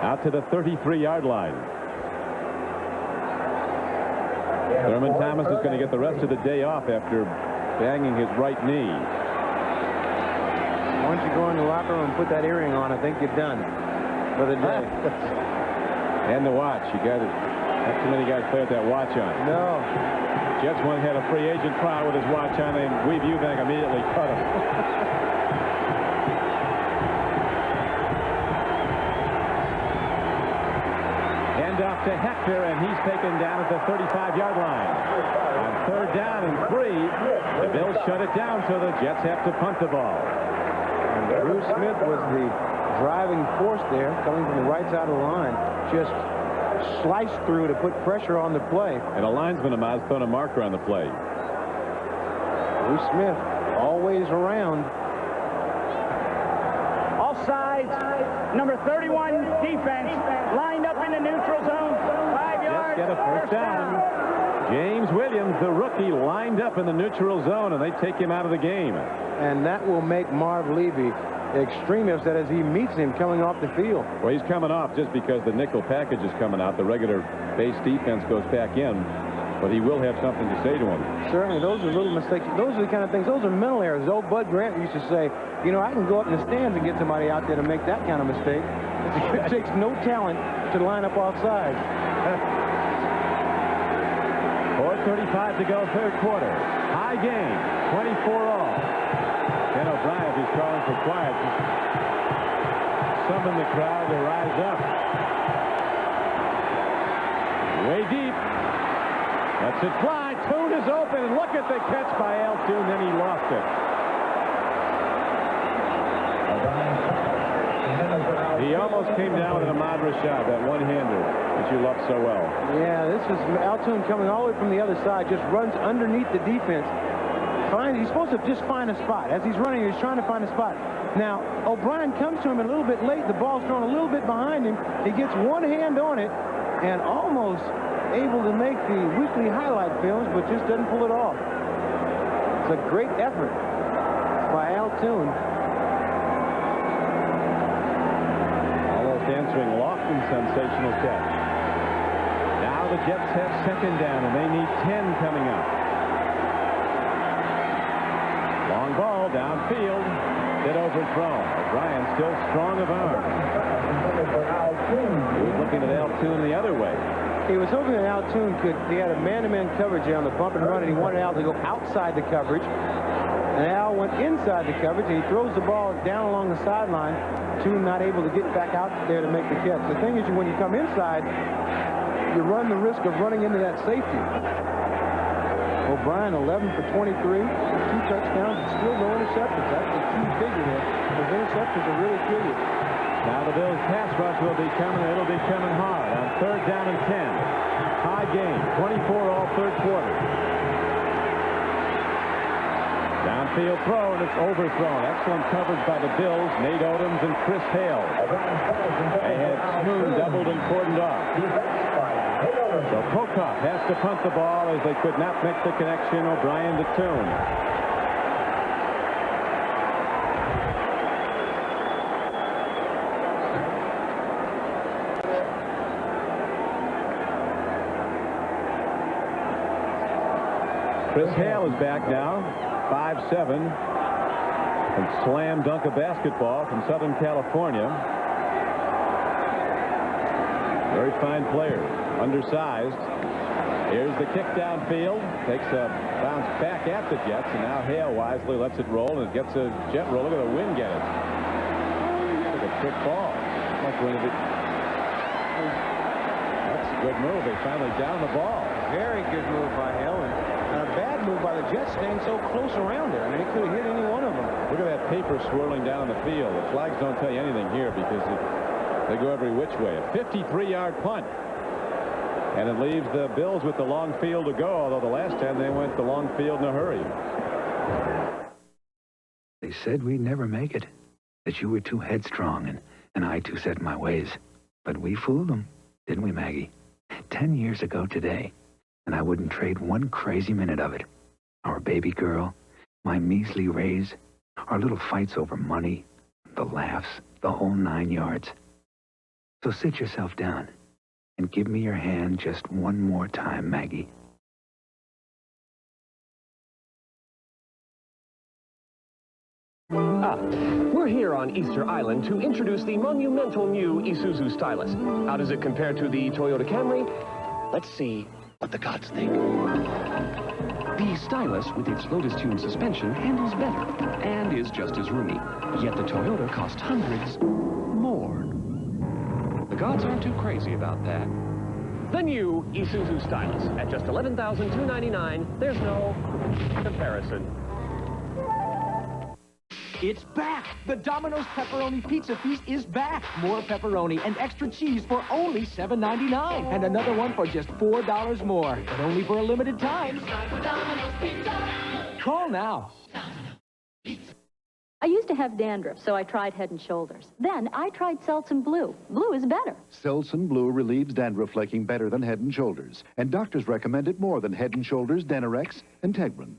Out to the 33-yard line. Thurman Thomas is going to get the rest of the day off after banging his right knee. Once you go in the locker room and put that earring on, I think you're done for the day. And the watch. You got it. Not too many guys play with that watch on. No. Jets one had a free agent trial with his watch on, and Weave Eubank immediately cut him. Hand off to Hector, and he's taken down at the 35-yard line. On 3rd down and 3, the Bills shut it down, so the Jets have to punt the ball. And Bruce Smith was the driving force there, coming from the right side of the line. Just sliced through to put pressure on the play. And a linesman of mine has thrown a marker on the play. Bruce Smith, all ways around. Offside, number 31 defense, lined up in the neutral zone, 5 yards. Get a first down. James Williams, the rookie, lined up in the neutral zone, and they take him out of the game. And that will make Marv Levy extremely upset as he meets him coming off the field. Well, he's coming off just because the nickel package is coming out. The regular base defense goes back in. But he will have something to say to him. Certainly, those are little mistakes. Those are the kind of things, those are mental errors. Old Bud Grant used to say, you know, I can go up in the stands and get somebody out there to make that kind of mistake. It takes no talent to line up offside. 4:35 to go, third quarter. High game, 24 all. Ken O'Brien, if he's calling for quiet, summon the crowd to rise up. Way deep. Lets it fly. Toon is open. And look at the catch by Al Toon. Then he lost it. He almost came down with an Ahmad Rashad, that one-hander that you love so well. Yeah, this is Al Toon coming all the way from the other side. Just runs underneath the defense. He's supposed to just find a spot. As he's running, he's trying to find a spot. Now, O'Brien comes to him a little bit late. The ball's thrown a little bit behind him. He gets one hand on it and almost able to make the weekly highlight films, but just doesn't pull it off. It's a great effort by Al Toon. Almost answering Lofton's sensational catch. Now the Jets have second down, and they need 10 coming up. Long ball downfield. Bit overthrown. O'Brien still strong of arm. He was looking at Al Toon the other way. He was hoping that Al Toon could, he had a man-to-man coverage there on the bump and run, and he wanted Al to go outside the coverage. And Al went inside the coverage, and he throws the ball down along the sideline. Toon not able to get back out there to make the catch. The thing is, when you come inside, you run the risk of running into that safety. O'Brien, 11 for 23, 2 touchdowns, and still no interceptions. That's the key figure there. Those interceptions are really key. Now the Bills' pass rush will be coming. It'll be coming hard on third down and 10. High game, 24 all third quarter. Downfield throw, and it's overthrown. Excellent coverage by the Bills. Nate Odoms and Chris Hale. They had Smoon doubled and cordoned off. So Pocock has to punt the ball as they could not make the connection. O'Brien to Toon. Chris Hale is back now, 5'7", and slam dunk of basketball from Southern California. Very fine player, undersized. Here's the kick downfield, takes a bounce back at the Jets, and now Hale wisely lets it roll, and it gets a jet roll. Look at the wind get it. Look at a trick ball. That's a good move. They finally down the ball. Very good move by Hale. And a bad move by the Jets staying so close around there. I mean, he could have hit any one of them. Look at that paper swirling down the field. The flags don't tell you anything here because they go every which way. A 53-yard punt. And it leaves the Bills with the long field to go, although the last time they went the long field in a hurry. They said we'd never make it, that you were too headstrong and I too set in my ways. But we fooled them, didn't we, Maggie? 10 years ago today. And I wouldn't trade one crazy minute of it. Our baby girl, my measly raise, our little fights over money, the laughs, the whole 9 yards. So sit yourself down and give me your hand just one more time, Maggie. We're here on Easter Island to introduce the monumental new Isuzu Stylus. How does it compare to the Toyota Camry? Let's see what the gods think. The Stylus, with its Lotus Tune suspension, handles better and is just as roomy. Yet the Toyota cost hundreds more. The gods aren't too crazy about that. The new Isuzu Stylus at just $11,299. There's no comparison. It's back! The Domino's Pepperoni Pizza Feast is back! More pepperoni and extra cheese for only $7.99. And another one for just $4 more. But only for a limited time. Call now. I used to have dandruff, so I tried Head & Shoulders. Then I tried Selsun Blue. Blue is better. Selsun Blue relieves dandruff flaking better than Head & Shoulders, and doctors recommend it more than Head & Shoulders, Denerex, and Tegrin.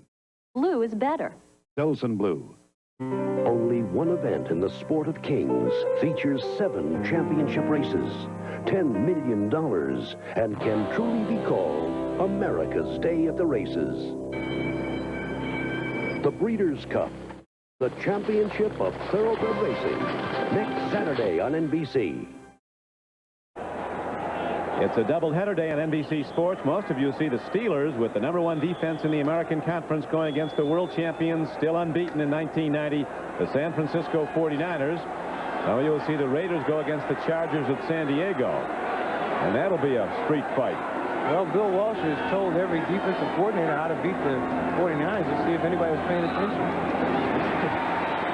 Blue is better. Selsun Blue. Only one event in the sport of kings features 7 championship races, $10 million, and can truly be called America's Day at the Races. The Breeders' Cup, the championship of thoroughbred racing, next Saturday on NBC. It's a doubleheader day on NBC Sports. Most of you see the Steelers with the #1 defense in the American Conference going against the world champions, still unbeaten in 1990, the San Francisco 49ers. Some of you will see the Raiders go against the Chargers at San Diego. And that'll be a street fight. Well, Bill Walsh has told every defensive coordinator how to beat the 49ers to see if anybody was paying attention.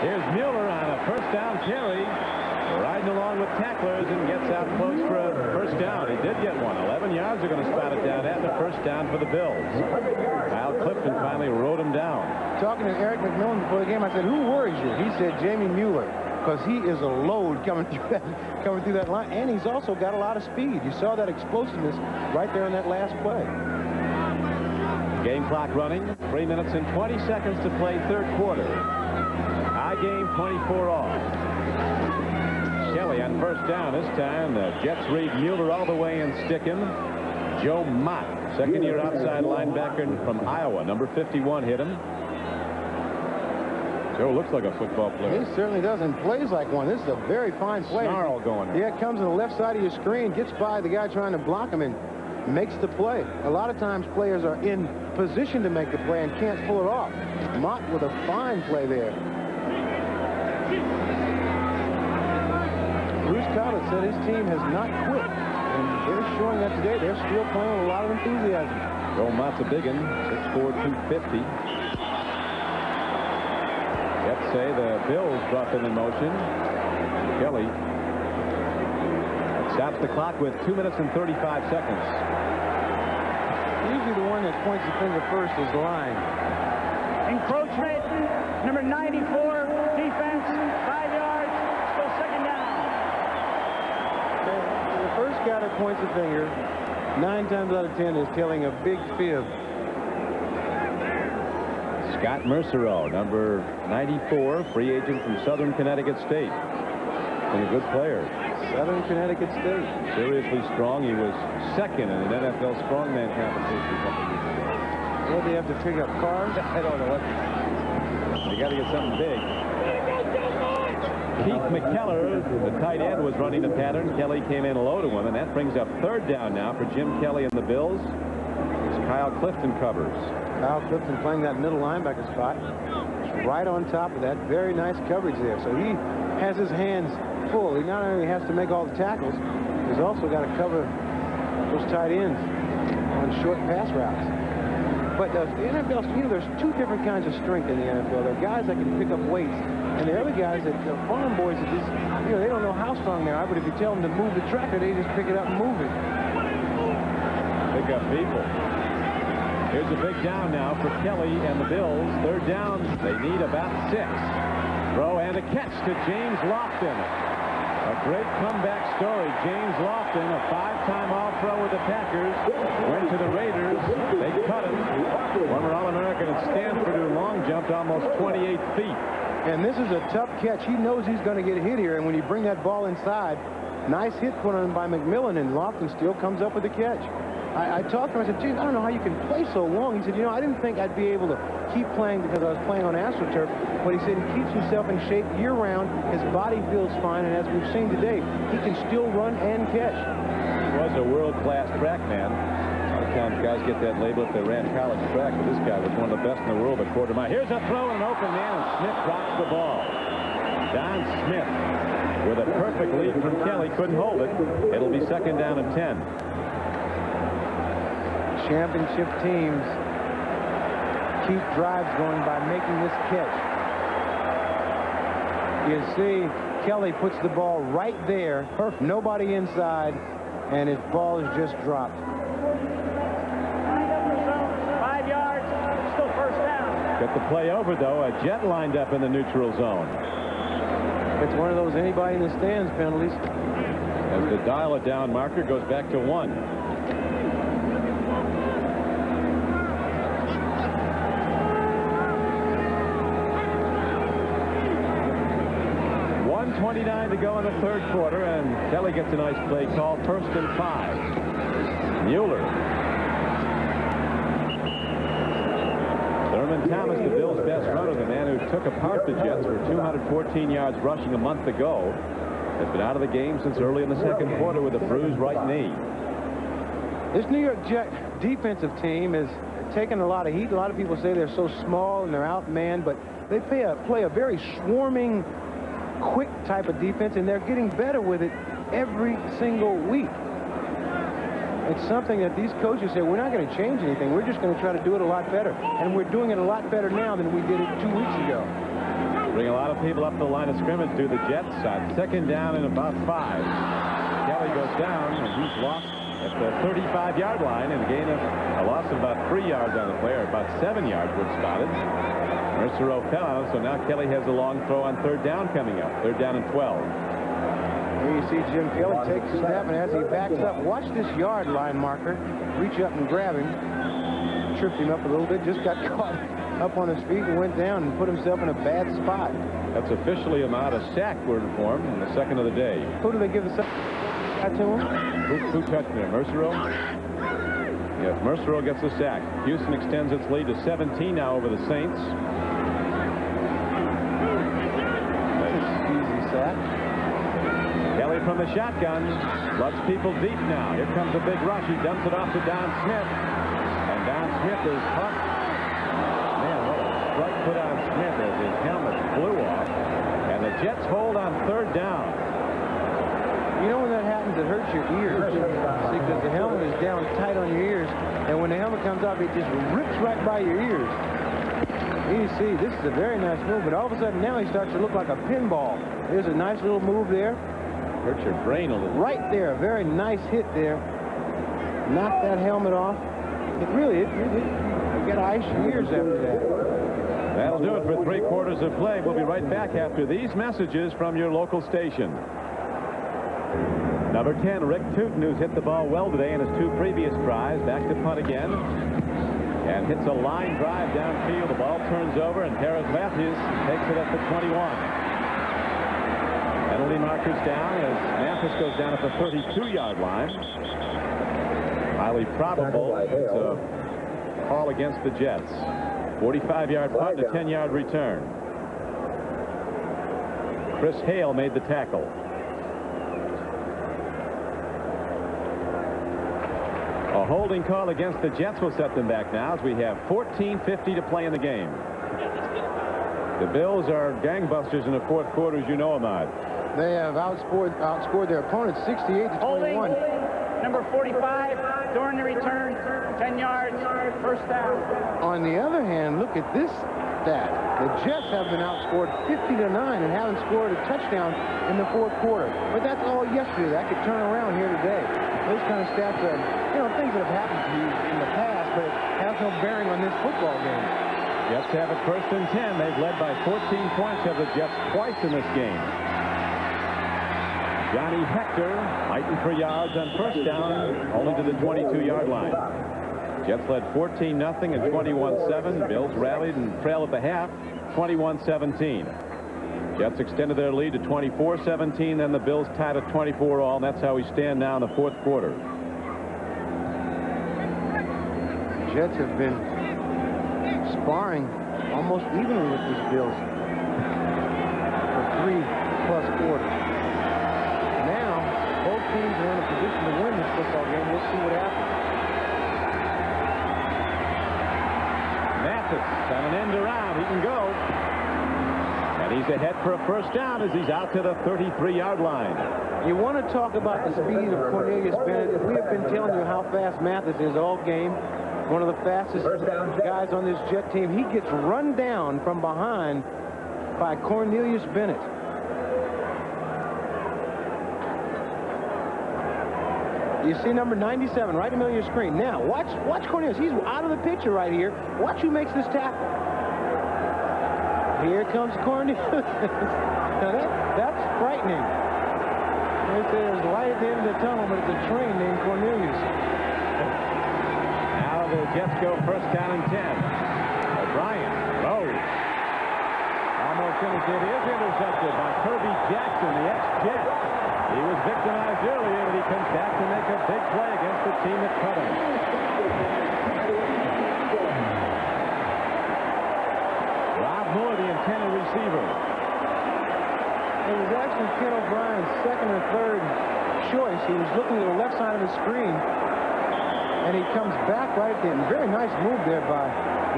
Here's Mueller on a first down carry, riding along with tacklers and gets out close for a first down. He did get one. 11 yards are going to spot it down at the first down for the Bills. Kyle Clifton finally rode him down. Talking to Eric McMillan before the game, I said, who worries you? He said Jamie Mueller, because he is a load coming through that line, and he's also got a lot of speed. You saw that explosiveness right there in that last play. Game clock running, 3 minutes and 20 seconds to play third quarter. High game, 24 off. Kelly on first down this time. The Jets read Mueller all the way and stick him. Joe Mott, second-year outside linebacker from Iowa, number 51, hit him. Joe looks like a football player. He certainly does, and plays like one. This is a very fine play. Snarl going. Yeah, it comes on the left side of your screen, gets by the guy trying to block him, and makes the play. A lot of times players are in position to make the play and can't pull it off. Mott with a fine play there. Bruce Collins said his team has not quit, and they're showing that today. They're still playing with a lot of enthusiasm. Joe Mott's a big one, 6'4", 250. Let's say the Bills brought them in motion. Kelly stops the clock with 2 minutes and 35 seconds. Usually the one that points the finger first is the line. Encroachment, number 94, defense, 5 yards, still second down. The first guy that points the finger, 9 times out of 10 is telling a big fib. Scott Mercereau, number 94, free agent from Southern Connecticut State. And a good player. Southern Connecticut State. Seriously strong. He was second in an NFL strongman competition a couple of years ago. Well, they have to pick up cars. I don't know what. They got to get something big. Keith McKellar, the tight end, was running the pattern. Kelly came in low to him, and that brings up third down now for Jim Kelly and the Bills. As Kyle Clifton covers. Kyle Clifton playing that middle linebacker spot. Right on top of that. Very nice coverage there. So he has his hands full. He not only has to make all the tackles, he's also got to cover those tight ends on short pass routes. But the NFL, there's 2 different kinds of strength in the NFL. There are guys that can pick up weights, and there are other guys that farm boys that just, they don't know how strong they are, but if you tell them to move the tractor, they just pick it up and move it. Pick up people. Here's a big down now for Kelly and the Bills. Third down, they need about 6. Throw and a catch to James Lofton. A great comeback story. James Lofton, a 5-time All-Pro with the Packers, went to the Raiders. They cut him. Former All-American at Stanford who long jumped almost 28 feet. And this is a tough catch. He knows he's going to get hit here, and when you bring that ball inside, nice hit put on by McMillan, and Lofton still comes up with the catch. I talked to him. I said, geez, I don't know how you can play so long. He said, I didn't think I'd be able to keep playing because I was playing on AstroTurf. But he said he keeps himself in shape year-round. His body feels fine, and as we've seen today, he can still run and catch. He was a world-class track man. A lot of times guys get that label if they ran college track, but this guy was one of the best in the world at quarter mile. Here's a throw and an open man, and Smith drops the ball. Don Smith with a perfect lead from Kelly, couldn't hold it. It'll be second down and 10. Championship teams keep drives going by making this catch. You see Kelly puts the ball right there, nobody inside, and his ball is just dropped. 5 yards, still first down. With the play over, though, a Jet lined up in the neutral zone. It's one of those anybody in the stands penalties. As the dial-it-down marker goes back to 1. 1:29 to go in the third quarter, and Kelly gets a nice play call. 1st and 5. Mueller. Thurman Thomas, the Bills' best runner, the man who took apart the Jets for 214 yards rushing a month ago, has been out of the game since early in the second quarter with a bruised right knee. This New York Jet defensive team is taking a lot of heat. A lot of people say they're so small and they're outmanned, but they play a very swarming, quick type of defense, and they're getting better with it every single week. It's something that these coaches say, we're not going to change anything. We're just going to try to do it a lot better. And we're doing it a lot better now than we did it 2 weeks ago. Bring a lot of people up the line of scrimmage, do the Jets side. 2nd down and about 5. Kelly goes down, and he's lost at the 35-yard line and a gain of a loss of about 3 yards on the play, or about 7 yards were spotted. Mercereau fell on him, so now Kelly has a long throw on 3rd down coming up. 3rd down and 12. Here you see Jim Kelly take the snap, and as he backs up, watch this yard line marker. Reach up and grab him. Tripped him up a little bit, just got caught up on his feet and went down and put himself in a bad spot. That's officially about a sack we're informed, in the 2nd of the day. Who do they give the sack to him? Who touched him? Mercereau? Yes, Mercereau gets the sack. Houston extends its lead to 17 now over the Saints. Easy sack. Kelly from the shotgun. Loves people deep now. Here comes a big rush. He dumps it off to Don Smith. And Don Smith is caught. Man, what a strike put on Smith as his helmet flew off. And the Jets hold on 3rd down. You know when that happens, it hurts your ears. See, because the helmet is down tight on your ears. And when the helmet comes off, it just rips right by your ears. You see, this is a very nice move, but all of a sudden now he starts to look like a pinball. There's a nice little move there. Hurts your brain a little. Right there, a very nice hit there. Knocked that helmet off. It really, you got to ice your ears after that. That'll do it for 3 quarters of play. We'll be right back after these messages from your local station. Number 10, Rick Tootin, who's hit the ball well today in his 2 previous tries. Back to punt again. And hits a line drive downfield. The ball turns over, and Harris Matthews takes it at the 21. Penalty markers down as Mathis goes down at the 32-yard line. Highly probable it's a call against the Jets. 45-yard punt, a 10-yard return. Chris Hale made the tackle. A holding call against the Jets will set them back now as we have 14:50 to play in the game. The Bills are gangbusters in the 4th quarter, as you know, Ahmad. They have outscored their opponents 68-21. Holding, number 45, during the return, 10 yards, 1st down. On the other hand, look at this stat. The Jets have been outscored 50-9 and haven't scored a touchdown in the 4th quarter. But that's all yesterday. That could turn around here today. Those kind of stats are, you know, things that have happened to you in the past, but it has no bearing on this football game. Jets have it 1st and 10. They've led by 14 points, have the Jets twice in this game. Johnny Hector fighting for yards on 1st down, only to the 22-yard line. Jets led 14-0 and 21-7. Bills rallied and trailed at the half, 21-17. Jets extended their lead to 24-17, then the Bills tied at 24 all, and that's how we stand now in the 4th quarter. Jets have been sparring almost evenly with these Bills for 3+ quarters. Now, both teams are in a position to win this football game. We'll see what happens. Mathis on an end around. He can go. And he's ahead for a 1st down as he's out to the 33-yard line. You want to talk about the speed of Cornelius Bennett. If we have been telling you how fast Mathis is all game, one of the fastest guys on this Jet team, he gets run down from behind by Cornelius Bennett. You see number 97 right in the middle of your screen. Now, watch Cornelius. He's out of the picture right here. Watch who makes this tackle. Here comes Cornelius. Now that's frightening. They say there's light at the end of the tunnel, but it's a train named Cornelius. Now the Jets go first down and 10. O'Brien throws. Almost finished. It is intercepted by Kirby Jackson, the ex-Jet. He was victimized earlier, but he comes back to make a big play against the team that cut him. Rob Moore, the intended receiver. It was actually Ken O'Brien's second or third choice. He was looking to the left side of the screen, and he comes back right at the end. Very nice move there by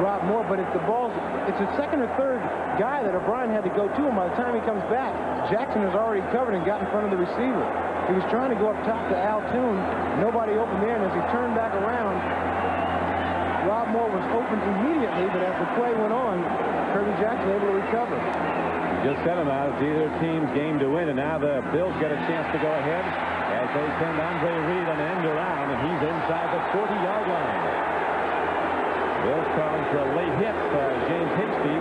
Rob Moore, but it's a second or third guy that O'Brien had to go to, and by the time he comes back, Jackson has already covered and got in front of the receiver. He was trying to go up top to Al Toon. Nobody open there, and as he turned back around, Rob Moore was open immediately, but as the play went on, Kirby Jackson able to recover. Just said about it's either team's game to win, and now the Bills get a chance to go ahead as they send Andre Reed on an end around, and he's inside the 40-yard line. Bills calling for a late hit by James Hasty.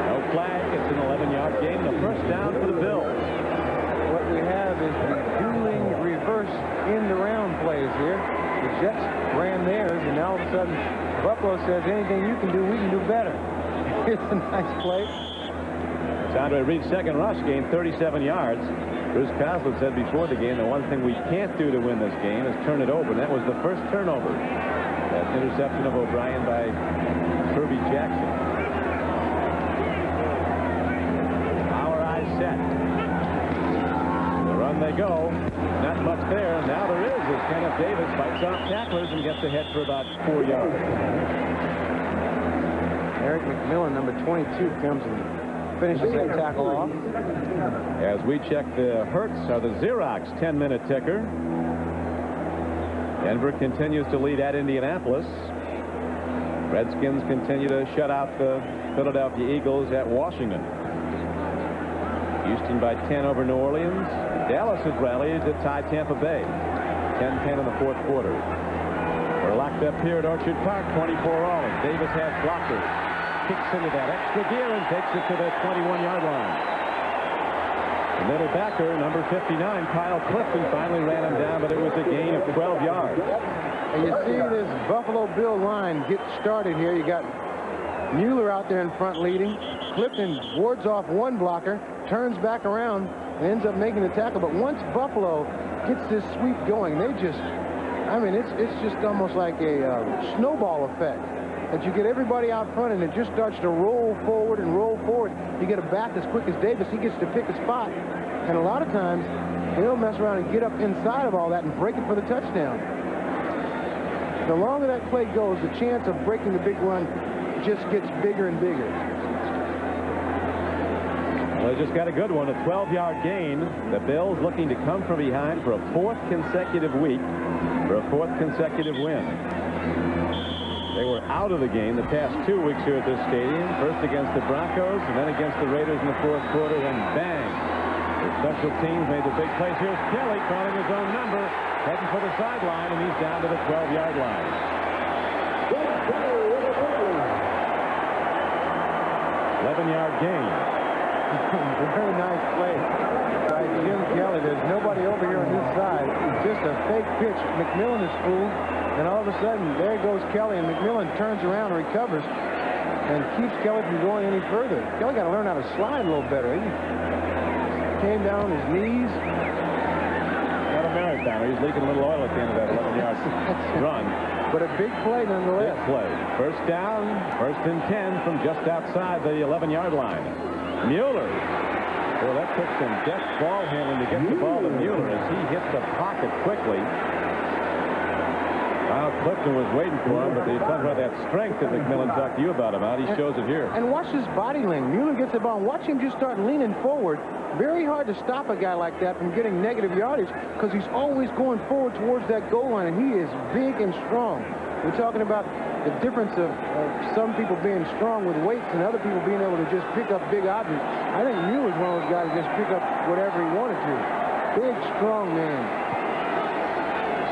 No flag. It's an 11-yard gain. The first down for the Bills. What we have is the dueling reverse end-around plays here. The Jets ran theirs, and now all of a sudden Buffalo says anything you can do, we can do better. It's a nice play. It's Andre Reed's second rush, gained 37 yards. Bruce Coslett said before the game the one thing we can't do to win this game is turn it over, and that was the first turnover. That interception of O'Brien by Kirby Jackson. Our eyes set. The run they go. Not much there. Now there is as Kenneth Davis fights off tacklers and gets ahead for about 4 yards. Eric McMillan, number 22, comes and finishes that tackle off. As we check the Hertz or the Xerox 10-minute ticker. Denver continues to lead at Indianapolis. Redskins continue to shut out the Philadelphia Eagles at Washington. Houston by 10 over New Orleans. Dallas has rallied to tie Tampa Bay. 10-10 in the fourth quarter. We're locked up here at Orchard Park, 24 all. And Davis has blockers. Kicks into that extra gear and takes it to the 21-yard line. The middle backer, number 59, Kyle Clifton, finally ran him down, but it was a gain of 12 yards. And you see this Buffalo Bill line get started here. You got Mueller out there in front leading. Clifton wards off one blocker, turns back around, and ends up making the tackle. But once Buffalo gets this sweep going, they just, I mean, it's just almost like a snowball effect. That you get everybody out front and it just starts to roll forward and roll forward. You get a back as quick as Davis, he gets to pick a spot. And a lot of times, they'll mess around and get up inside of all that and break it for the touchdown. The longer that play goes, the chance of breaking the big run just gets bigger and bigger. Well, they just got a good one, a 12-yard gain. The Bills looking to come from behind for a fourth consecutive week, for a fourth consecutive win. They were out of the game the past 2 weeks here at this stadium. First against the Broncos and then against the Raiders in the fourth quarter. Then bang. The special teams made the big plays. Here's Kelly calling his own number. Heading for the sideline, and he's down to the 12-yard line. 11-yard gain. Very nice play by Jim Kelly. There's nobody over here on this side. Just a fake pitch. McMillan is fooled. And all of a sudden, there goes Kelly, and McMillan turns around and recovers and keeps Kelly from going any further. Kelly got to learn how to slide a little better. He came down on his knees. Not a marathoner. He's leaking a little oil at the end of that 11-yard run. But a big play nonetheless. Big play. First down, first and 10 from just outside the 11-yard line. Mueller. Well, that took some deft ball handling to get the ball to Mueller as he hit the pocket quickly. Kyle Clifton was waiting for him, but they talk about that strength that McMillan talked to you about he shows it here. And watch his body lean. Mueller gets the ball. Watch him just start leaning forward. Very hard to stop a guy like that from getting negative yardage because he's always going forward towards that goal line, and he is big and strong. We're talking about the difference of some people being strong with weights and other people being able to just pick up big objects. I think Mueller's one of those guys who just pick up whatever he wanted to. Big, strong man.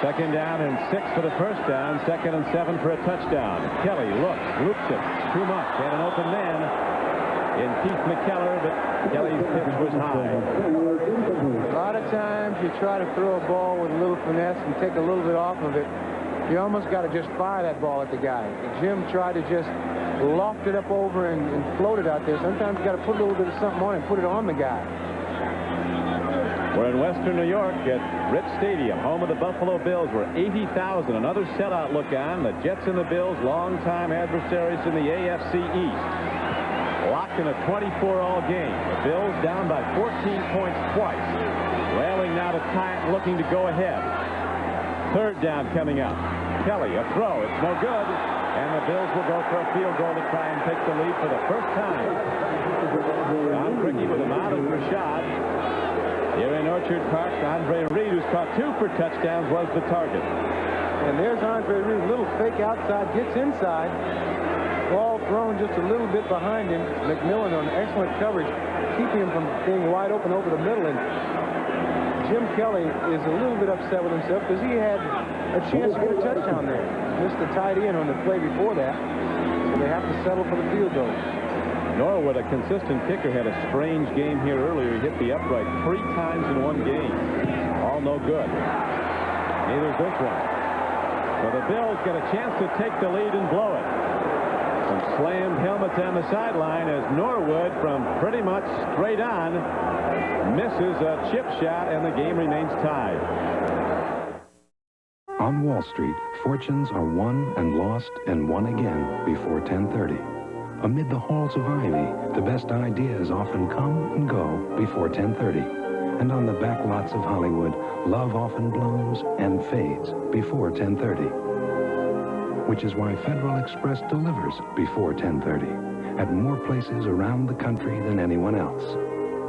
Second down and 6 for the first down. Second and 7 for a touchdown. Kelly looks, loops it. Too much. Had an open man. in Keith McKellar, but Kelly's pitch was high. A lot of times you try to throw a ball with a little finesse and take a little bit off of it. You almost got to just fire that ball at the guy. Jim tried to just loft it up over and float it out there. Sometimes you got to put a little bit of something on it and put it on the guy. We're in Western New York at Rich Stadium, home of the Buffalo Bills, where 80,000, another sellout look on. The Jets and the Bills, longtime adversaries in the AFC East. Locked in a 24-all game. The Bills down by 14 points twice. Railing now to tie it, looking to go ahead. Third down coming up. Kelly, a throw. It's no good. And the Bills will go for a field goal to try and take the lead for the first time. Don Criqui with a mount of Rashad. Here in Orchard Park, Andre Reed, who's caught 2 for touchdowns, was the target. And there's Andre Reed, a little fake outside, gets inside. Ball thrown just a little bit behind him. McMillan on excellent coverage, keeping him from being wide open over the middle. And Jim Kelly is a little bit upset with himself because he had a chance to get a touchdown there. Missed the tight end on the play before that. So they have to settle for the field goal. Norwood, a consistent kicker, had a strange game here earlier. He hit the upright 3 times in one game. All no good. Neither's this one. So the Bills get a chance to take the lead and blow it. Some slammed helmets on the sideline as Norwood, from pretty much straight on, misses a chip shot, and the game remains tied. On Wall Street, fortunes are won and lost and won again before 10:30. Amid the halls of ivy, the best ideas often come and go before 10:30. And on the back lots of Hollywood, love often blooms and fades before 10:30. Which is why Federal Express delivers before 10:30 at more places around the country than anyone else.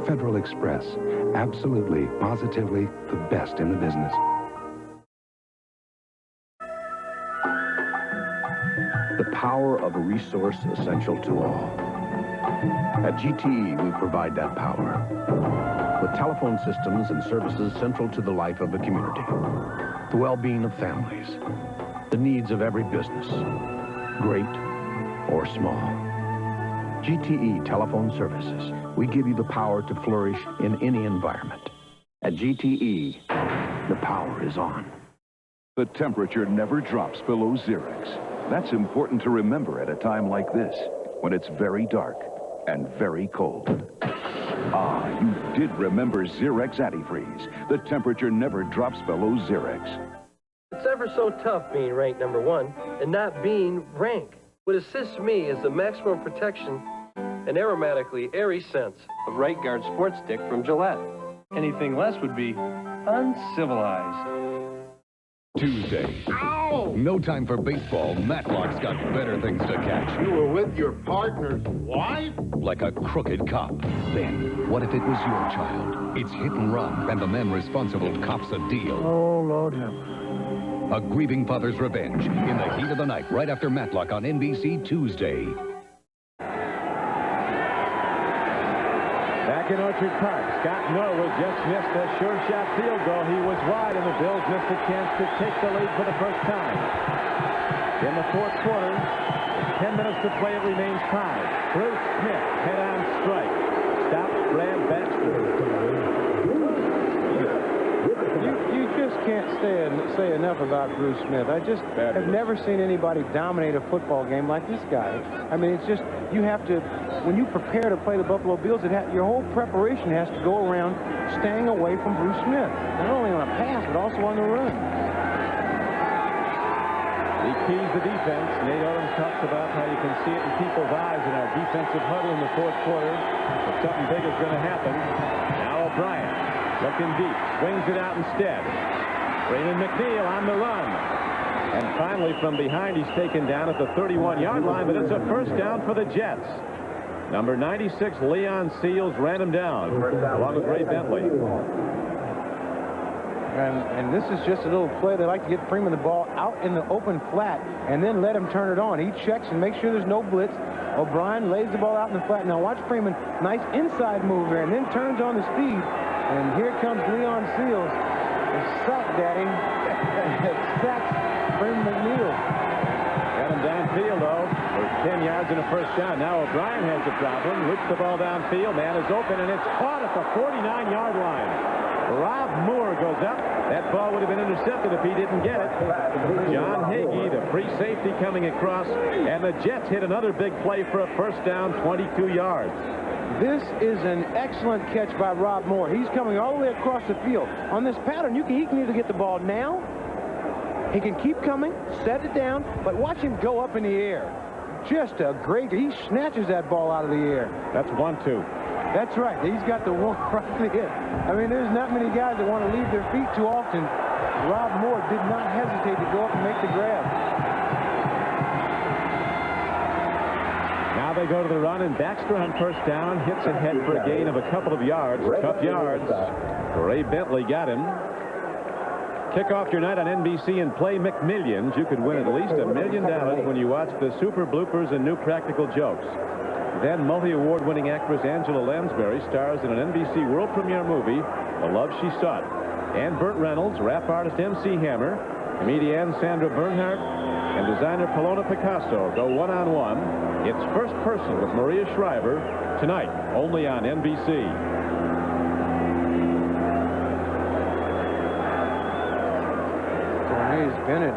Federal Express, absolutely, positively the best in the business. The power of a resource essential to all. At GTE, we provide that power with telephone systems and services central to the life of a community, the well-being of families, the needs of every business, great or small. GTE Telephone Services. We give you the power to flourish in any environment. At GTE, the power is on. The temperature never drops below Xerex. That's important to remember at a time like this, when it's very dark and very cold. Ah, you did remember Xerex Antifreeze. The temperature never drops below Xerex. It's ever so tough being ranked #1 and not being rank. What assists me is the maximum protection and aromatically airy scents of Right Guard Sports Stick from Gillette. Anything less would be uncivilized. Tuesday. Ow! No time for baseball. Matlock's got better things to catch. You were with your partner's wife? Like a crooked cop. Then, what if it was your child? It's hit and run, and the man responsible cops a deal. Oh, Lord help. A grieving father's revenge in the heat of the night, right after Matlock on NBC Tuesday. Back in Orchard Park, Scott Norwood just missed a sure shot field goal. He was wide, and the Bills missed a chance to take the lead for the first time. In the fourth quarter, 10 minutes to play, it remains tied. Bruce Smith, head-on strike. Stop Brad Baxter. You just can't say enough about Bruce Smith. I just have never seen anybody dominate a football game like this guy. I mean, it's just, you have to, when you prepare to play the Buffalo Bills, your whole preparation has to go around staying away from Bruce Smith. Not only on a pass, but also on the run. He keys the defense. Nate Owens talks about how you can see it in people's eyes in our defensive huddle in the fourth quarter. If something big is going to happen. Now O'Brien looking deep, swings it out instead. Raymond McNeil on the run. And finally, from behind, he's taken down at the 31-yard line, but it's a first down for the Jets. Number 96, Leon Seals, ran him down, along with Ray Bentley. And this is just a little play. They like to get Freeman the ball out in the open flat and then let him turn it on. He checks and makes sure there's no blitz. O'Brien lays the ball out in the flat. Now watch Freeman, nice inside move there, and then turns on the speed. And here comes Leon Seals. The sack daddy sacks Freeman McNeil. Got a Nothing downfield, though. For 10 yards and a first down. Now O'Brien has a problem. Loops the ball downfield. Man is open, and it's caught at the 49-yard line. Rob Moore goes up. That ball would have been intercepted if he didn't get it. John Hagee, the free safety, coming across, and the Jets hit another big play for a first down, 22 yards. This is an excellent catch by Rob Moore. He's coming all the way across the field. On this pattern, he can either get the ball now, he can keep coming, set it down, but watch him go up in the air. Just a great, he snatches that ball out of the air. That's 1-2. That's right. He's got the one right there. I mean, there's not many guys that want to leave their feet too often. Rob Moore did not hesitate to go up and make the grab. Now they go to the run, and Baxter on first down hits ahead for a gain of a couple of yards. Tough yards. Ray Bentley got him. Kick off your night on NBC and play McMillions. You could win at least $1 million when you watch the super bloopers and new practical jokes. Then multi-award-winning actress Angela Lansbury stars in an NBC world premiere movie, The Love She Sought. And Burt Reynolds, rap artist MC Hammer, comedian Sandra Bernhardt, and designer Polona Picasso go one-on-one. It's First Person with Maria Shriver tonight, only on NBC. Cornelius Bennett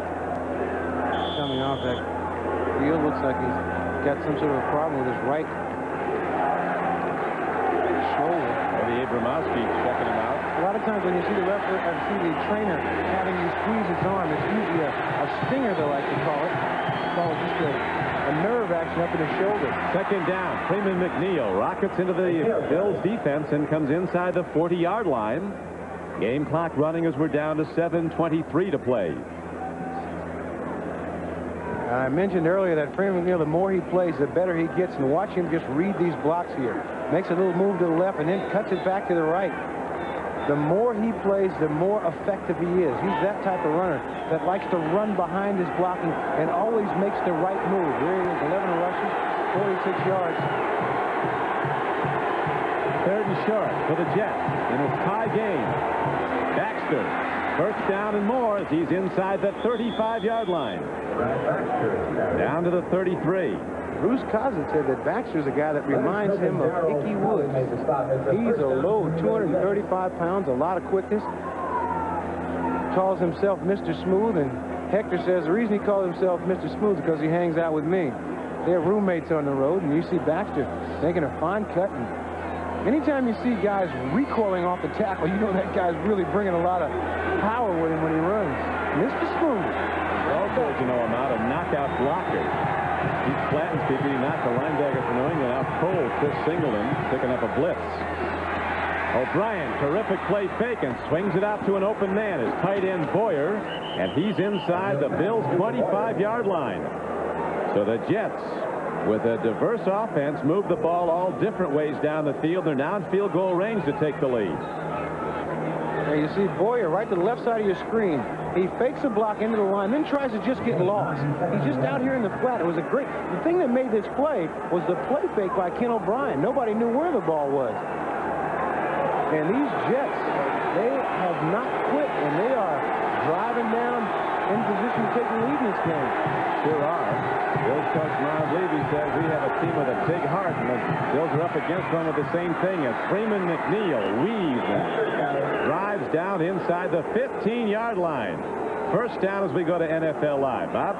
coming off that field. Looks like he's got some sort of a problem with his right shoulder. Eddie Abramowski checking him out. A lot of times when you see the referee, see the trainer having you squeeze his arm, it's usually a stinger, they like to call it. It's called just a nerve action up in his shoulder. Second down. Freeman McNeil rockets into the Bills defense and comes inside the 40-yard line. Game clock running as we're down to 7:23 to play. I mentioned earlier that Freeman McNeil, the more he plays, the better he gets. And watch him just read these blocks here. Makes a little move to the left and then cuts it back to the right. The more he plays, the more effective he is. He's that type of runner that likes to run behind his blocking and always makes the right move. Here he is, 11 rushes, 46 yards. Third and short for the Jets in a tie game. Baxter, first down and more as he's inside the 35-yard line. Down to the 33. Bruce Coslet said that Baxter's a guy that reminds him of Ickey Woods. He's a load, 235 pounds, a lot of quickness. Calls himself Mr. Smooth, and Hector says the reason he calls himself Mr. Smooth is because he hangs out with me. They're roommates on the road, and you see Baxter making a fine cut. And anytime you see guys recoiling off the tackle, you know that guy's really bringing a lot of power with him when he runs. Mr. Smooth. Also, as you know, I'm out a knockout blocker. He flattens people. He knocked the linebacker for New England out cold. Chris Singleton picking up a blitz. O'Brien, terrific play fake, and swings it out to an open man. His tight end Boyer, and he's inside the Bills' 25-yard line. So the Jets, with a diverse offense, move the ball all different ways down the field. They're now in field goal range to take the lead. There you see Boyer right to the left side of your screen. He fakes a block into the line, then tries to just get lost. He's just out here in the flat. It was a great... The thing that made this play was the play fake by Ken O'Brien. Nobody knew where the ball was. And these Jets, they have not quit, and they are driving down in position to take the lead in this game. Sure are. Bills coach Miles Levy says we have a team with a big heart, and the Bills are up against one with the same thing as Freeman McNeil weaves and drives down inside the 15-yard line. First down as we go to NFL Live. Bob?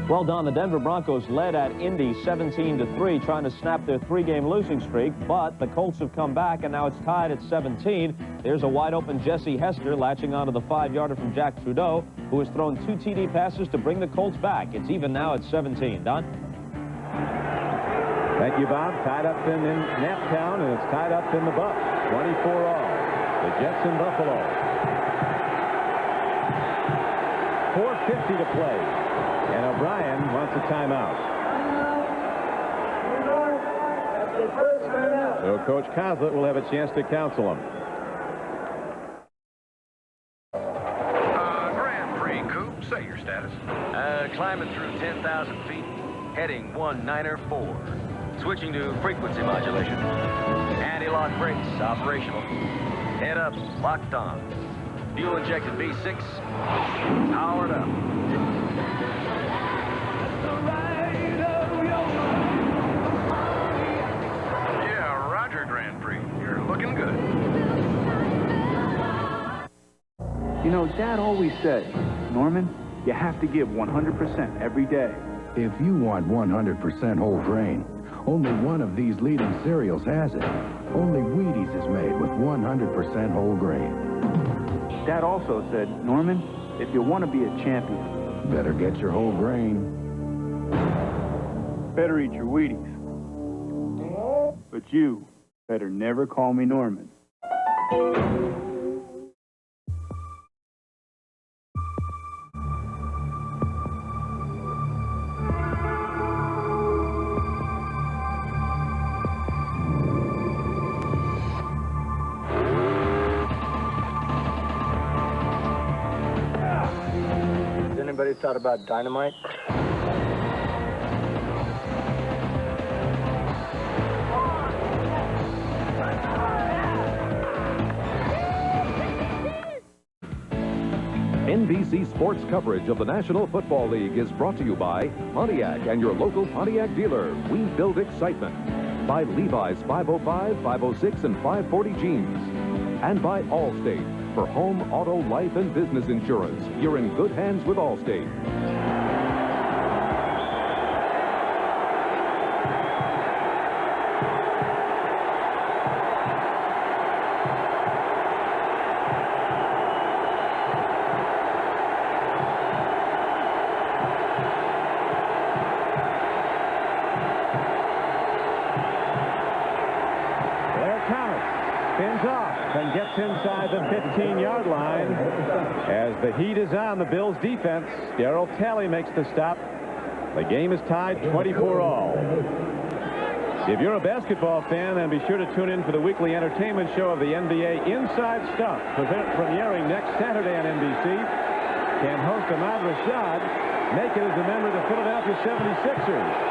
Well, Don, the Denver Broncos led at Indy 17-3, trying to snap their three-game losing streak, but the Colts have come back, and now it's tied at 17. There's a wide-open Jesse Hester latching onto the 5-yarder from Jack Trudeau, who has thrown 2 TD passes to bring the Colts back. It's even now at 17. Don? Thank you, Bob. Tied up in Naptown, and it's tied up in the Buff. 24 all. The Jets in Buffalo. 4:50 to play. And O'Brien wants a timeout. So Coach Coslet will have a chance to counsel him. Grand Prix Coupe, say your status. Climbing through 10,000 feet, heading 194. Switching to frequency modulation. Anti-lock brakes operational. Head up, locked on. Fuel injected V6, powered up. You know, Dad always said, Norman, you have to give 100% every day. If you want 100% whole grain, only one of these leading cereals has it. Only Wheaties is made with 100% whole grain. Dad also said, Norman, if you want to be a champion, better get your whole grain. Better eat your Wheaties. But you better never call me Norman. Anybody thought about dynamite? NBC Sports coverage of the National Football League is brought to you by Pontiac and your local Pontiac dealer. We build excitement. By Levi's 505, 506, and 540 jeans. And by Allstate. For home, auto, life, and business insurance, you're in good hands with Allstate. Spins off and gets inside the 15-yard line. As the heat is on the Bills defense, Darryl Talley makes the stop. The game is tied 24-all. If you're a basketball fan, then be sure to tune in for the weekly entertainment show of the NBA Inside Stuff, premiering next Saturday on NBC. Can host Ahmad Rashad make it as a member of the Philadelphia 76ers.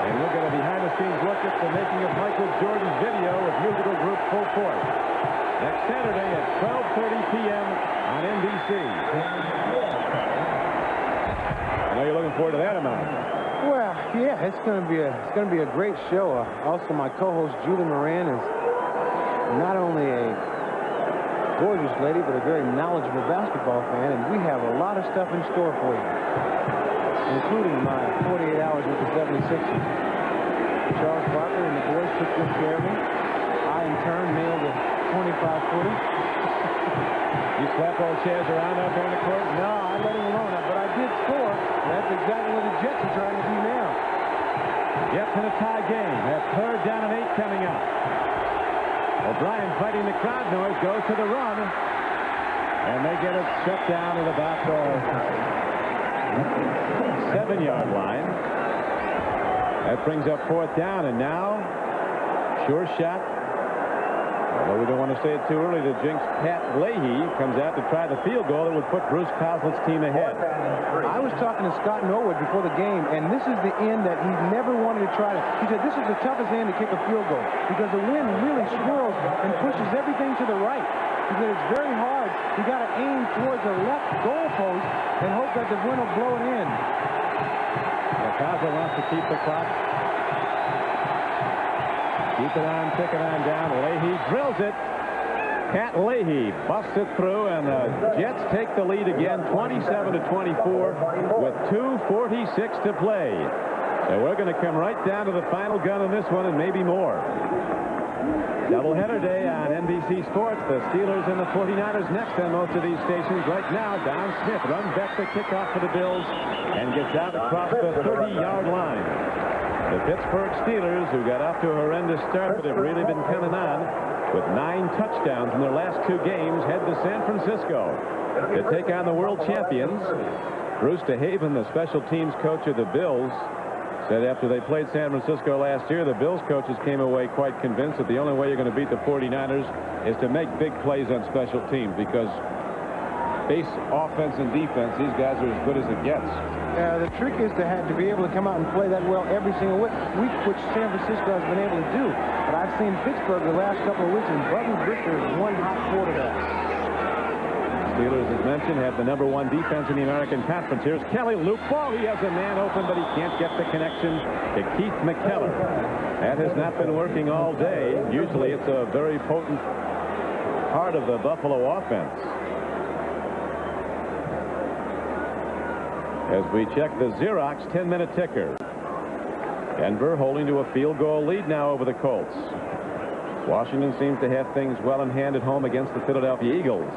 And we'll get a behind-the-scenes look at the making of Michael Jordan's video with musical group Full Force. Next Saturday at 12:30 p.m. on NBC. I know you're looking forward to that, Ahmad. Well, yeah, it's going to be a great show. Also, my co-host Julie Moran is not only a gorgeous lady, but a very knowledgeable basketball fan, and we have a lot of stuff in store for you, including my 48 hours with the 76ers. Charles Barkley and the boys took good care of me. I, in turn, nailed a 25-footer. You slap old chairs around out there on the court? No, I let him alone, but I did score. That's exactly what the Jets are trying to do now. Yep, in a tie game. That's 3rd down and 8 coming up. O'Brien fighting the crowd noise, goes to the run. And they get it shut down at about the 7-yard line. That brings up 4th down, and now sure shot. Although we don't want to say it too early, the jinx Pat Leahy comes out to try the field goal that would put Bruce Coslet's team ahead. I was talking to Scott Norwood before the game, and this is the end that he never wanted to try to. He said this is the toughest end to kick a field goal because the wind really swirls and pushes everything to the right. He said it's very hard. You got to aim towards the left goal post and hope that the wind will blow it in. Coslet wants to keep the clock. Keep it on, tick it on down. Leahy drills it. Pat Leahy busts it through, and the Jets take the lead again, 27-24, with 2:46 to play. So we're going to come right down to the final gun on this one, and maybe more. Doubleheader day on NBC Sports. The Steelers and the 49ers next on most of these stations. Right now, Don Smith runs back the kickoff for the Bills and gets out across the 30-yard line. The Pittsburgh Steelers, who got off to a horrendous start, but have really been coming on with 9 touchdowns in their last 2 games, head to San Francisco to take on the world champions. Bruce DeHaven, the special teams coach of the Bills, said after they played San Francisco last year, the Bills coaches came away quite convinced that the only way you're going to beat the 49ers is to make big plays on special teams, because base offense and defense, these guys are as good as it gets. The trick is to be able to come out and play that well every single week, which San Francisco has been able to do. But I've seen Pittsburgh the last couple of weeks, and Button Brister is one hot quarterback. Steelers, as mentioned, have the #1 defense in the American Conference. Here's Kelly, loop ball. He has a man open, but he can't get the connection to Keith McKellar. That has not been working all day. Usually it's a very potent part of the Buffalo offense. as we check the Xerox 10-minute ticker. Denver holding to a field goal lead now over the Colts. Washington seems to have things well in hand at home against the Philadelphia Eagles.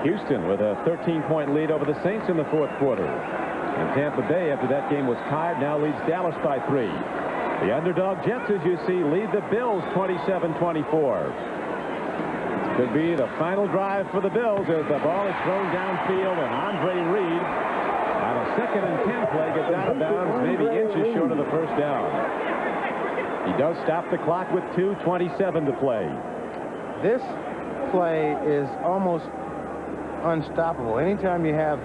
Houston with a 13-point lead over the Saints in the fourth quarter. And Tampa Bay, after that game was tied, now leads Dallas by 3. The underdog Jets, as you see, lead the Bills 27-24. Could be the final drive for the Bills as the ball is thrown downfield, and Andre Reed on a 2nd and 10 play gets out of bounds, maybe inches short of the first down. He does stop the clock with 2:27 to play. This play is almost unstoppable. Anytime you have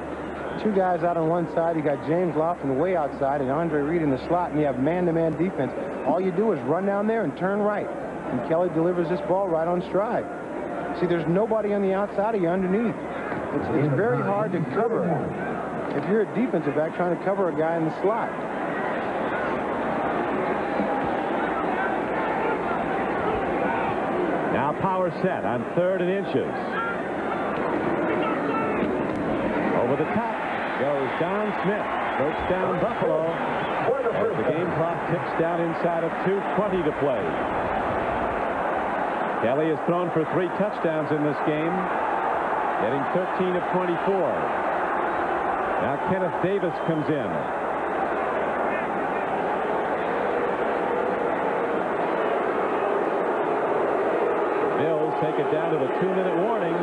two guys out on one side, you got James Lofton way outside and Andre Reed in the slot, and you have man-to-man defense. All you do is run down there and turn right, and Kelly delivers this ball right on stride. See, there's nobody on the outside of you underneath. It's very hard to cover if you're a defensive back trying to cover a guy in the slot. Now power set on 3rd and inches. Over the top goes Don Smith. First down Buffalo as the game clock ticks down inside of 2:20 to play. Kelly has thrown for 3 touchdowns in this game, getting 13 of 24. Now Kenneth Davis comes in. Bills take it down to the 2-minute warning.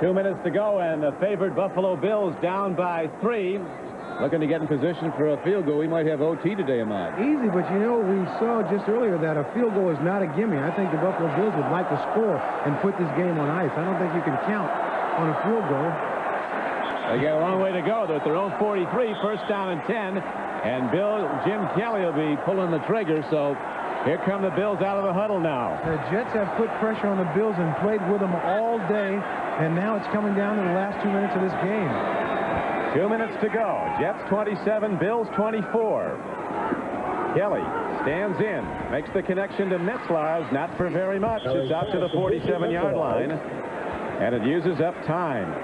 2 minutes to go, and the favored Buffalo Bills down by 3. Looking to get in position for a field goal. We might have OT today, Ahmad. Easy, but you know, we saw just earlier that a field goal is not a gimme. I think the Buffalo Bills would like to score and put this game on ice. I don't think you can count on a field goal. They got a long way to go. They're at their own 43, first down and 10. And Jim Kelly will be pulling the trigger, so here come the Bills out of the huddle now. The Jets have put pressure on the Bills and played with them all day, and now it's coming down to the last 2 minutes of this game. 2 minutes to go. Jets 27, Bills 24. Kelly stands in, makes the connection to Metzlaff, not for very much. It's out to the 47-yard line, and it uses up time.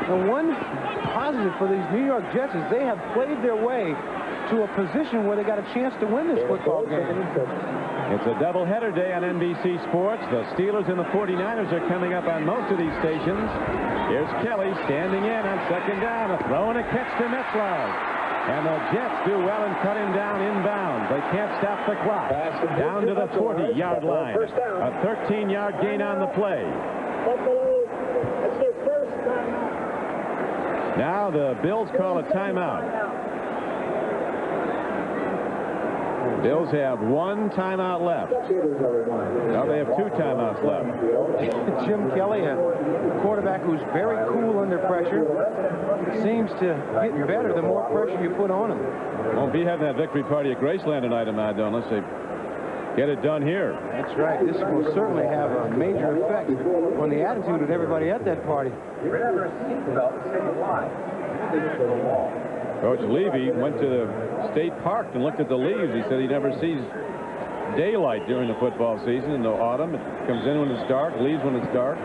The one positive for these New York Jets is they have played their way to a position where they got a chance to win this football game. It's a doubleheader day on NBC Sports. The Steelers and the 49ers are coming up on most of these stations. Here's Kelly standing in on 2nd down, a throw and a catch to Metzlaff. And the Jets do well and cut him down inbounds. They can't stop the clock. Down to the 40-yard line. A 13-yard gain on the play. Now the Bills call a timeout. Bills have 1 timeout left. Now they have 2 timeouts left. Jim Kelly, a quarterback who's very cool under pressure, seems to get better the more pressure you put on him. Won't be having that victory party at Graceland tonight, Ahmad, unless they get it done here. That's right. This will certainly have a major effect on the attitude of everybody at that party. Coach Levy went to the state park and looked at the leaves. He said he never sees daylight during the football season in the autumn. It comes in when it's dark, leaves when it's dark.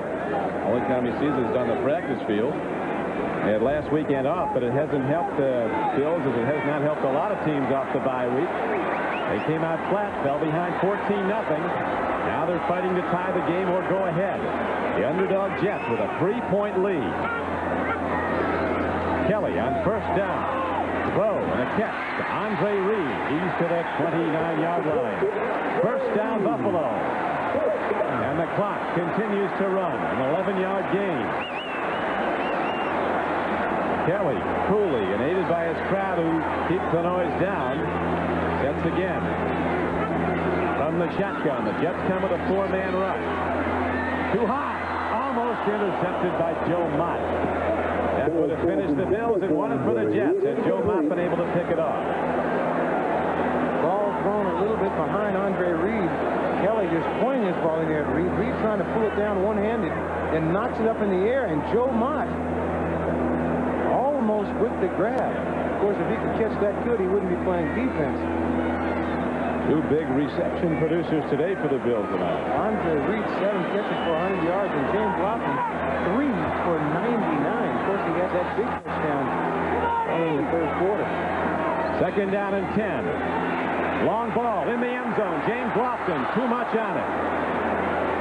Only time he sees it is on the practice field. They had last weekend off, but it hasn't helped the Bills as it has not helped a lot of teams off the bye week. They came out flat, fell behind 14-0. Now they're fighting to tie the game or go ahead. The underdog Jets with a 3-point lead. Kelly on first down. Throw and a catch to Andre Reed. He's to the 29-yard line. First down, Buffalo. And the clock continues to run. An 11-yard gain. Kelly, coolly, and aided by his crowd who keeps the noise down, sets again. From the shotgun, the Jets come with a 4-man rush. Too high. Almost intercepted by Joe Mott. That would have finished the Bills and won it for the Jets, had Joe Mott been able to pick it off. Ball thrown a little bit behind Andre Reed. Kelly just pointing his ball in there at Reed. Reed trying to pull it down one-handed and knocks it up in the air, and Joe Mott almost with the grab. Of course, if he could catch that good, he wouldn't be playing defense. Two big reception producers today for the Bills tonight. Andre Reed, 7 catches for 100 yards, and James Lofton, 3 for 99. Of course, he got that big touchdown in the third quarter. Second down and 10. Long ball in the end zone. James Lofton, too much on it.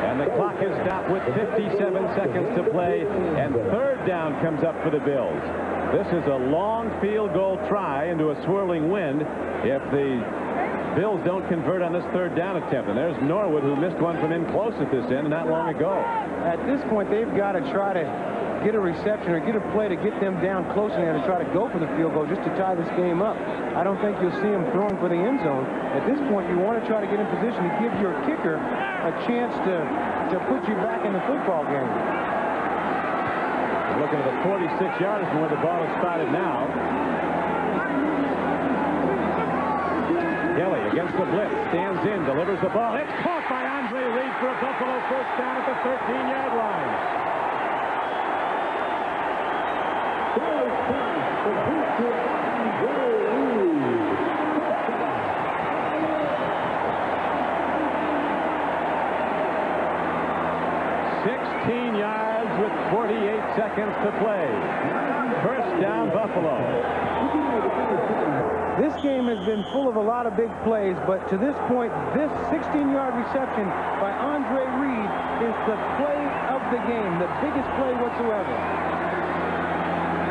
And the clock is stopped with 57 seconds to play, and third down comes up for the Bills. This is a long field goal try into a swirling wind if the Bills don't convert on this third down attempt. And there's Norwood, who missed one from in close at this end not long ago. At this point, they've got to try to get a reception or get a play to get them down close in there to try to go for the field goal just to tie this game up. I don't think you'll see them throwing for the end zone. At this point, you want to try to get in position to give your kicker a chance to put you back in the football game. We're looking at the 46-yard from where the ball is spotted now. Kelly against the blitz, stands in, delivers the ball. It's caught by Andre Reed for a Buffalo first down at the 13-yard line. Yards with 48 seconds to play. First down, Buffalo. This game has been full of a lot of big plays, but to this point, this 16-yard reception by Andre Reed is the play of the game, the biggest play whatsoever.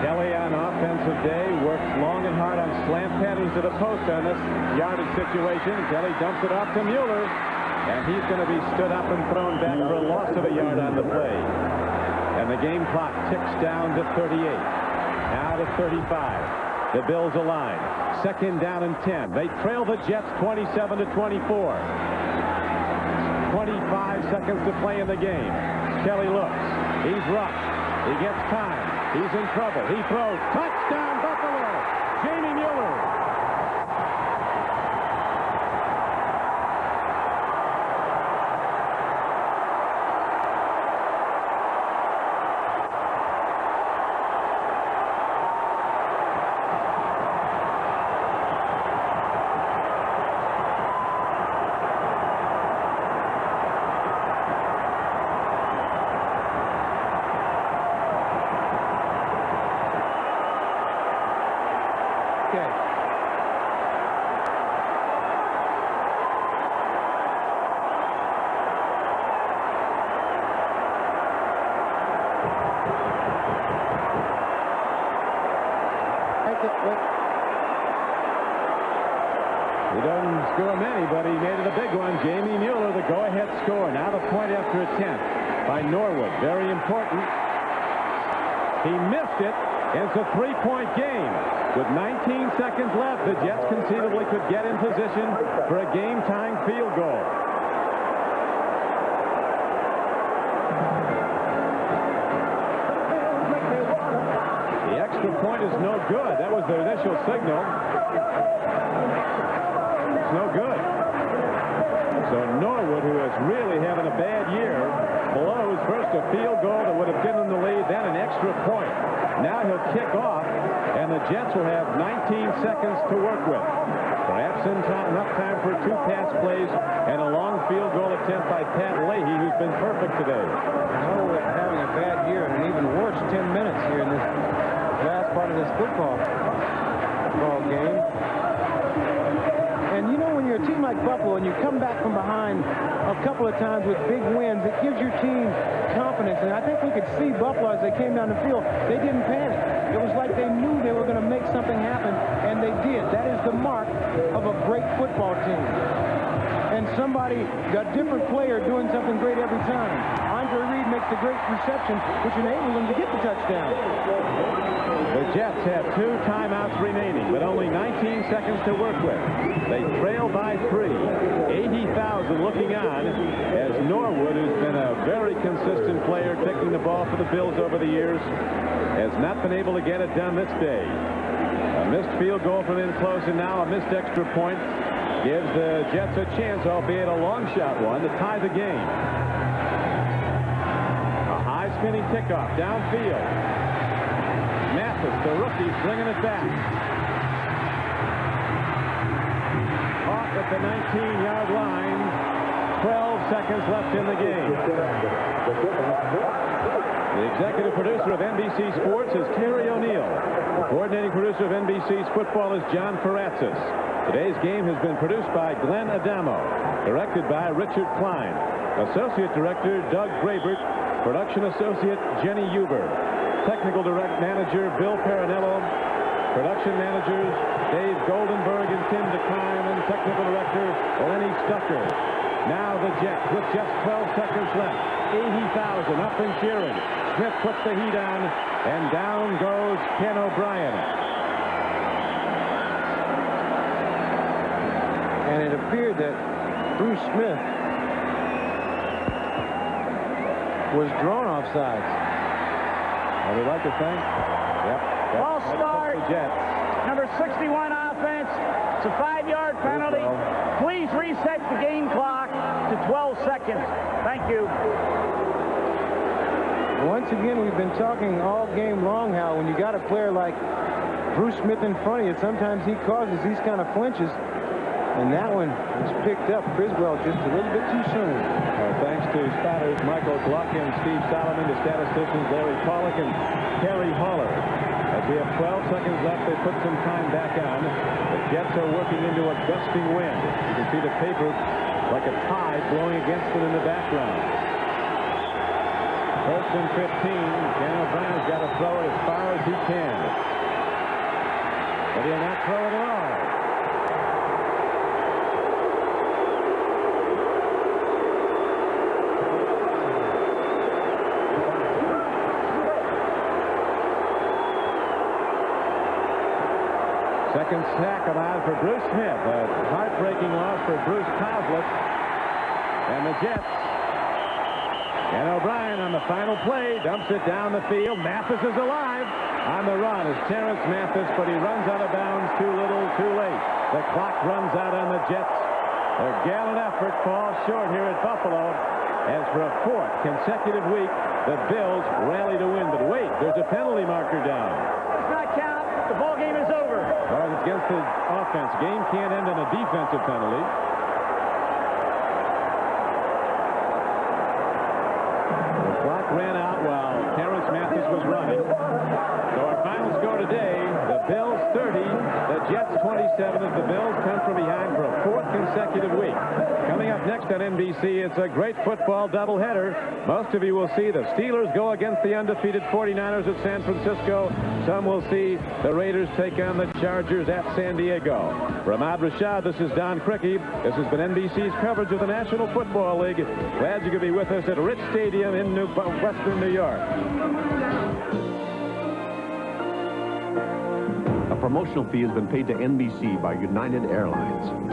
Kelly on offensive day works long and hard on slant patterns to the post on this yardage situation. Kelly dumps it off to Mueller. And he's going to be stood up and thrown back for a loss of a yard on the play. And the game clock ticks down to 38. Now to 35. The Bills align. Second down and 10. They trail the Jets 27 to 24. 25 seconds to play in the game. Kelly looks. He's rushed. He gets time. He's in trouble. He throws. Touchdown, Buffalo. Jamie Mueller. He doesn't score many, but he made it a big one. Jamie Mueller, the go-ahead score. Now the point after attempt by Norwood. Very important. He missed it. It's a three-point game. With 19 seconds left, the Jets conceivably could get in position for a game-tying field goal. The extra point is no good. That was their initial signal. It's no good. So Norwood, who is really having a bad year, blows first a field goal that would have given them the lead, then an extra point. Now he'll kick off, and the Jets will have 19 seconds to work with. Perhaps enough time for two pass plays and a long field goal attempt by Pat Leahy, who's been perfect today. Norwood having a bad year, and an even worse 10 minutes here in this last part of this football game. And you know, when you're a team like Buffalo and you come back from behind a couple of times with big wins, it gives your team confidence. And I think we could see Buffalo as they came down the field. They didn't panic. It was like they knew they were going to make something happen, and they did. That is the mark of a great football team. And a different player doing something great every time. Andre Reed makes the great reception, which enabled him to get the touchdown. The Jets have 2 timeouts remaining, but only 19 seconds to work with. They trail by 3. 80,000 looking on as Norwood, who's been a very consistent player kicking the ball for the Bills over the years, has not been able to get it done this day. A missed field goal from in close, and now a missed extra point gives the Jets a chance, albeit a long shot one, to tie the game. A high spinning kickoff downfield. Mathis, the rookie, bringing it back. Off at at the 19-yard line. 12 seconds left in the game. The executive producer of NBC Sports is Kerry O'Neill. The coordinating producer of NBC's football is John Paratzis. Today's game has been produced by Glenn Adamo. Directed by Richard Klein. Associate Director Doug Grabert. Production Associate Jenny Huber. Technical Manager Bill Parinello. Production Managers Dave Goldenberg and Tim DeKime. And Technical Director Lenny Stucker. Now the Jets with just 12 seconds left. 80,000 up and cheering. Smith puts the heat on, and down goes Ken O'Brien. And it appeared that Bruce Smith was drawn offsides. Well, we'd like to thank. Yep. False start. The Jets. Number 61 offense. It's a 5-yard penalty. Please reset the game clock to 12 seconds. Thank you. Once again, we've been talking all game long how when you got a player like Bruce Smith in front of you, sometimes he causes these kind of flinches. And that one was picked up Criswell just a little bit too soon. Thanks to spotters Michael Gluck and Steve Solomon, to statisticians Larry Pollock and Terry Haller. As we have 12 seconds left, they put some time back on. The Jets are working into a gusting wind. You can see the paper like a tide blowing against it in the background. First and 15. Ken O'Brien's got to throw it as far as he can. But he'll not throw it at all. Second sack allowed for Bruce Smith. A heartbreaking loss for Bruce Coslet. And the Jets. And O'Brien on the final play dumps it down the field. Mathis is alive on the run. It's Terrence Mathis, but he runs out of bounds too little, too late. The clock runs out on the Jets. Their gallant effort falls short here at Buffalo. As for a fourth consecutive week, the Bills rally to win. But wait, there's a penalty marker down. Does not count. The ball game is over. Well, it's against the offense. Game can't end in a defensive penalty. Ran out while Terrence Mathis was running. So our final score today, the Bills 30, the Jets 27, as the Bills come from behind for a fourth consecutive week. Coming up next on NBC, it's a great football doubleheader. Most of you will see the Steelers go against the undefeated 49ers at San Francisco. Some will see the Raiders take on the Chargers at San Diego. For Ahmad Rashad, this is Don Criqui. This has been NBC's coverage of the National Football League. Glad you could be with us at Rich Stadium in Western New York. A promotional fee has been paid to NBC by United Airlines.